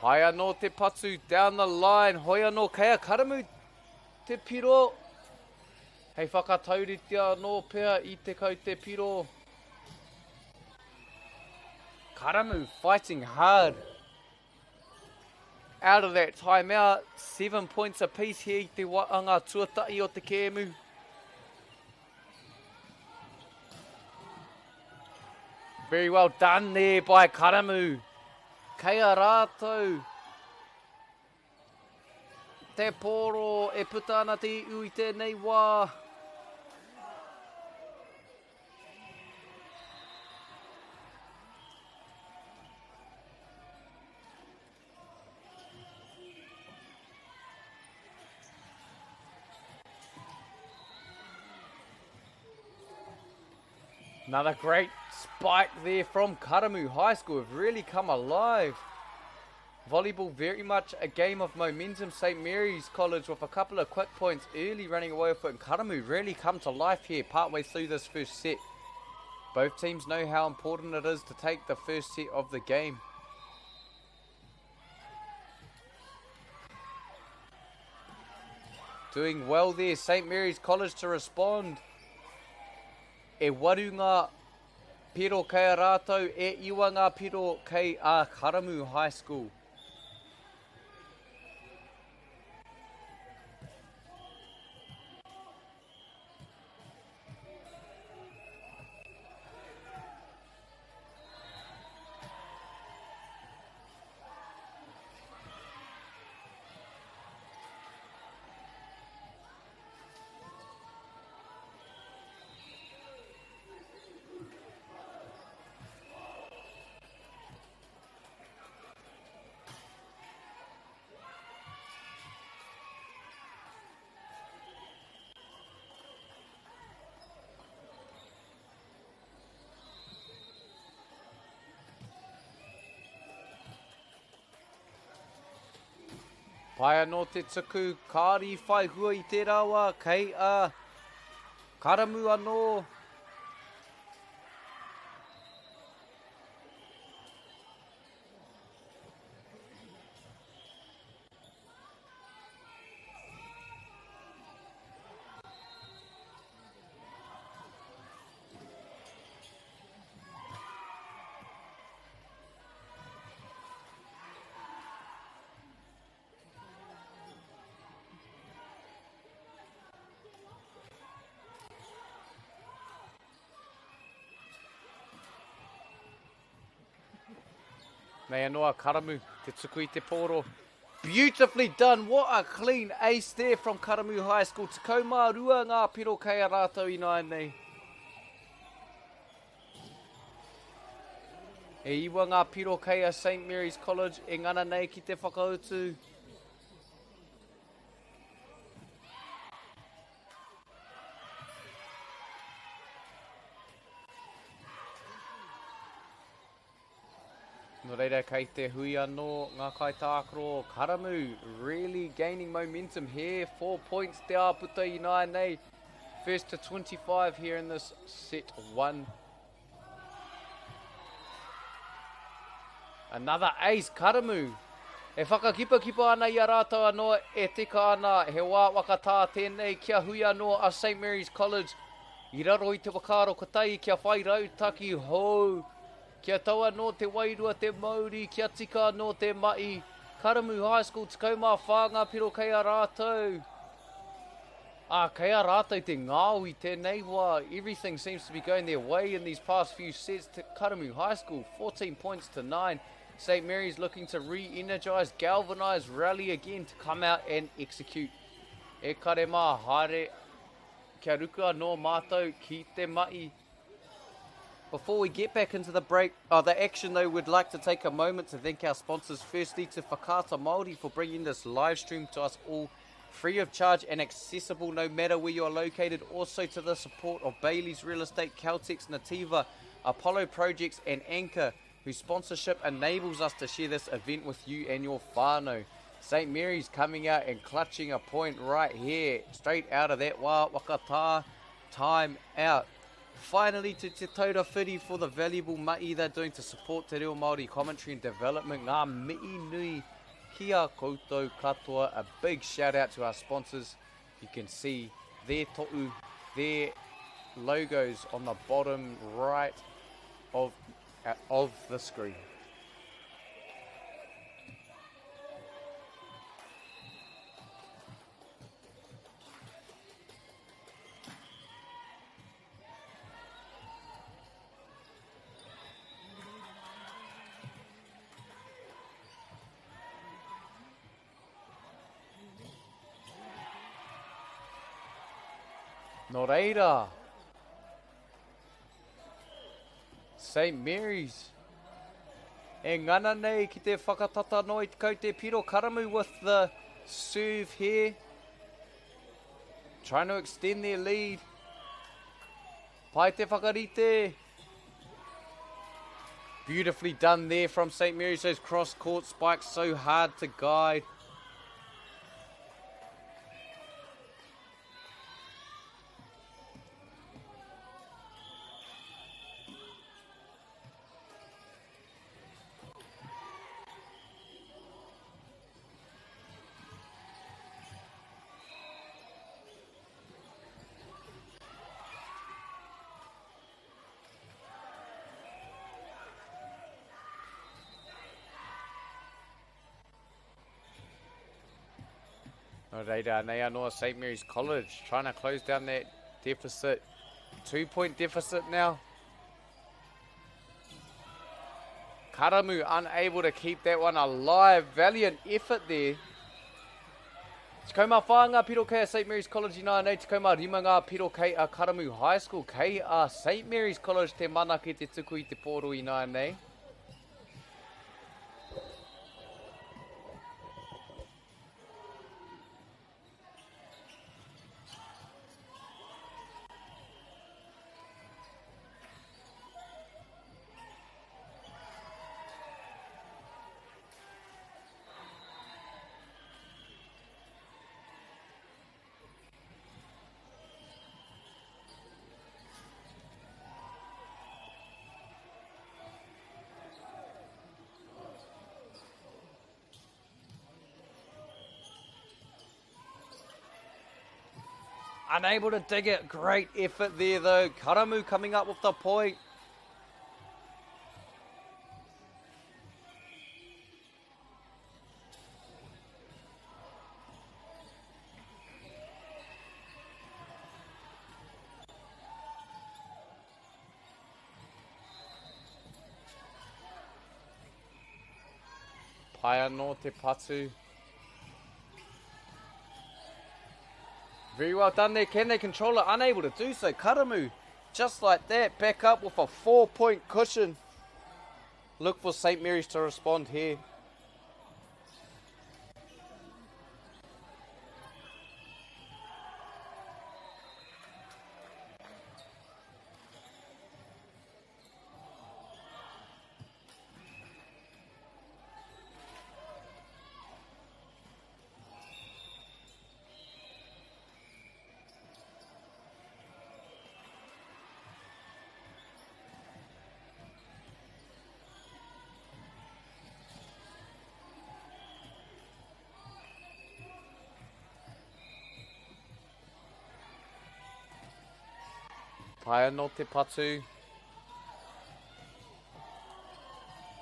Ai anō te patu down the line. Hoi anō kea karamu te piro. Hei whakatauritia anō pea I te kau te piro. Karamu fighting hard. Out of that timeout, 7 points apiece here I te waanga tuatai o te kēmu. Very well done there by Karamu. Kia rātou. Te poro e puta ana te iu I tēnei wā. Another great spike there from Karamu High School. Have really come alive. Volleyball very much a game of momentum. St. Mary's College with a couple of quick points early running away with it. And Karamu really come to life here partway through this first set. Both teams know how important it is to take the first set of the game. Doing well there, St. Mary's College to respond. E warunga piro kei a rātou, e iwanga piro kei a Karamu High School. Pai anō te tuku, kāri whai hua I te rawa, kei a Karamu anō. Nei anoa Karamu, te tuku I te poro. Beautifully done. What a clean ace there from Karamu High School. Te kaumārua ngā piro kei a rātou I nai nei. E iwa ngā piro kei a St. Mary's College. E ngana nei ki te whakautu. No reira kei te hui anō ngā kaitākaro. Karamu really gaining momentum here. 4 points te āputa I nai nei. First to 25 here in this set 1. Another ace, Karamu. E whakakipa ana I a rātou anō e tika ana he wā wakatā tēnei kia hui anō a St. Mary's College. I raro I te wakaro katai kia whai rautaki hou. Kia taua no te wairua te MΑORI, kia tika no te mai. Karamu High School, te kaumā whānga piro kei a rātou. Kei a rātou te ngāui tēnei wā. Everything seems to be going their way in these past few sets. To Karamu High School, 14 points to 9. St. Mary's looking to re-energise, galvanise, rally again to come out and execute. E kare mā haere, kia rukua no mātou ki te mai. Before we get back into the action though, we'd like to take a moment to thank our sponsors. Firstly to Whakaata MAORI for bringing this live stream to us all free of charge and accessible no matter where you're located. Also to the support of Bailey's Real Estate, Caltex, Nativa, Apollo Projects and Anchor, whose sponsorship enables us to share this event with you and your whānau. St. Mary's coming out and clutching a point right here, straight out of that wā wakatā time out. Finally, to te taura whiri for the valuable mai they're doing to support te reo Māori commentary and development. Ngā mihi nui Kia koutou katoa. A big shout out to our sponsors. You can see their to'u, their logos on the bottom right of the screen. No reira. St. Mary's. E ngana nei ki te whakatata no i kau te piro Karamu with the serve here. Trying to extend their lead. Pai te whakarite. Beautifully done there from St. Mary's. Those cross-court spikes so hard to guide. No reira, nei anoa St. Mary's College trying to close down that deficit. 2-point deficit now. Karamu unable to keep that one alive. Valiant effort there. Tikoma whaanga piro kei a St. Mary's College ina nei tikoma rimanga piro kei a Karamu High School kei a St. Mary's College te mana ki te tuku I te poro ina nei. Unable to dig it. Great effort there though. Karamu coming up with the point. Paia no te patu. Very well done there. Can they control it? Unable to do so. Karamu, just like that, back up with a 4-point cushion. Look for St. Mary's to respond here. Paia no te patu.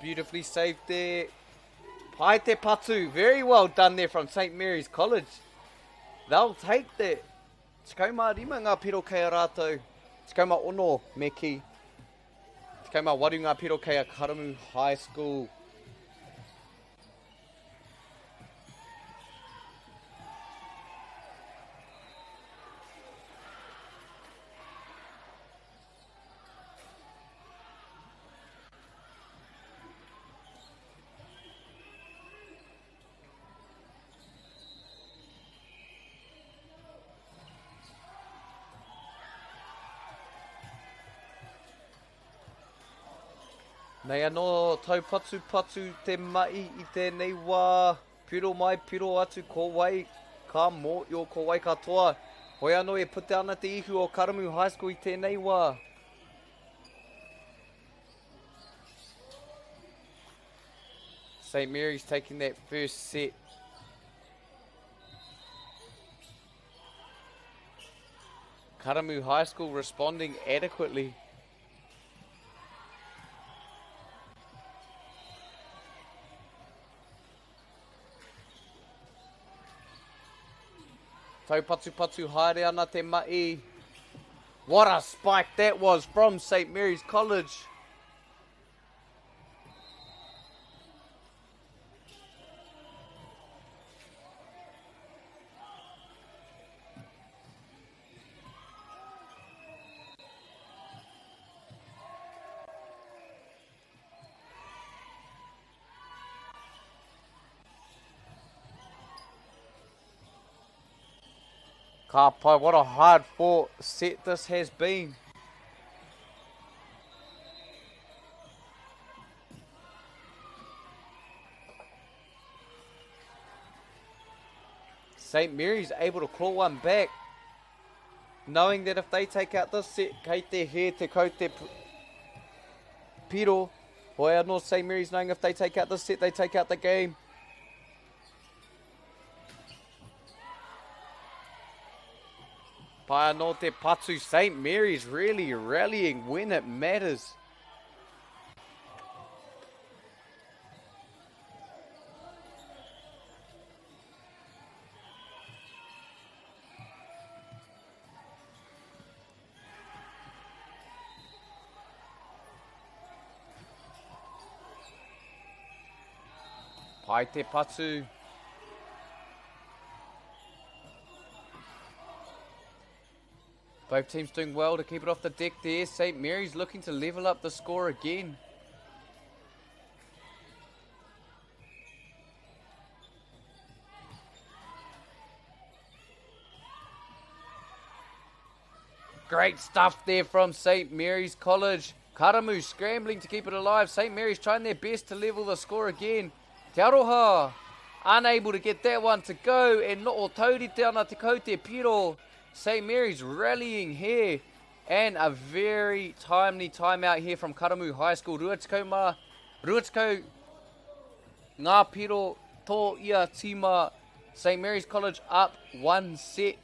Beautifully saved there. Pai te patu. Very well done there from St. Mary's College. They'll take that. Tikauma rima ngā piro kei a rātou. Tikauma ono me ki. Tikauma waru ngā piro kei a Karamu High School. Nei anō tau patu te mai I tēnei wā. Piro mai, piro atu ko wai. Ka mō ko wai katoa. Hoi anō e pute ana te ihu o Karamu High School I tēnei wā. St. Mary's taking that first set. Karamu High School responding adequately. Tau patu haere ana te mai. What a spike that was from St. Mary's College. Ka pai, what a hard fought set this has been. St. Mary's able to claw one back, knowing that if they take out this set, kei te he te kau te piro. Hoi anō St. Mary's knowing if they take out this set, they take out the game. Pai anō te patu, St. Mary's really rallying when it matters. Pai te patu. Both teams doing well to keep it off the deck there. St. Mary's looking to level up the score again. Great stuff there from St. Mary's College. Karamu scrambling to keep it alive. St. Mary's trying their best to level the score again. Te Aroha unable to get that one to go. And no tauri te ana te kau te piro. St. Mary's rallying here, and a very timely timeout here from Karamu High School. Ruatiko ngā piro tō ia tima. St. Mary's College up one set.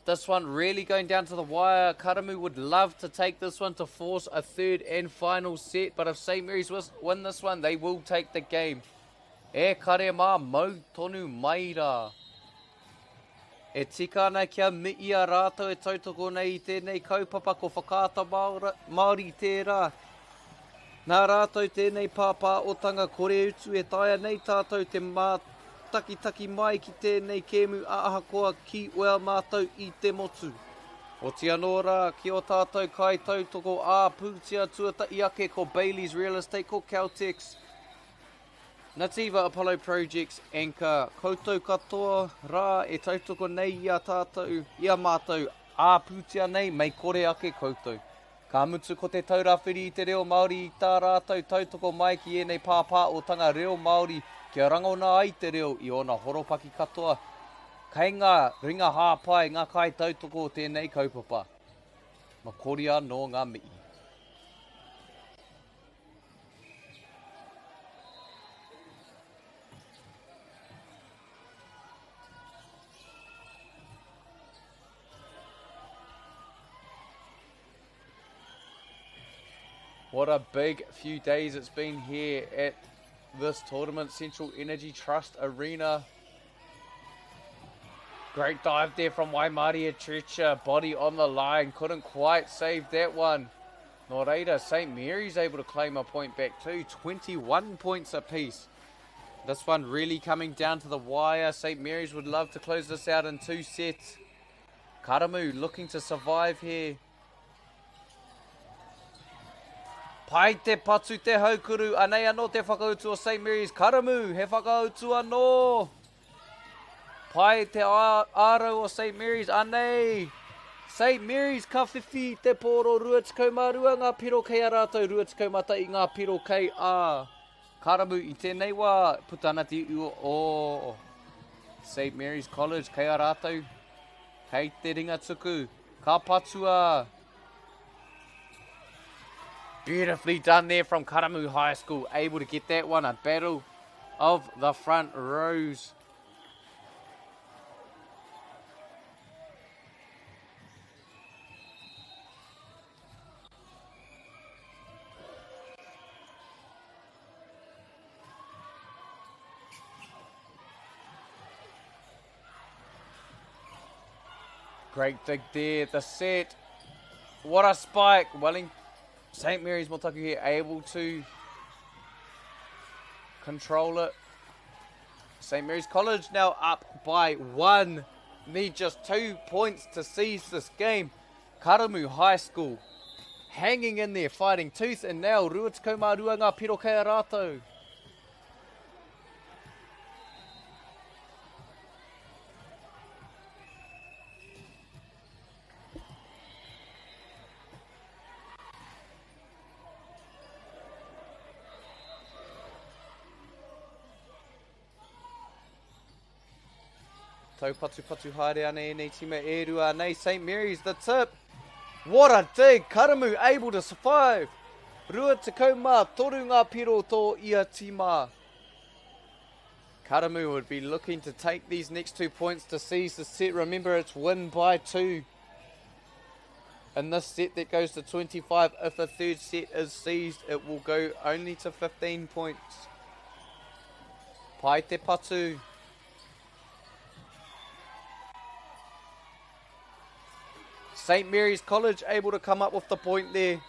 This one really going down to the wire. Karamu would love to take this one to force a third and final set, but if St. Mary's win this one, they will take the game. E kare mā mau tonu maira. E tika ana kia mii a rātou e tautoko nei I tēnei kaupapa ko whakaata Māori tērā. Nā rātou tēnei pāpā o tanga kore utu e taia nei tātou te mātakitaki mai ki tēnei kēmu aahakoa ki ua mātou I te motu. O te anō rā ki o tātou kai tautoko a pūtia tuatai ake ko Bailey's Real Estate ko Caltex. Nativa Apollo Projects Anchor koutou katoa rā e tautoko nei ia tātou, ia mātou āpūtia nei mei kore ake koutou. Ka mutu ko te taurawhiri I te reo Māori I tā rātou tautoko mai ki enei pāpā o tanga reo Māori kia rangona ai te reo I ona horopaki katoa. Kei ngā ringa hāpai ngā kai tautoko o tēnei kaupapa. Makoria no ngā mii. What a big few days it's been here at this tournament, Central Energy Trust Arena. Great dive there from Waimarie Aotearoa, body on the line, couldn't quite save that one. Nō reira, St. Mary's able to claim a point back too, 21 points apiece. This one really coming down to the wire. St. Mary's would love to close this out in 2 sets. Karamu looking to survive here. Pai te patu te haukuru, anei anō te whakautu o St. Mary's. Karamu, he whakautu anō. Pai te ārau o St. Mary's, anei. St. Mary's ka whiwhi te pōro ruatikau marua ngā piro kei a rātou, ruatikau mata I ngā piro kei a. Karamu I tēnei wā, putana te ua o St. Mary's College, kei a rātou. Kei te ringa tuku, ka patua. Beautifully done there from Karamu High School, able to get that one, a battle of the front rows. Great dig there, the set. What a spike. St. Mary's Motaku here able to control it. St. Mary's College now up by 1. Need just 2 points to seize this game. Karamu High School hanging in there, fighting tooth and nail. Ruatiko mā ruanga piro kei a rātou. Tau patu haere ane nei tima e rua nei. St. Mary's the tip. What a dig. Karamu able to survive. Rua te kaumā toru ngā piro tō ia tima. Karamu would be looking to take these next 2 points to seize the set. Remember, it's win by 2. In this set that goes to 25, if a third set is seized, it will go only to 15 points. Pai te patu. St. Mary's College able to come up with the point there.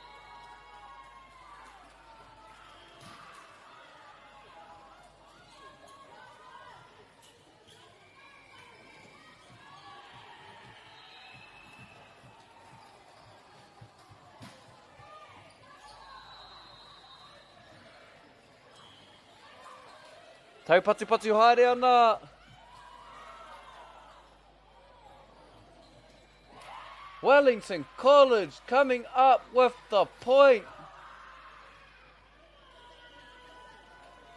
Tau patu haere ana. Wellington College coming up with the point.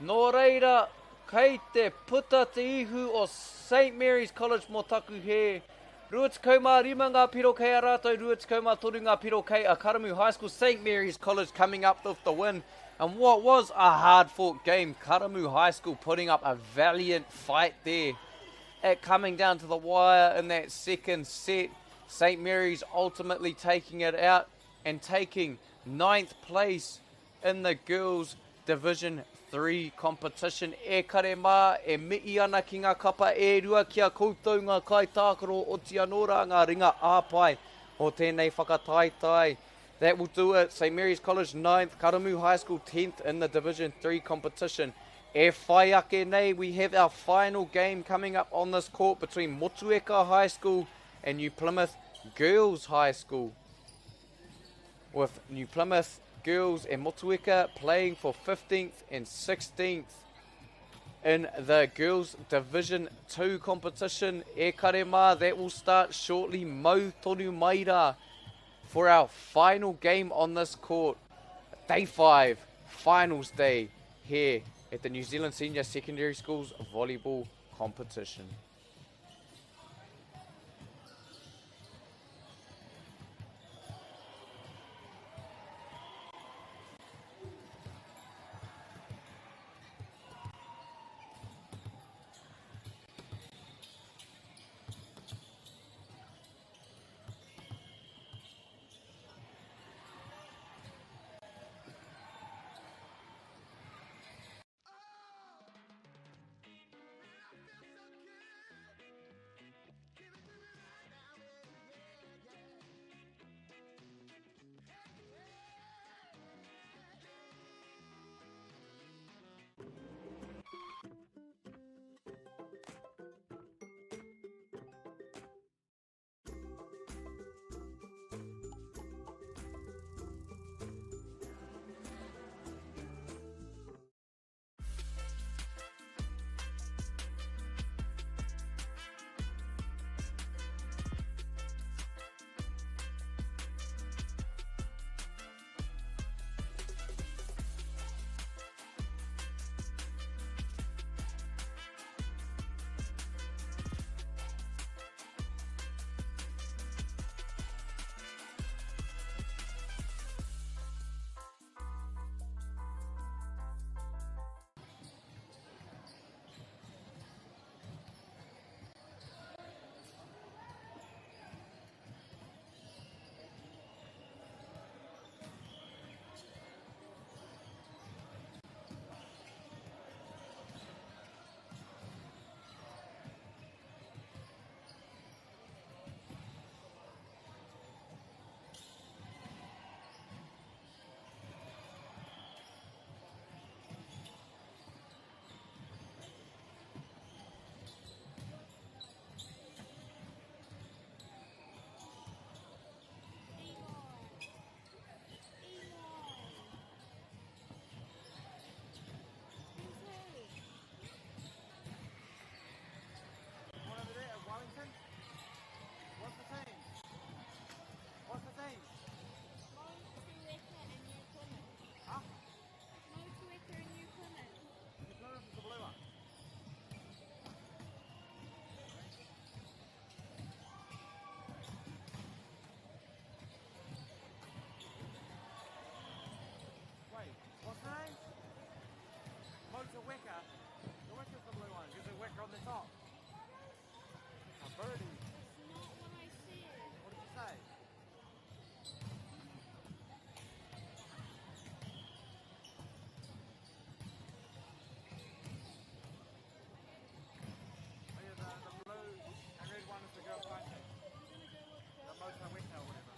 Nō reira, kei te puta te ihu o St. Mary's College Motaku he. Ruatikau mā rima ngā piro kei a rātou, ruatikau mā toru ngā piro kei a Karamu High School. St. Mary's College coming up with the win. And what was a hard-fought game, Karamu High School putting up a valiant fight there. It coming down to the wire in that second set. St. Mary's ultimately taking it out and taking 9th place in the Girls Division 3 competition. E kare mā, e mi'i ana ki ngā kapa e rua kia koutou ngā kaitākaro o Aotearoa ngā ringa āpai o tēnei whakataitai. That will do it. St. Mary's College 9th, Karamu High School 10th in the Division 3 competition. E whai ake nei, we have our final game coming up on this court between Motueka High School and New Plymouth Girls High School, with New Plymouth Girls and Motueka playing for 15th and 16th in the Girls Division 2 competition. E kare mā, that will start shortly. Mau tonu maira for our final game on this court. Day 5, finals day here at the New Zealand Senior Secondary Schools Volleyball competition. a wicker. The wicker's the blue one. There's a wicker on the top. A birdie. That's not what I said. What did you say? Oh yeah, the blue and red one is the girl fighting. The most I wicker or whatever.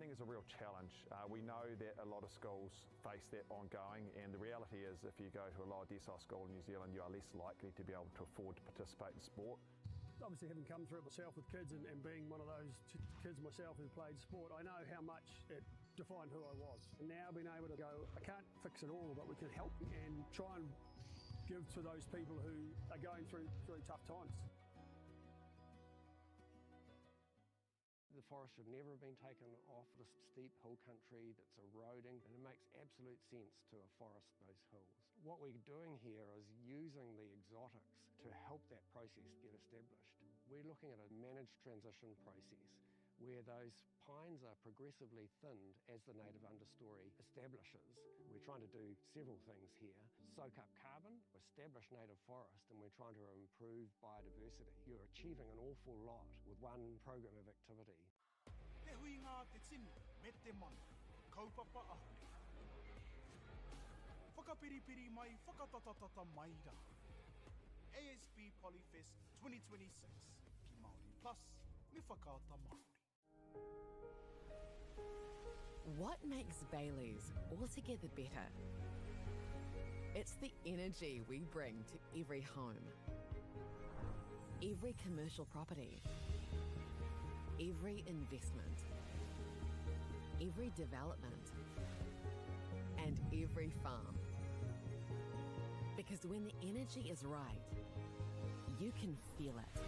funding is a real challenge. We know that a lot of schools face that ongoing, and the reality is if you go to a lower decile school in New Zealand, you are less likely to be able to afford to participate in sport. Obviously, having come through it myself with kids and being one of those kids myself who played sport, I know how much it defined who I was. And now being able to go, I can't fix it all, but we can help and try and give to those people who are going through tough times. The forest should never have been taken off this steep hill country that's eroding, and it makes absolute sense to afforest those hills. What we're doing here is using the exotics to help that process get established. We're looking at a managed transition process where those pines are progressively thinned as the native understory establishes. We're trying to do several things here. Soak up carbon, establish native forest, and we're trying to improve biodiversity. You're achieving an awful lot with one program of activity. Te hui ngā te tinu, me te mana, kaupapa ahuri. Whakapiripiri mai, whakatatatata mai rā. ASP Polyfest 2026, ki Māori Plus, me whakaata Māori. What makes Bailey's altogether better? It's the energy we bring to every home, every commercial property, every investment, every development, and every farm. Because when the energy is right, you can feel it.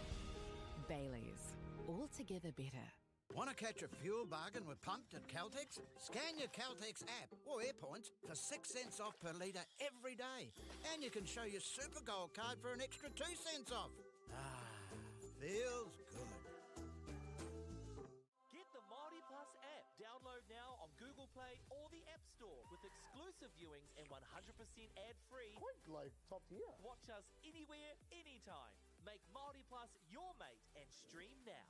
Bailey's, altogether better. Want to catch a fuel bargain with Pumped at Caltex? Scan your Caltex app or AirPoints for 6 cents off per litre every day. And you can show your Super Gold card for an extra 2 cents off. Feels good. Get the MāORI Plus app. Download now on Google Play or the App Store with exclusive viewings and 100% ad-free. Quite like top tier. Watch us anywhere, anytime. Make MāORI Plus your mate and stream now.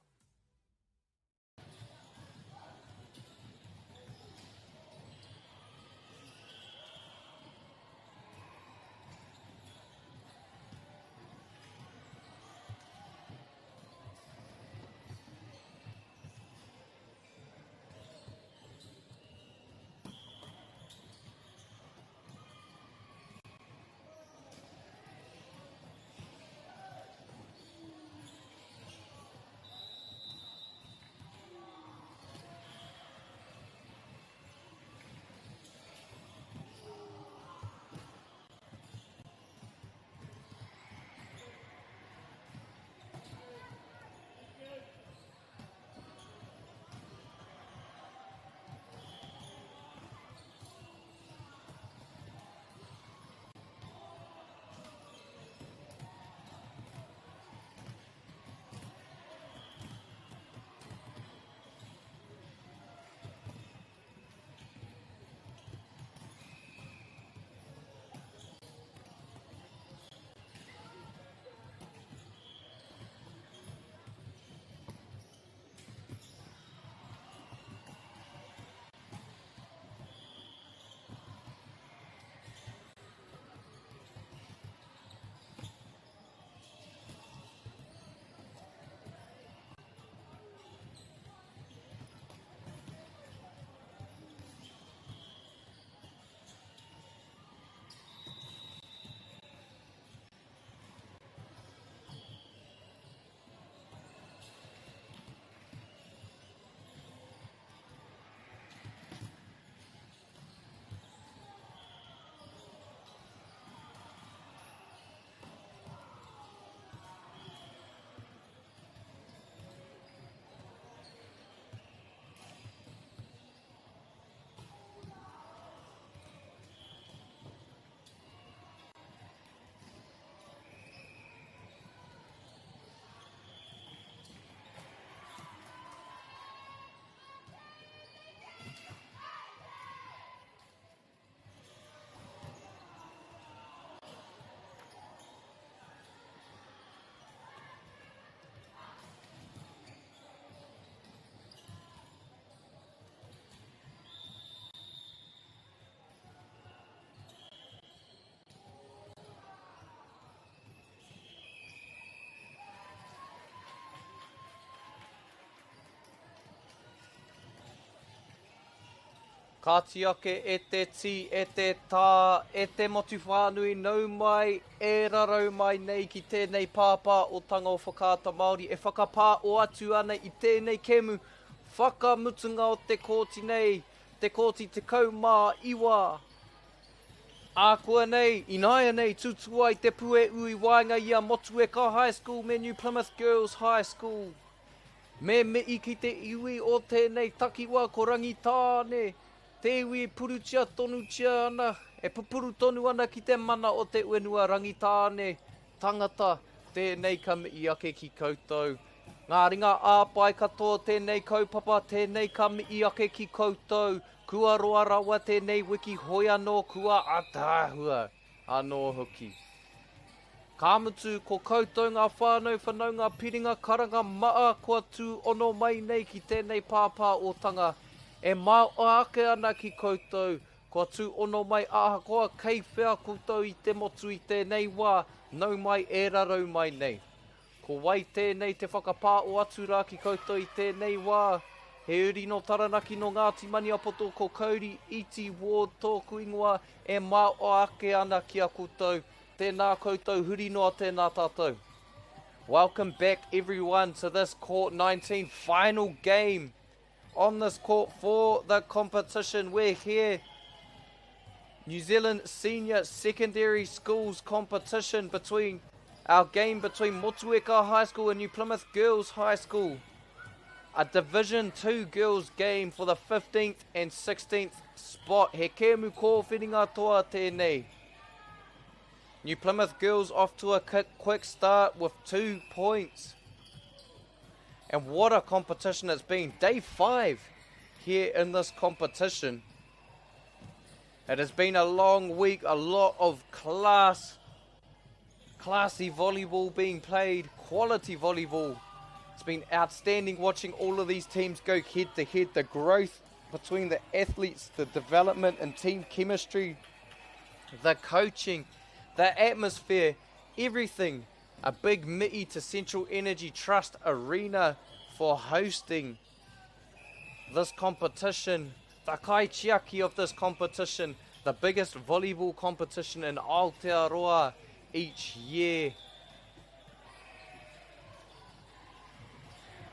Ka tiake e te ti, e te tā, e te motu whānui nau mai, e rarau mai nei ki tēnei pāpā o tanga o whakaata Māori. E whakapā o atu ana i tēnei kemu, whakamutunga o te kōti nei, te kōti te kaumā iwa. Ākua nei, inaia nei, tutua i te pue ui wainga ia Motueka High School me New Plymouth Girls High School. Me mei ki te iwi o tēnei takiwa ko rangitāne. Te iwi purutia tonutia ana, e pupuru tonu ana ki te mana o te uenua rangitāne. Tangata, tēnei ka mii ake ki koutou. Ngā ringa āpai katoa tēnei kaupapa, tēnei ka mii ake ki koutou. Kua roa rawa tēnei wiki hoi anō kua atāhua anō hoki. Ka mutu ko koutou ngā whānau whanau ngā piringa karanga maa kua tū ono mai nei ki tēnei pāpā o tanga. E māoake ana ki koutou, kua tū ono mai ahakoa kei whea koutou i te motu i tēnei wā, nau mai e rarau mai nei. Ko wai tēnei te whakapā o atu rā ki koutou i tēnei wā, he uri no taranaki no Ngāti Maniapoto ko Kauri Iti Ward tōku ingoa e māoake ana ki a koutou. Tēnā koutou huri noa tēnā tātou. Welcome back everyone to this Court 19 final game. On this court for the competition, we're here. New Zealand Senior Secondary Schools competition between our game between Motueka High School and New Plymouth Girls High School. A Division 2 girls game for the 15th and 16th spot. He kēmu ko whiringa toa tēnei. New Plymouth Girls off to a quick start with 2 points. And what a competition it's been. Day 5 here in this competition. It has been a long week, a lot of classy volleyball being played, quality volleyball. It's been outstanding watching all of these teams go head to head. The growth between the athletes, the development and team chemistry, the coaching, the atmosphere, everything. A big mi'i to Central Energy Trust Arena for hosting this competition. The kaichiaki of this competition, the biggest volleyball competition in Aotearoa each year.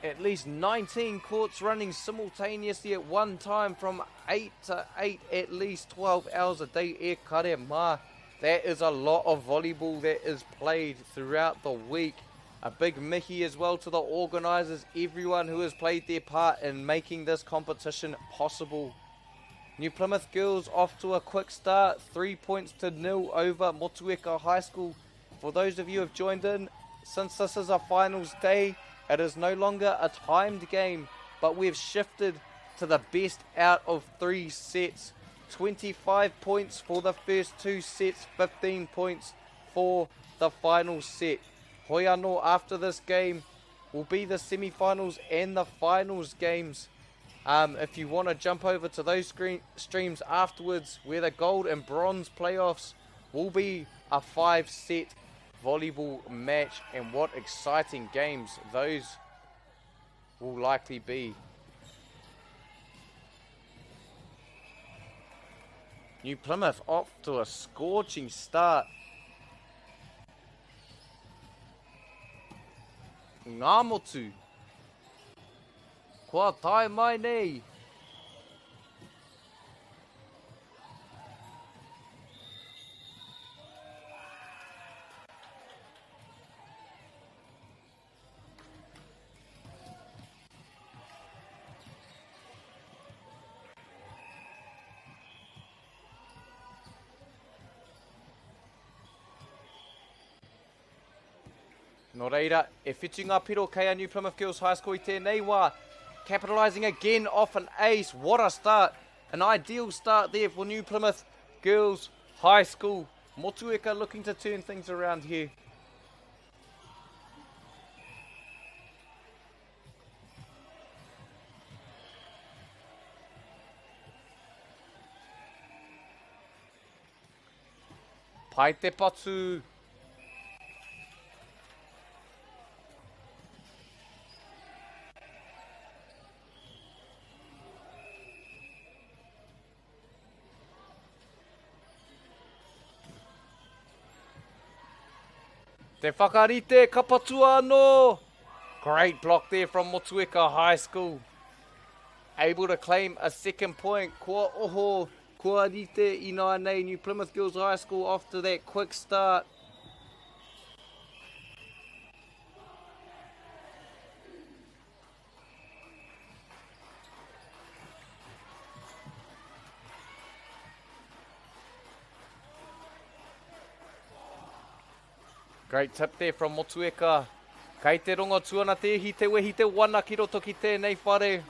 At least 19 courts running simultaneously at one time from 8 to 8, at least 12 hours a day. E kare mā. That is a lot of volleyball that is played throughout the week. A big mihi as well to the organisers, everyone who has played their part in making this competition possible. New Plymouth Girls off to a quick start, 3-0 over Motueka High School. For those of you who have joined in, since this is a finals day, it is no longer a timed game, but we've shifted to the best out of 3 sets. 25 points for the first 2 sets, 15 points for the final set. Hoi anō after this game will be the semi-finals and the finals games. If you want to jump over to those streams afterwards, where the gold and bronze playoffs will be a 5-set volleyball match, and what exciting games those will likely be. New Plymouth off to a scorching start. Ngā motu. Kua tai mai nei. Nō reira, e whitu ngā piro kei a New Plymouth Girls High School i tēnei wā. Capitalising again off an ace. What a start. An ideal start there for New Plymouth Girls High School. Motueka looking to turn things around here. Pai te patu. Te whakarite, kapatua anō. Great block there from Motueka High School. Able to claim a second point. Kua oho, kua rite I nā nei. New Plymouth Girls High School off to that quick start. Great tip there from Motueka. Kei te rongo tuana te hi te wehi te wana ki roto ki tēnei whare.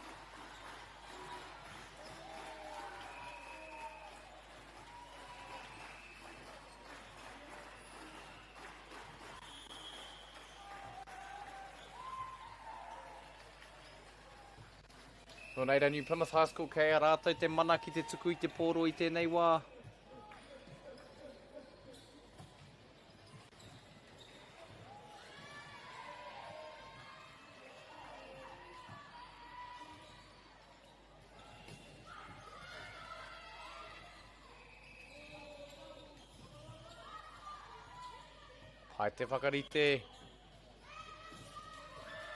Nō nei New Plymouth High School kei a rātou te mana ki te tuku I te pōro I tēnei wā. Hai te whakarite.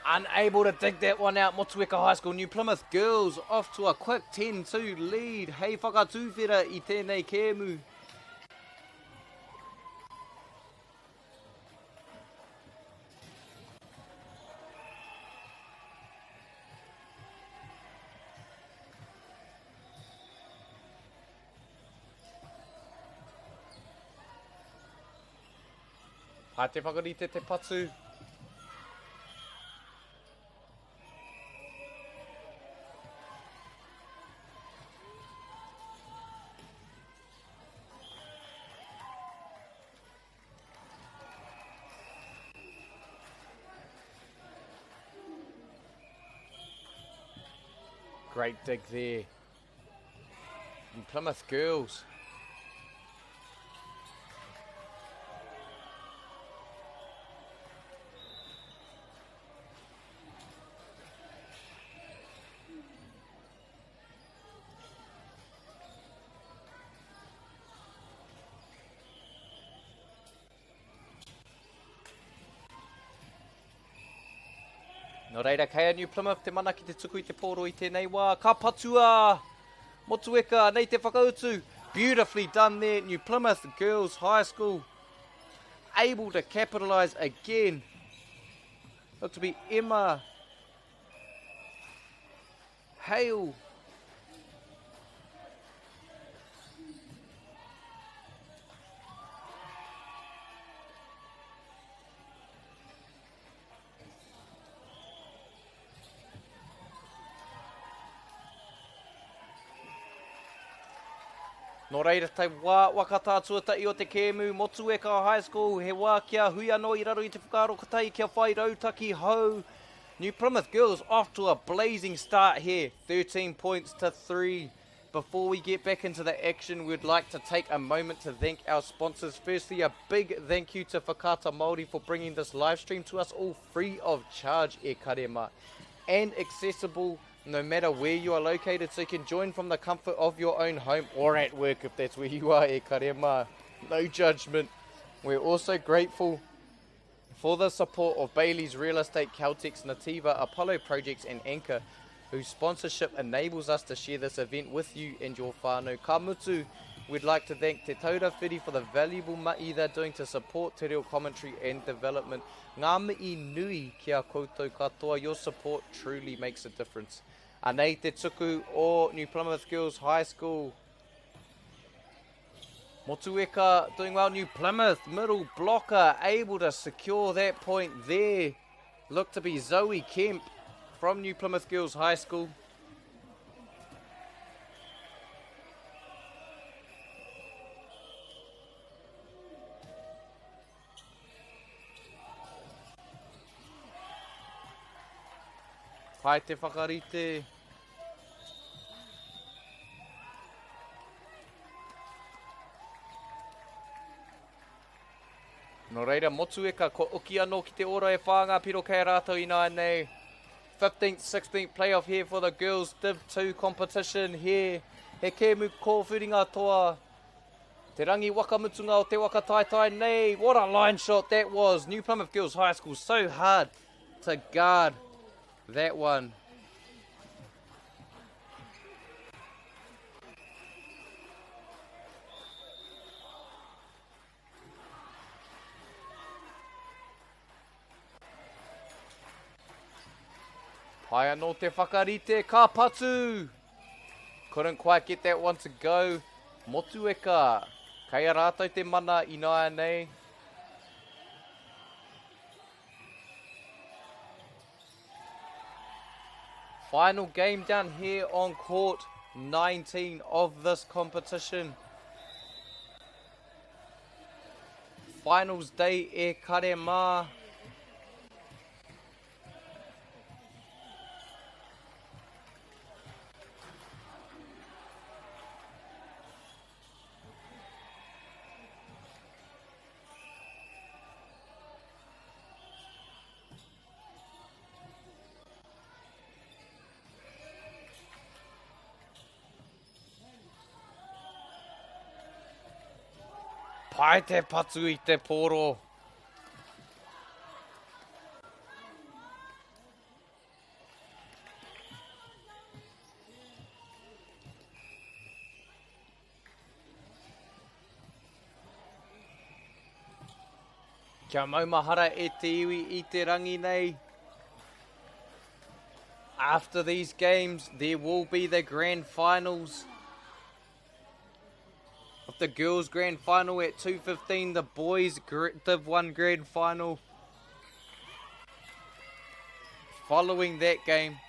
Unable to dig that one out, Motueka High School. New Plymouth Girls off to a quick 10-2 lead. Hei whakatūwhera I tēnei kēmu. Hai te whakarite te patu. Great dig there. And Plymouth Girls. Nō reira, kei a New Plymouth te mana ki te tuku I te pōro I tēnei wā. Ka patua! Motueka, nei te whakautu. Beautifully done there, New Plymouth Girls High School. Able to capitalise again. Look to be Emma Hale. Nō reira, tei wakatātuatai o te kēmu, Motueka High School, he wā kia hui anō I raro I te whakaro katai, kia whai rautaki hau. New Plymouth Girls off to a blazing start here, 13 points to 3. Before we get back into the action, we'd like to take a moment to thank our sponsors. Firstly, a big thank you to Whakata Māori for bringing this live stream to us all free of charge, e karema, and accessible no matter where you are located, so you can join from the comfort of your own home or at work if that's where you are, e karema. No judgment. We're also grateful for the support of Bailey's Real Estate, Caltex, Nativa, Apollo Projects and Anchor, whose sponsorship enables us to share this event with you and your whānau. Ka mutu, we'd like to thank Te Taura Whiri for the valuable ma'i they're doing to support te reo commentary and development. Ngā mi'i nui kia koutou katoa, your support truly makes a difference. Anei te tuku o New Plymouth Girls High School. Motueka doing well. New Plymouth middle blocker able to secure that point there. Look to be Zoe Kemp from New Plymouth Girls High School. Pai te whakarite. Nō reira, Motueka ko uki anō ki te ora e whāngā piro kei rātou I nā nei. 15th, 16th playoff here for the girls Div 2 competition here. He kēmu kōwhiringa toa. Te rangi wakamutunga o te wakataitai nei. What a line shot that was. New Plymouth Girls High School so hard to guard that one. Pai anō te whakarite, ka patu. Couldn't quite get that one to go. Motueka. Kei a rātou te mana ināia nei. Final game down here on court 19 of this competition. Finals day e kare mā. Pai te patu I te poro. Kia maumahara e te iwi I te rangi nei. After these games, there will be the grand finals. Of the girls' grand final at 2:15, the boys' Div 1 grand final. Following that game,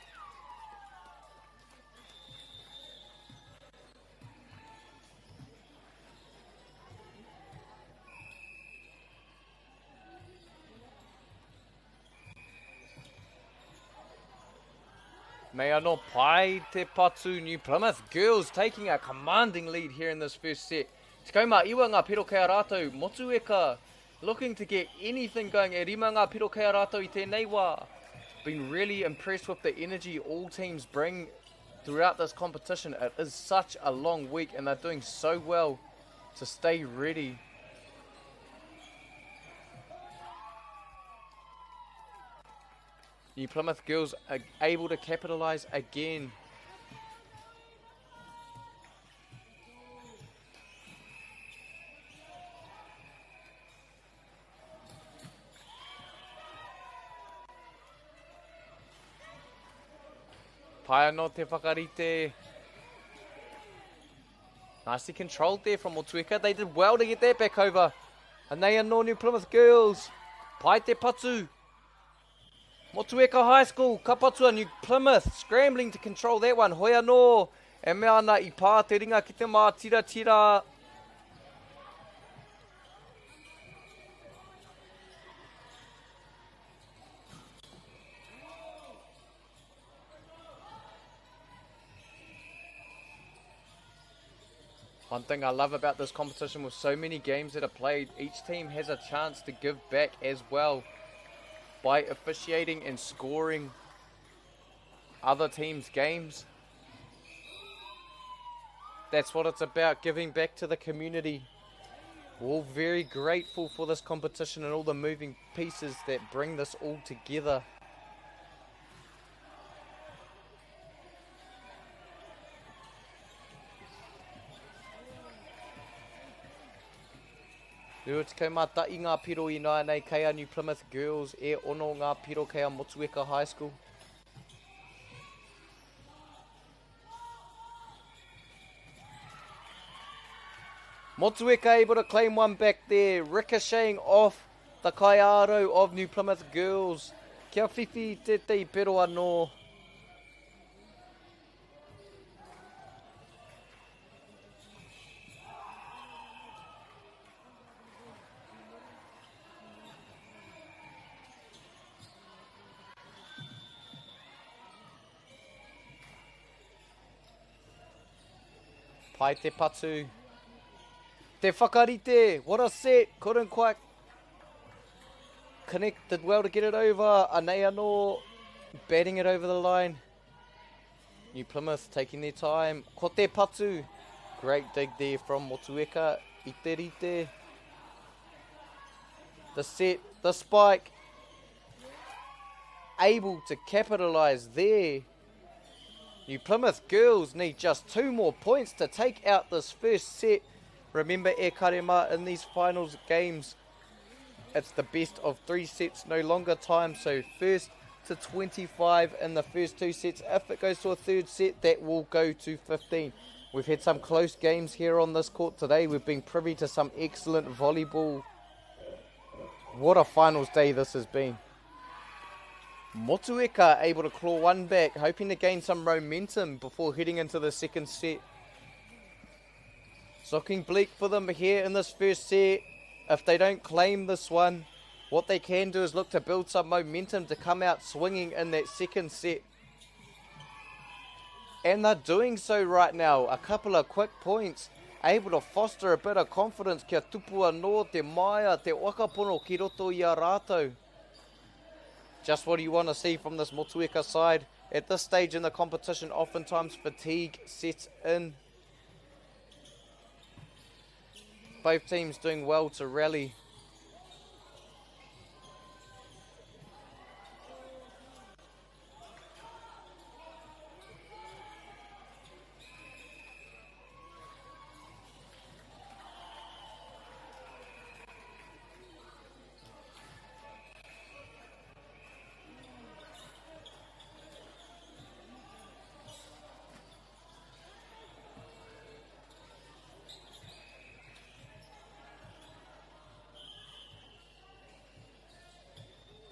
Mea no pai te patu. New Plymouth Girls taking a commanding lead here in this first set. Te kaumā iwa ngā pero kei a rātou. Motueka looking to get anything going. E rima ngā pero kei a rātou I tēnei wā. Been really impressed with the energy all teams bring throughout this competition. It is such a long week and they're doing so well to stay ready. New Plymouth Girls are able to capitalise again. Pai anō te whakarite. Nicely controlled there from Motueka. They did well to get that back over. And they are New Plymouth Girls. Pai te patu. Motueka High School, ka patua New Plymouth, scrambling to control that one. Hoi anō, e mea ana I pā te ringa ki te mā tira tira. One thing I love about this competition, with so many games that are played, each team has a chance to give back as well by officiating and scoring other teams' games. That's what it's about, giving back to the community. We're all very grateful for this competition and all the moving pieces that bring this all together. Rua te kaumata I ngā piro I nai nei kei a New Plymouth Girls e ono ngā piro kei a Motueka High School. Motueka able to claim one back there, ricocheting off the kaiaro of New Plymouth Girls. Kia whiwhi te te pero anō. Pai te patu. Te whakarite. What a set. Couldn't quite connect. Did well to get it over. Anei anō. Batting it over the line. New Plymouth taking their time. Ko te patu. Great dig there from Motueka. I te rite. The set, the spike. Able to capitalise there. New Plymouth girls need just 2 more points to take out this first set. Remember, e karema, in these finals games, it's the best of 3 sets, no longer time. So first to 25 in the first 2 sets. If it goes to a third set, that will go to 15. We've had some close games here on this court today. We've been privy to some excellent volleyball. What a finals day this has been. Motueka able to claw one back, hoping to gain some momentum before heading into the second set. It's looking bleak for them here in this first set. If they don't claim this one, what they can do is look to build some momentum to come out swinging in that second set. And they're doing so right now. A couple of quick points, able to foster a bit of confidence kia tupua no te maia, te wakapono ki roto i a rātou. Just what you want to see from this Motueka side. At this stage in the competition, oftentimes fatigue sets in. Both teams doing well to rally.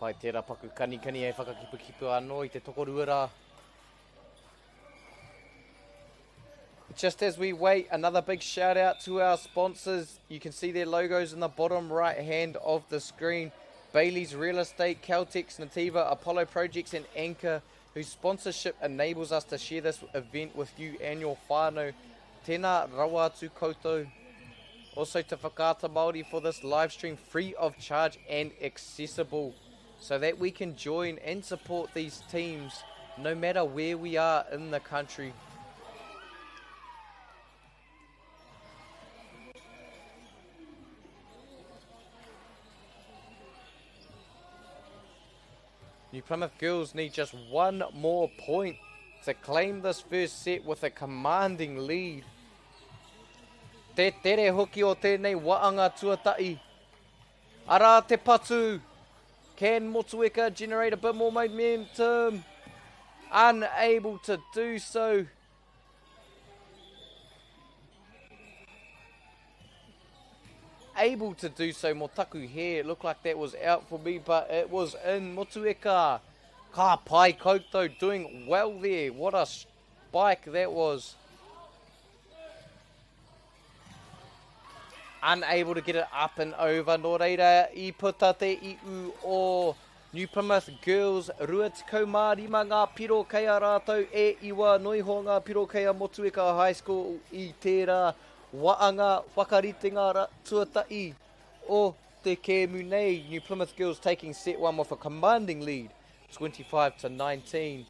Pai tērā paku kani e whakakipukipu anō I te tokoruara. Just as we wait, another big shout out to our sponsors. You can see their logos in the bottom right hand of the screen. Bailey's Real Estate, Caltex, Nativa, Apollo Projects and Anchor, whose sponsorship enables us to share this event with you and your whānau. Tēnā rawa atu koutou. Also to Whakaata Māori for this live stream free of charge and accessible, so that we can join and support these teams no matter where we are in the country. New Plymouth girls need just 1 more point to claim this first set with a commanding lead. Te tere hoki o tēnei waanga tuatai. Ara te patu. Can Motueka generate a bit more momentum? Unable to do so. Able to do so, Motaku here. It looked like that was out for me, but it was in. Motueka. Ka pai koutou doing well there. What a spike that was. Unable to get it up and over. Nō reira, I puta te iu o New Plymouth girls. Rua tikau mārima ngā piro kei a rātou e iwa noiho ngā piro kei a Motueka High School I tērā waanga whakaritenga tuatai o te kēmu nei. New Plymouth girls taking set 1 with a commanding lead, 25-19.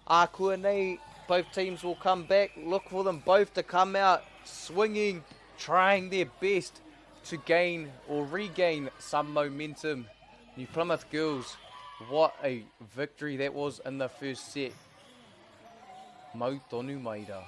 Ākua nei, both teams will come back. Look for them both to come out swinging, trying their best to gain or regain some momentum. New Plymouth girls, what a victory that was in the first set. Mau tonu maira.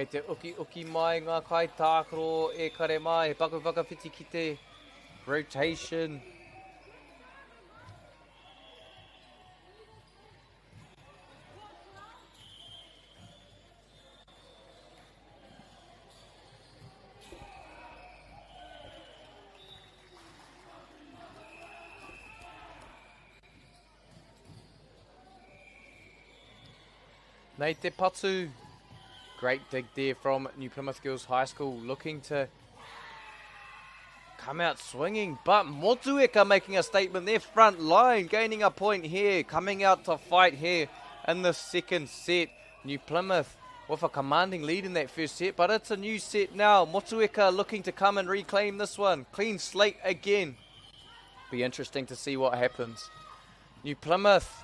Kei te uki mai ngā kai tākaro e kare mai, he paku whakawhiti ki te rotation. Nei te patu. Great dig there from New Plymouth Girls High School, looking to come out swinging. But Motueka making a statement. Their front line gaining a point here, coming out to fight here in the second set. New Plymouth with a commanding lead in that first set, but it's a new set now. Motueka looking to come and reclaim this one. Clean slate again. Be interesting to see what happens. New Plymouth,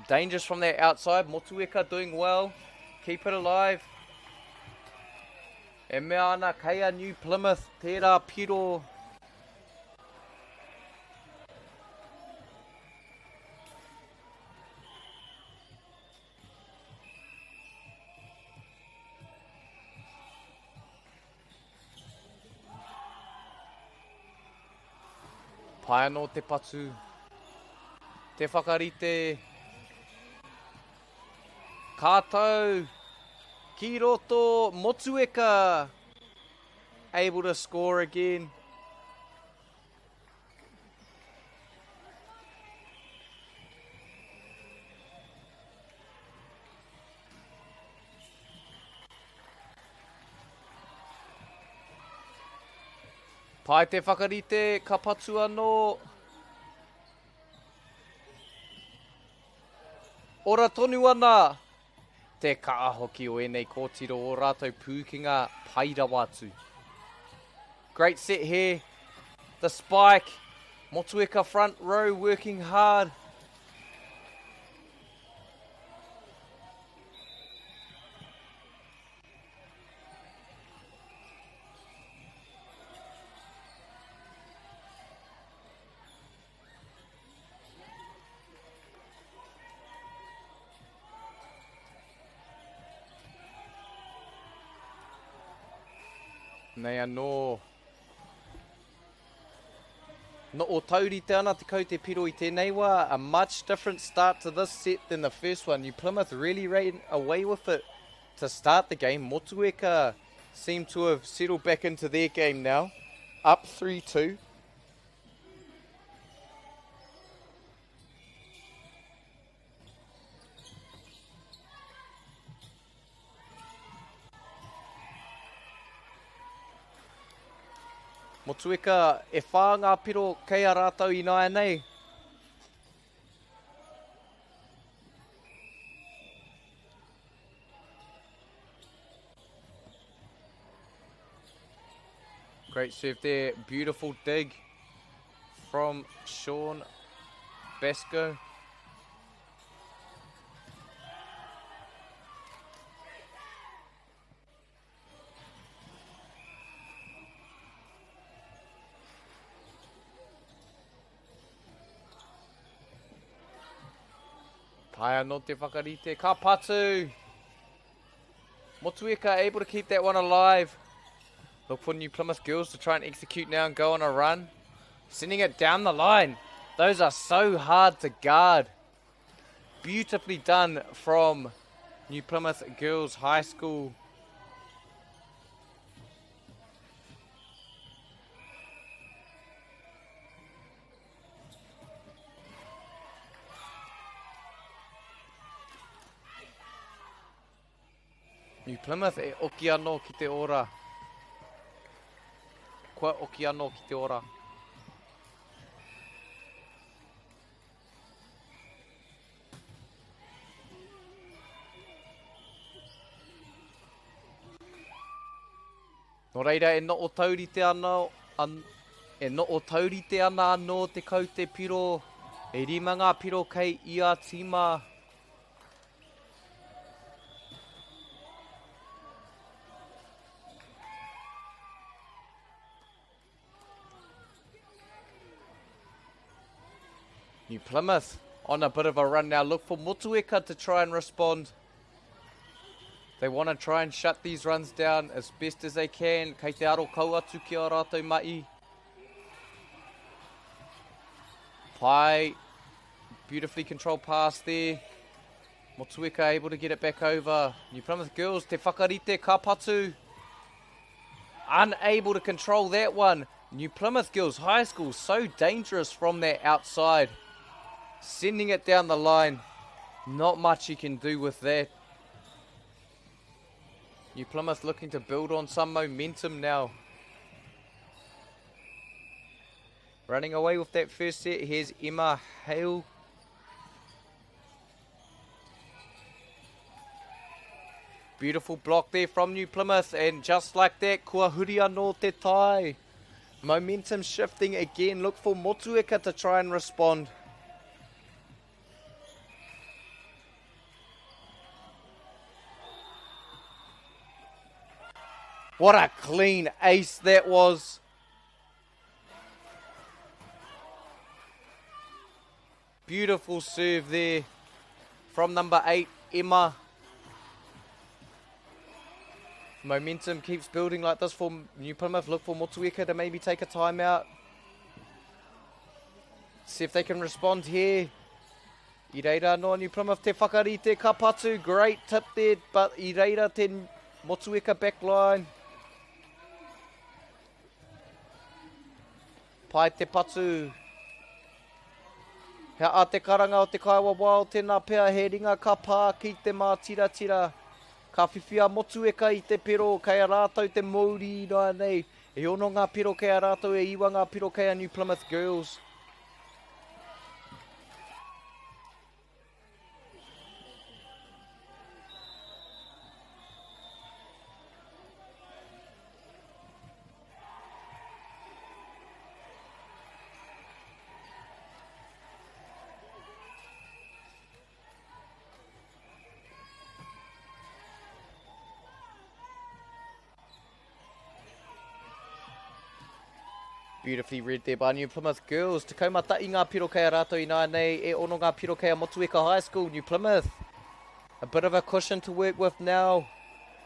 dangerous from that outside. Motueka doing well. Keep it alive. E mea ana kaya New Plymouth, tērā piro. Pai anō te patu. Te whakarite. Kātou, ki roto, Motueka, able to score again. Pai te whakarite, ka patu anō. Ora tonu ana. Te kaahoki o enei kōtiro o rātou pūkinga Poirewa atu. Great set here. The spike. Motueka front row working hard. Nei anō. No o taurite ana te kau te piro I tēnei wā. A much different start to this set than the first one. New Plymouth really ran away with it to start the game. Motueka seem to have settled back into their game now. Up 3-2. Motueka, e whā ngā piro kei a rātou I nāia nei. Great serve there. Beautiful dig from Sean Basco. Pai anō te whakarite. Ka patu. Motueka able to keep that one alive. Look for New Plymouth girls to try and execute now and go on a run. Sending it down the line. Those are so hard to guard. Beautifully done from New Plymouth Girls High School. New Plymouth e oki anō ki te ora. Kua oki anō ki te ora. No reira e no o taurite ana anō te kau te piro. E rima ngā piro kei ia tima. New Plymouth on a bit of a run now. Look for Motueka to try and respond. They want to try and shut these runs down as best as they can. Kei te aro kau atu ki a rātou mai. Pai, beautifully controlled pass there. Motueka able to get it back over. New Plymouth girls, te whakarite ka patu. Unable to control that one. New Plymouth girls high school, so dangerous from their outside. Sending it down the line. Not much you can do with that. New Plymouth looking to build on some momentum now. Running away with that first set, here's Emma Hale. Beautiful block there from New Plymouth, and just like that, kua huri anō te tai. Momentum shifting again, look for Motueka to try and respond. What a clean ace that was. Beautiful serve there from number 8, Emma. Momentum keeps building like this for New Plymouth. Look for Motueka to maybe take a timeout. See if they can respond here. I reira no New Plymouth te whakarite ka patu. Great tip there, but I reira te Motueka back line. Pai te patu. Hea a te karanga o te kaiwa wao tēnā pēa he ringa ka pā ki te mā tira tira. Ka whiwhia Motueka i te pero kei a rātou te MΑORI nā nei. E ono ngā pero kei a rātou e iwa ngā pero kei a New Plymouth girls. Beautifully read there by New Plymouth girls. Te kaumata i ngā piro kei a rātou i nā nei. E ono ngā piro kei a Motueka High School, New Plymouth. A bit of a cushion to work with now.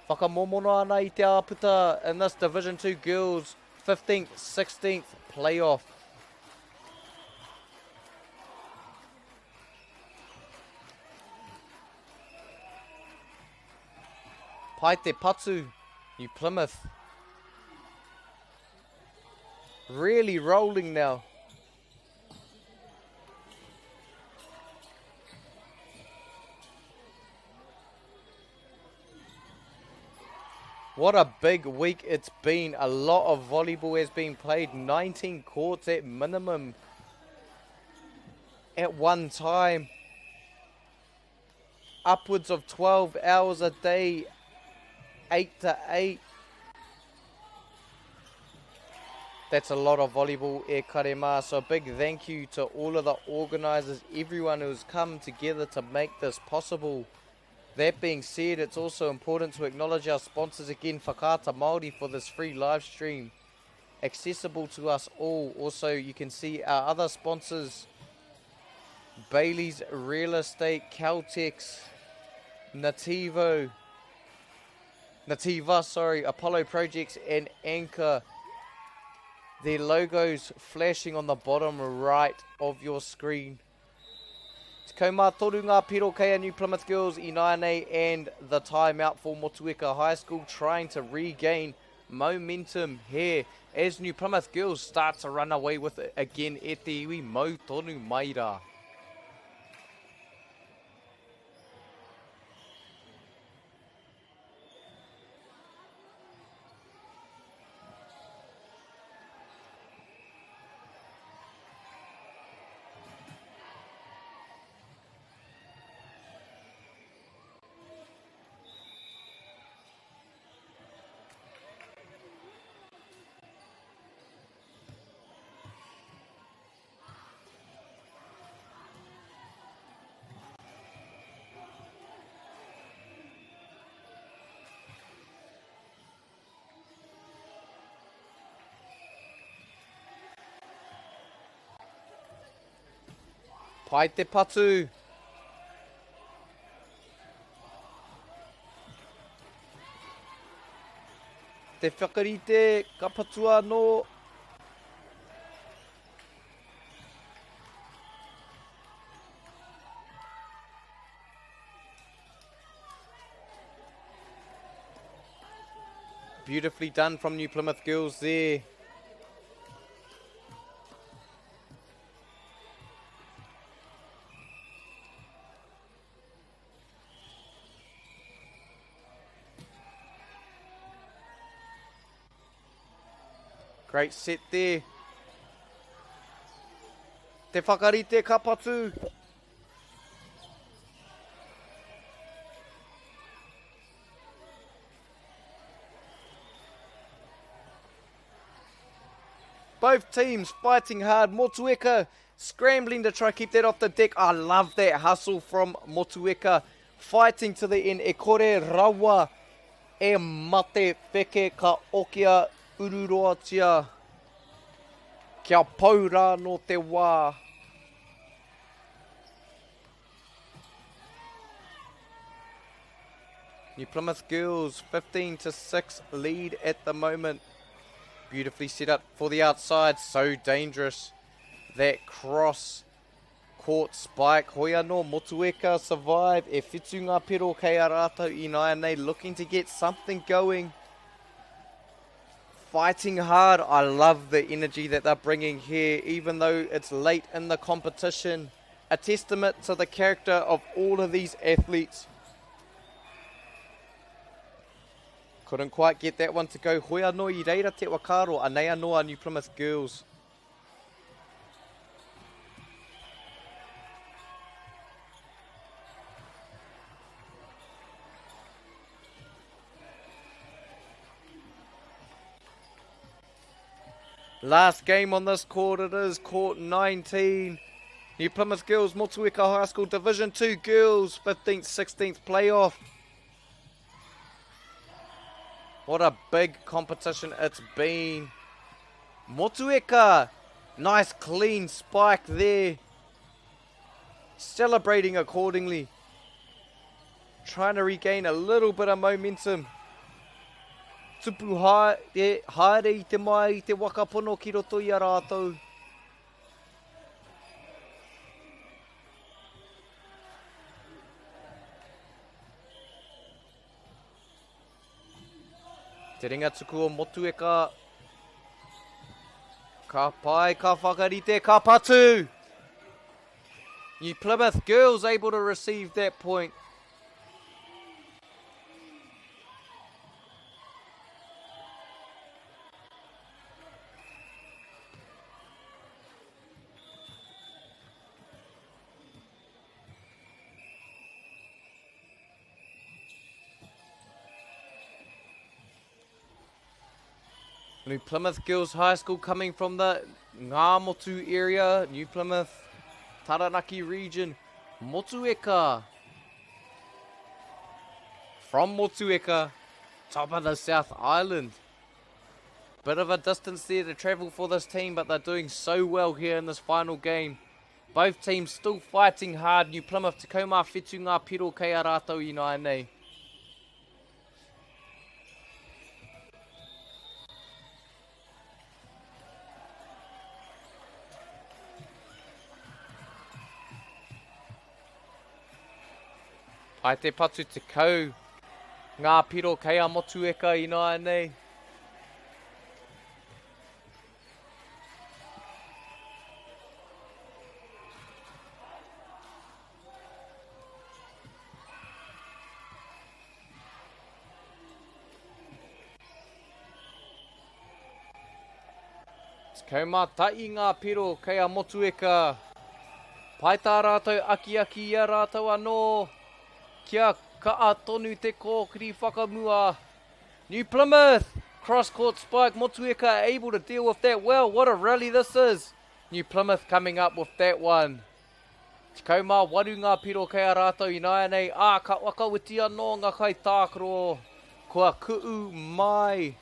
Whakamomono ana i te āputa in this Division 2 girls 15th, 16th playoff. Pai te patu, New Plymouth. Really rolling now. What a big week it's been. A lot of volleyball has been played. 19 courts at minimum at one time. Upwards of 12 hours a day. 8 to 8. That's a lot of volleyball, e karema. So a big thank you to all of the organisers, everyone who's come together to make this possible. That being said, it's also important to acknowledge our sponsors again, Whakaata Māori, for this free live stream, accessible to us all. Also, you can see our other sponsors, Bailey's Real Estate, Caltex, Nativa, Apollo Projects and Anchor. Their logos flashing on the bottom right of your screen. Te kaumā toru ngā piro kei a New Plymouth girls i nānei and the timeout for Motueka High School, trying to regain momentum here as New Plymouth girls start to run away with it again e te iwi mau tonu mai rā. Pai te patu. Te whakarite, ka patua no. Beautifully done from New Plymouth girls there. Great set there. Te whakarite ka patu. Both teams fighting hard. Motueka scrambling to try to keep that off the deck. I love that hustle from Motueka. Fighting to the end. E kore rawa e mate wheke ka okia ururoatia. Kia paura no te wā. New Plymouth girls 15-6 lead at the moment. Beautifully set up for the outside. So dangerous. That cross court spike. Hoia no Motueka survive. E whitu ngā pero kei a rātou I nai nei. Looking to get something going. Fighting hard. I love the energy that they're bringing here. Even though it's late in the competition. A testament to the character of all of these athletes. Couldn't quite get that one to go. Hoia no I reira te wakaro. Anea noa New Plymouth girls. Last game on this court, it is court 19. New Plymouth girls, Motueka High School Division 2 girls, 15th, 16th playoff. What a big competition it's been. Motueka, nice clean spike there. Celebrating accordingly. Trying to regain a little bit of momentum. Tupu haere I te mai I te wakapono ki roto I a rātou. Te ringa tuku o Motueka. Ka pai, ka whakarite, ka patu. New Plymouth girls able to receive that point. New Plymouth Girls High School coming from the Ngāmotu area, New Plymouth, Taranaki region, Motueka. From Motueka, top of the South Island. Bit of a distance there to travel for this team, but they're doing so well here in this final game. Both teams still fighting hard. New Plymouth te kaumā whetū ngā piro kei a rātou I nai nei. Ai te patu te kau, ngā piro kei a Motueka I nai nei. Te kaumā tai ngā piro kei a Motueka. Pai tā rātou aki I a rātou anō. Kia ka tonu te kōkiri whakamua. New Plymouth, cross-court spike, Motueka able to deal with that well. What a rally this is. New Plymouth coming up with that one. Te kaumā waru ngā piro kei a rātou I nai nei. Ka wakawiti anō ngā kai tākaro. Kua kuu mai.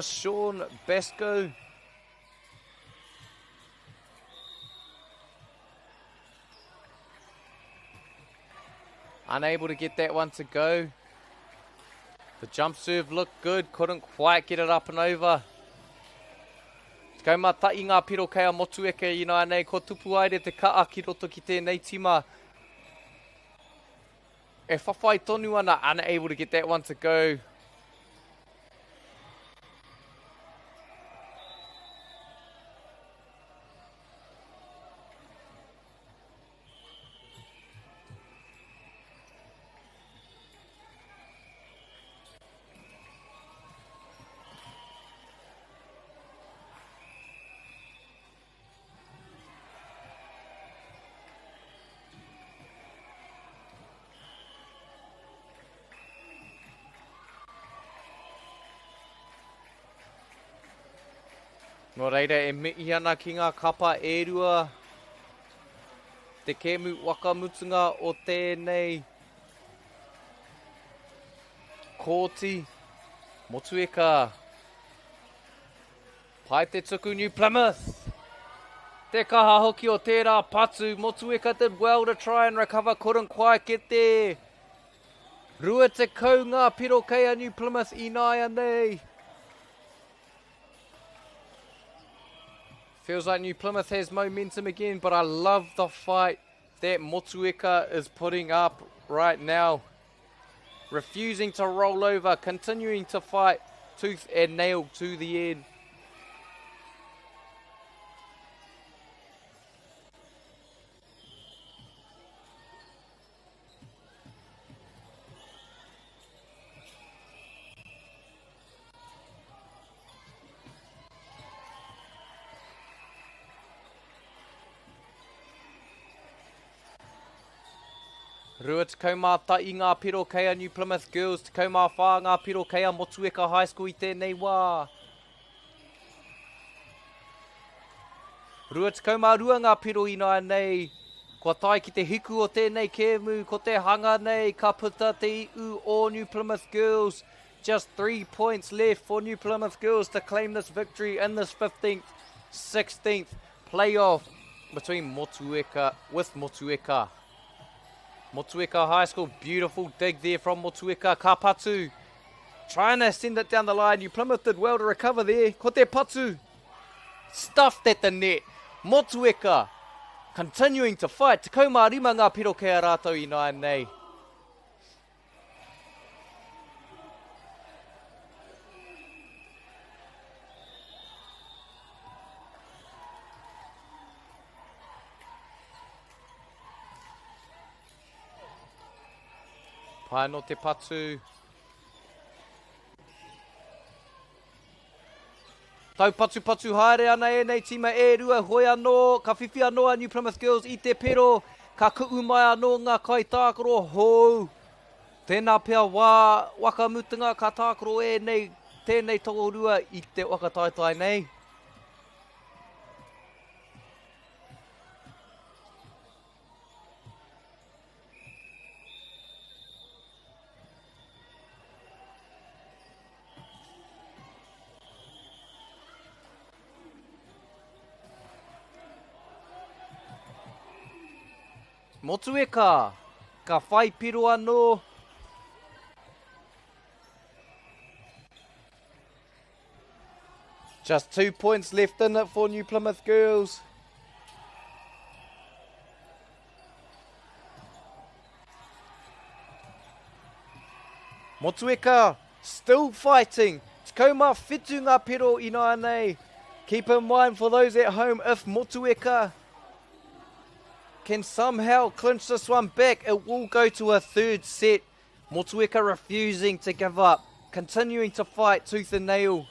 Sean Basco. Unable to get that one to go. The jump serve looked good, couldn't quite get it up and over. Kau mata i ngā piro kei a Motueka i nā nei, ko tupu aere te kaa ki roto ki tēnei tima. E whawhai tonu ana, unable to get that one to go. Nō reira, e mihi ana ki ngā kapa e rua. Te kēmu wakamutunga o tēnei kōti. Motueka. Pai te tuku New Plymouth. Te kaha hoki o tērā patu. Motueka did well to try and recover. Couldn't quite get there. Rua te kau ngā piro kei a New Plymouth I nai anei. Feels like New Plymouth has momentum again, but I love the fight that Motueka is putting up right now. Refusing to roll over, continuing to fight tooth and nail to the end. Rua te kaumata I ngā piro kei a New Plymouth girls, te kaumā whā ngā piro kei a Motueka High School I tēnei wā. Rua te kaumā rua ngā piro I nai nei, kua tai ki te hiku o tēnei kēmu, ko te hanga nei, ka puta te iu o New Plymouth girls. Just 3 points left for New Plymouth girls to claim this victory in this 15th, 16th playoff between Motueka with Motueka. Motueka High School, beautiful dig there from Motueka. Ka patu, trying to send it down the line. New Plymouth did well to recover there. Ko te patu, stuffed at the net. Motueka, continuing to fight. Te kaumā rima ngā piro kei a rātou I nai nei. Pai no te patu. Tau patu haere ana e nei tima e rua hoi anō. Ka whiwhi anō a New Plymouth girls I te pero. Ka kuu mai anō ngā kai tākaro hou. Tēnā pia wā wakamutunga ka tākaro e nei tēnei toko rua I te wakataitai nei. Motueka, ka whai piro anō. Just 2 points left in it for New Plymouth girls. Motueka, still fighting. Te kaumā whitu ngā pero I nai nei. Keep in mind for those at home, if Motueka can somehow clinch this one back, it will go to a third set. Motueka refusing to give up, continuing to fight tooth and nail.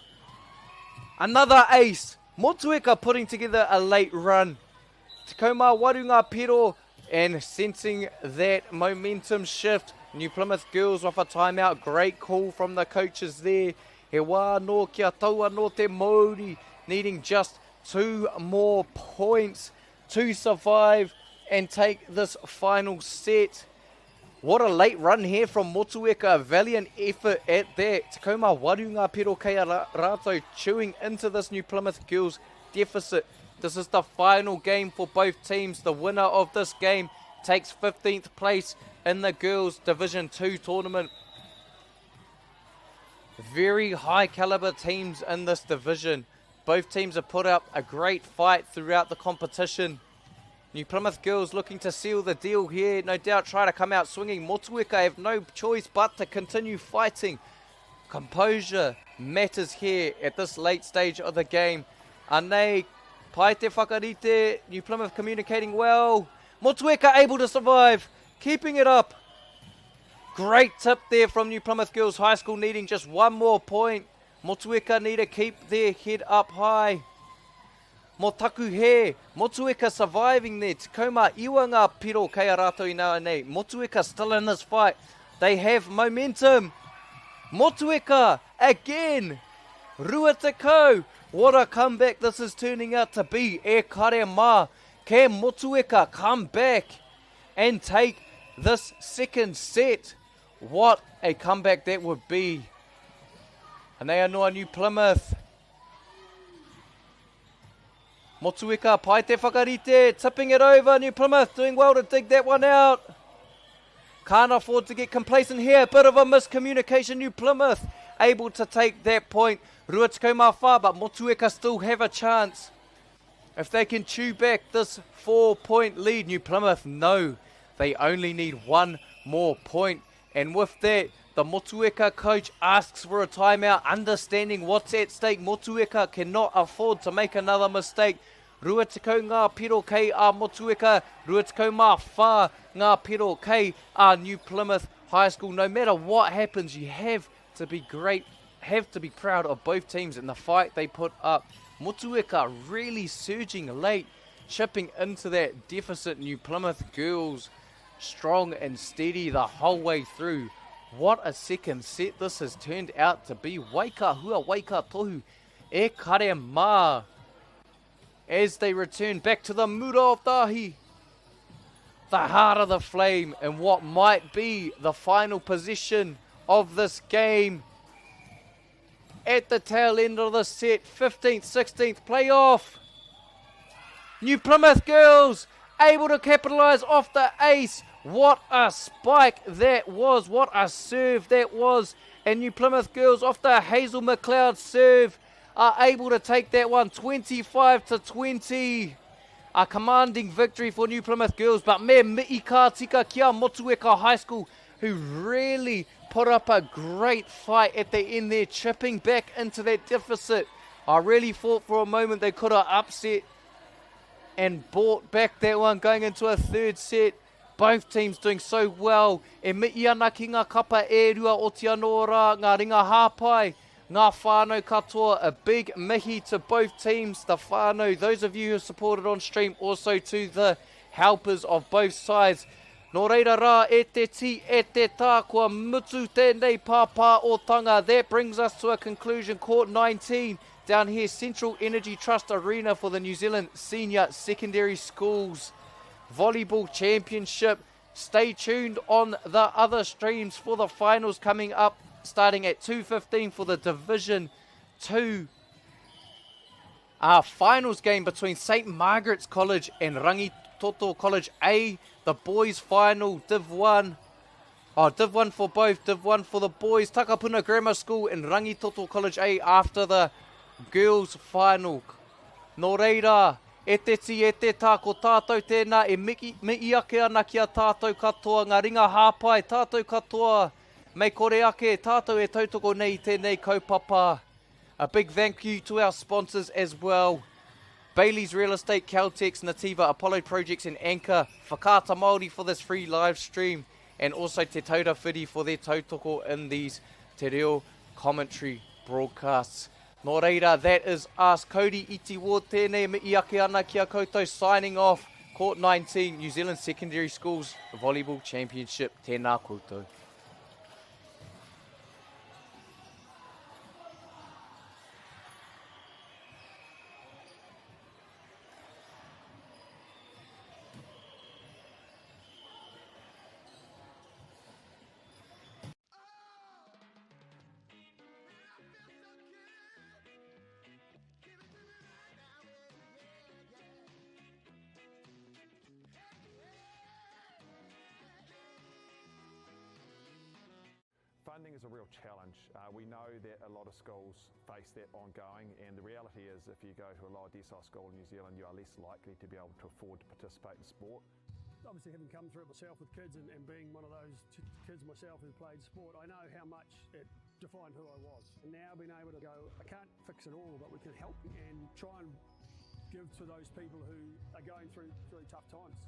Another ace. Motueka putting together a late run. Te kaumā waru ngā pero and sensing that momentum shift. New Plymouth girls off a timeout. Great call from the coaches there. He wā no kia taua no te MΑORI, needing just 2 more points to survive and take this final set. What a late run here from Motueka. A valiant effort at that. Te kaumā waru ngā pero kei a rātou, chewing into this New Plymouth girls deficit. This is the final game for both teams. The winner of this game takes 15th place in the Girls Division 2 tournament. Very high caliber teams in this division. Both teams have put up a great fight throughout the competition. New Plymouth Girls looking to seal the deal here. No doubt try to come out swinging. Motueka have no choice but to continue fighting. Composure matters here at this late stage of the game. Anei, pai te whakarite. New Plymouth communicating well. Motueka able to survive. Keeping it up. Great tip there from New Plymouth Girls High School, needing just one more point. Motueka need to keep their head up high. Motaku he, Motueka surviving there. Tikoma iwa ngā piro kei a rātou I nā nei. Motueka still in this fight. They have momentum. Motueka again. Rua te kau. What a comeback this is turning out to be. E kare mā. Can Motueka come back and take this second set? What a comeback that would be. Anei anō New Plymouth. Motueka, pai te whakarite, tipping it over. New Plymouth doing well to dig that one out. Can't afford to get complacent here. Bit of a miscommunication. New Plymouth able to take that point. Rua te kaumā whā, but Motueka still have a chance. If they can chew back this 4-point lead, New Plymouth know they only need one more point. And with that, the Motueka coach asks for a timeout, understanding what's at stake. Motueka cannot afford to make another mistake. Rua te kau ngā piro kei a Motueka, rua te kau mā whā ngā piro kei a New Plymouth High School. No matter what happens, you have to be proud of both teams in the fight they put up. Motueka really surging late, chipping into that deficit. New Plymouth Girls strong and steady the whole way through. What a second set this has turned out to be. Waika hua, waika tohu, e kare mā. As they return back to the mura of Tahi. The heart of the flame and what might be the final possession of this game. At the tail end of the set, 15th, 16th playoff. New Plymouth Girls able to capitalise off the ace. What a spike that was. What a serve that was. And New Plymouth Girls off the Hazel McLeod serve are able to take that one 25-20. A commanding victory for New Plymouth Girls. But me mi'i ka tika kia Motueka High School, who really put up a great fight at the end there, chipping back into that deficit. I really thought for a moment they could have upset and brought back that one going into a third set. Both teams doing so well. E mi'i ana ki ngā kapa e rua Aotearoa, ngā ringa hāpai, ngā whānau katoa. A big mihi to both teams. The whānau, those of you who supported on stream, also to the helpers of both sides. Nō reira rā, e te ti, e te tā, kua mutu tēnei pāpā o tanga. That brings us to a conclusion. Court 19 down here, Central Energy Trust Arena for the New Zealand Senior Secondary Schools Volleyball Championship. Stay tuned on the other streams for the finals coming up, starting at 2:15 for the Division 2 finals game between St. Margaret's College and Rangitoto College A. The boys final, Div 1. Div 1 for both, Div 1 for the boys. Takapuna Grammar School and Rangitoto College A after the girls final. Nō reira, e te ti, e te tā, ko tātou tēnā, e mi'i ake ana ki a tātou katoa, ngā ringa hāpai, tātou katoa, mei kore ake, tātou e tautoko nei tēnei kaupapa. A big thank you to our sponsors as well. Bailey's Real Estate, Caltex, Nativa, Apollo Projects and Anchor, Whakaata Māori for this free live stream, and also Te Taura Whiri for their tautoko in these Te Reo commentary broadcasts. Nō reira, that is us. Cody iti wō tēnei mi'i ake ana ki a koutou, signing off Court 19 New Zealand Secondary Schools Volleyball Championship. Tēnā koutou. funding is a real challenge. We know that a lot of schools face that ongoing, and the reality is if you go to a lower decile school in New Zealand, you are less likely to be able to afford to participate in sport. Obviously, having come through it myself with kids and being one of those kids myself who played sport, I know how much it defined who I was. And now being able to go, I can't fix it all, but we can help and try and give to those people who are going through really tough times.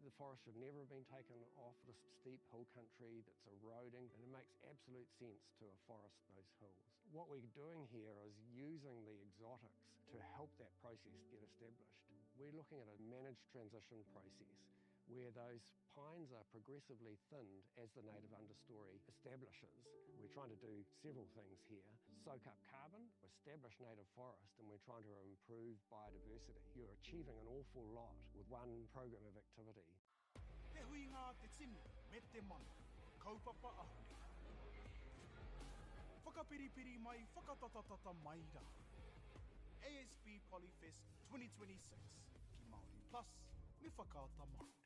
The forest should never have been taken off this steep hill country that's eroding, and it makes absolute sense to afforest those hills. What we're doing here is using the exotics to help that process get established. We're looking at a managed transition process where those pines are progressively thinned as the native understory establishes. We're trying to do several things here. Soak up carbon, establish native forest, and we're trying to improve biodiversity. You're achieving an awful lot with one program of activity. Te hui ngā te tini, me te mana, kaupapa ahuri. Whakapiripiri mai, whakatatatata mai rā. ASB Polyfest 2026, ki Māori Plus, me whakaata Māori.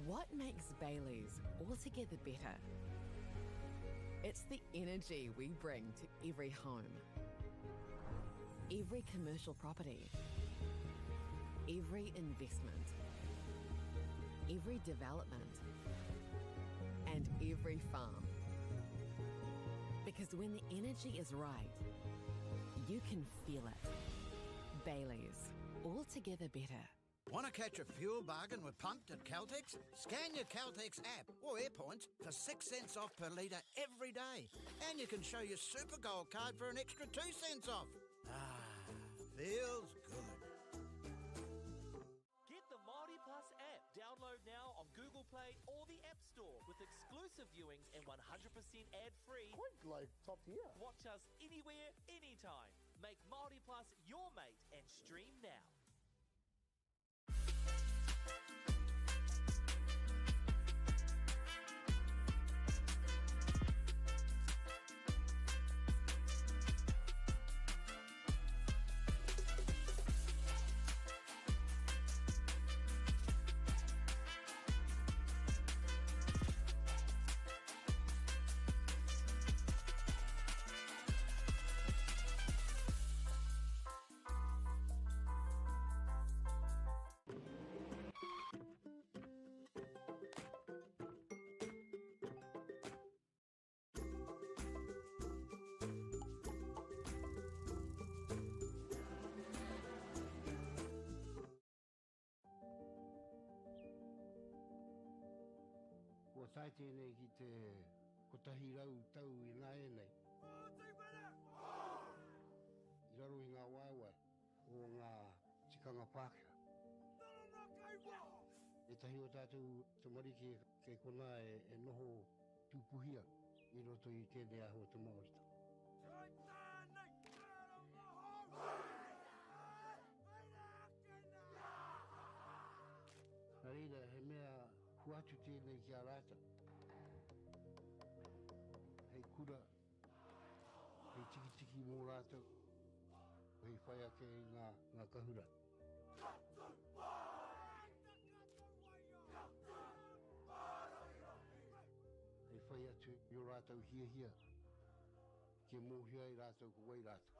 What makes Bailey's altogether better? It's the energy we bring to every home, every commercial property, every investment, every development, and every farm. Because when the energy is right, you can feel it. Bailey's, altogether better. Want to catch a fuel bargain with Pumped at Caltex? Scan your Caltex app or AirPoints for 6 cents off per litre every day. And you can show your Super Gold card for an extra 2 cents off. Ah, feels good. Get the MāORI Plus app. Download now on Google Play or the App Store with exclusive viewings and 100% ad-free. Quite like top tier. Watch us anywhere, anytime. Make MāORI Plus your mate and stream now. Kua tai tēnei ki te kotahi rau tau I ngā e nei. I raro I ngā waiwai o ngā tikanga Pākehā. E tahi o tātou te marike kei kona e noho tūpuhia I roto I tēnei aho te Māori. Nā reira, he mea huatu tēnei ki a rāta. Hei kura, hei tiki mō rātou, hei whaia ke ngā kahura. Hei whai atu I rātou hia, ke mōhia I rātou ko wai rātou.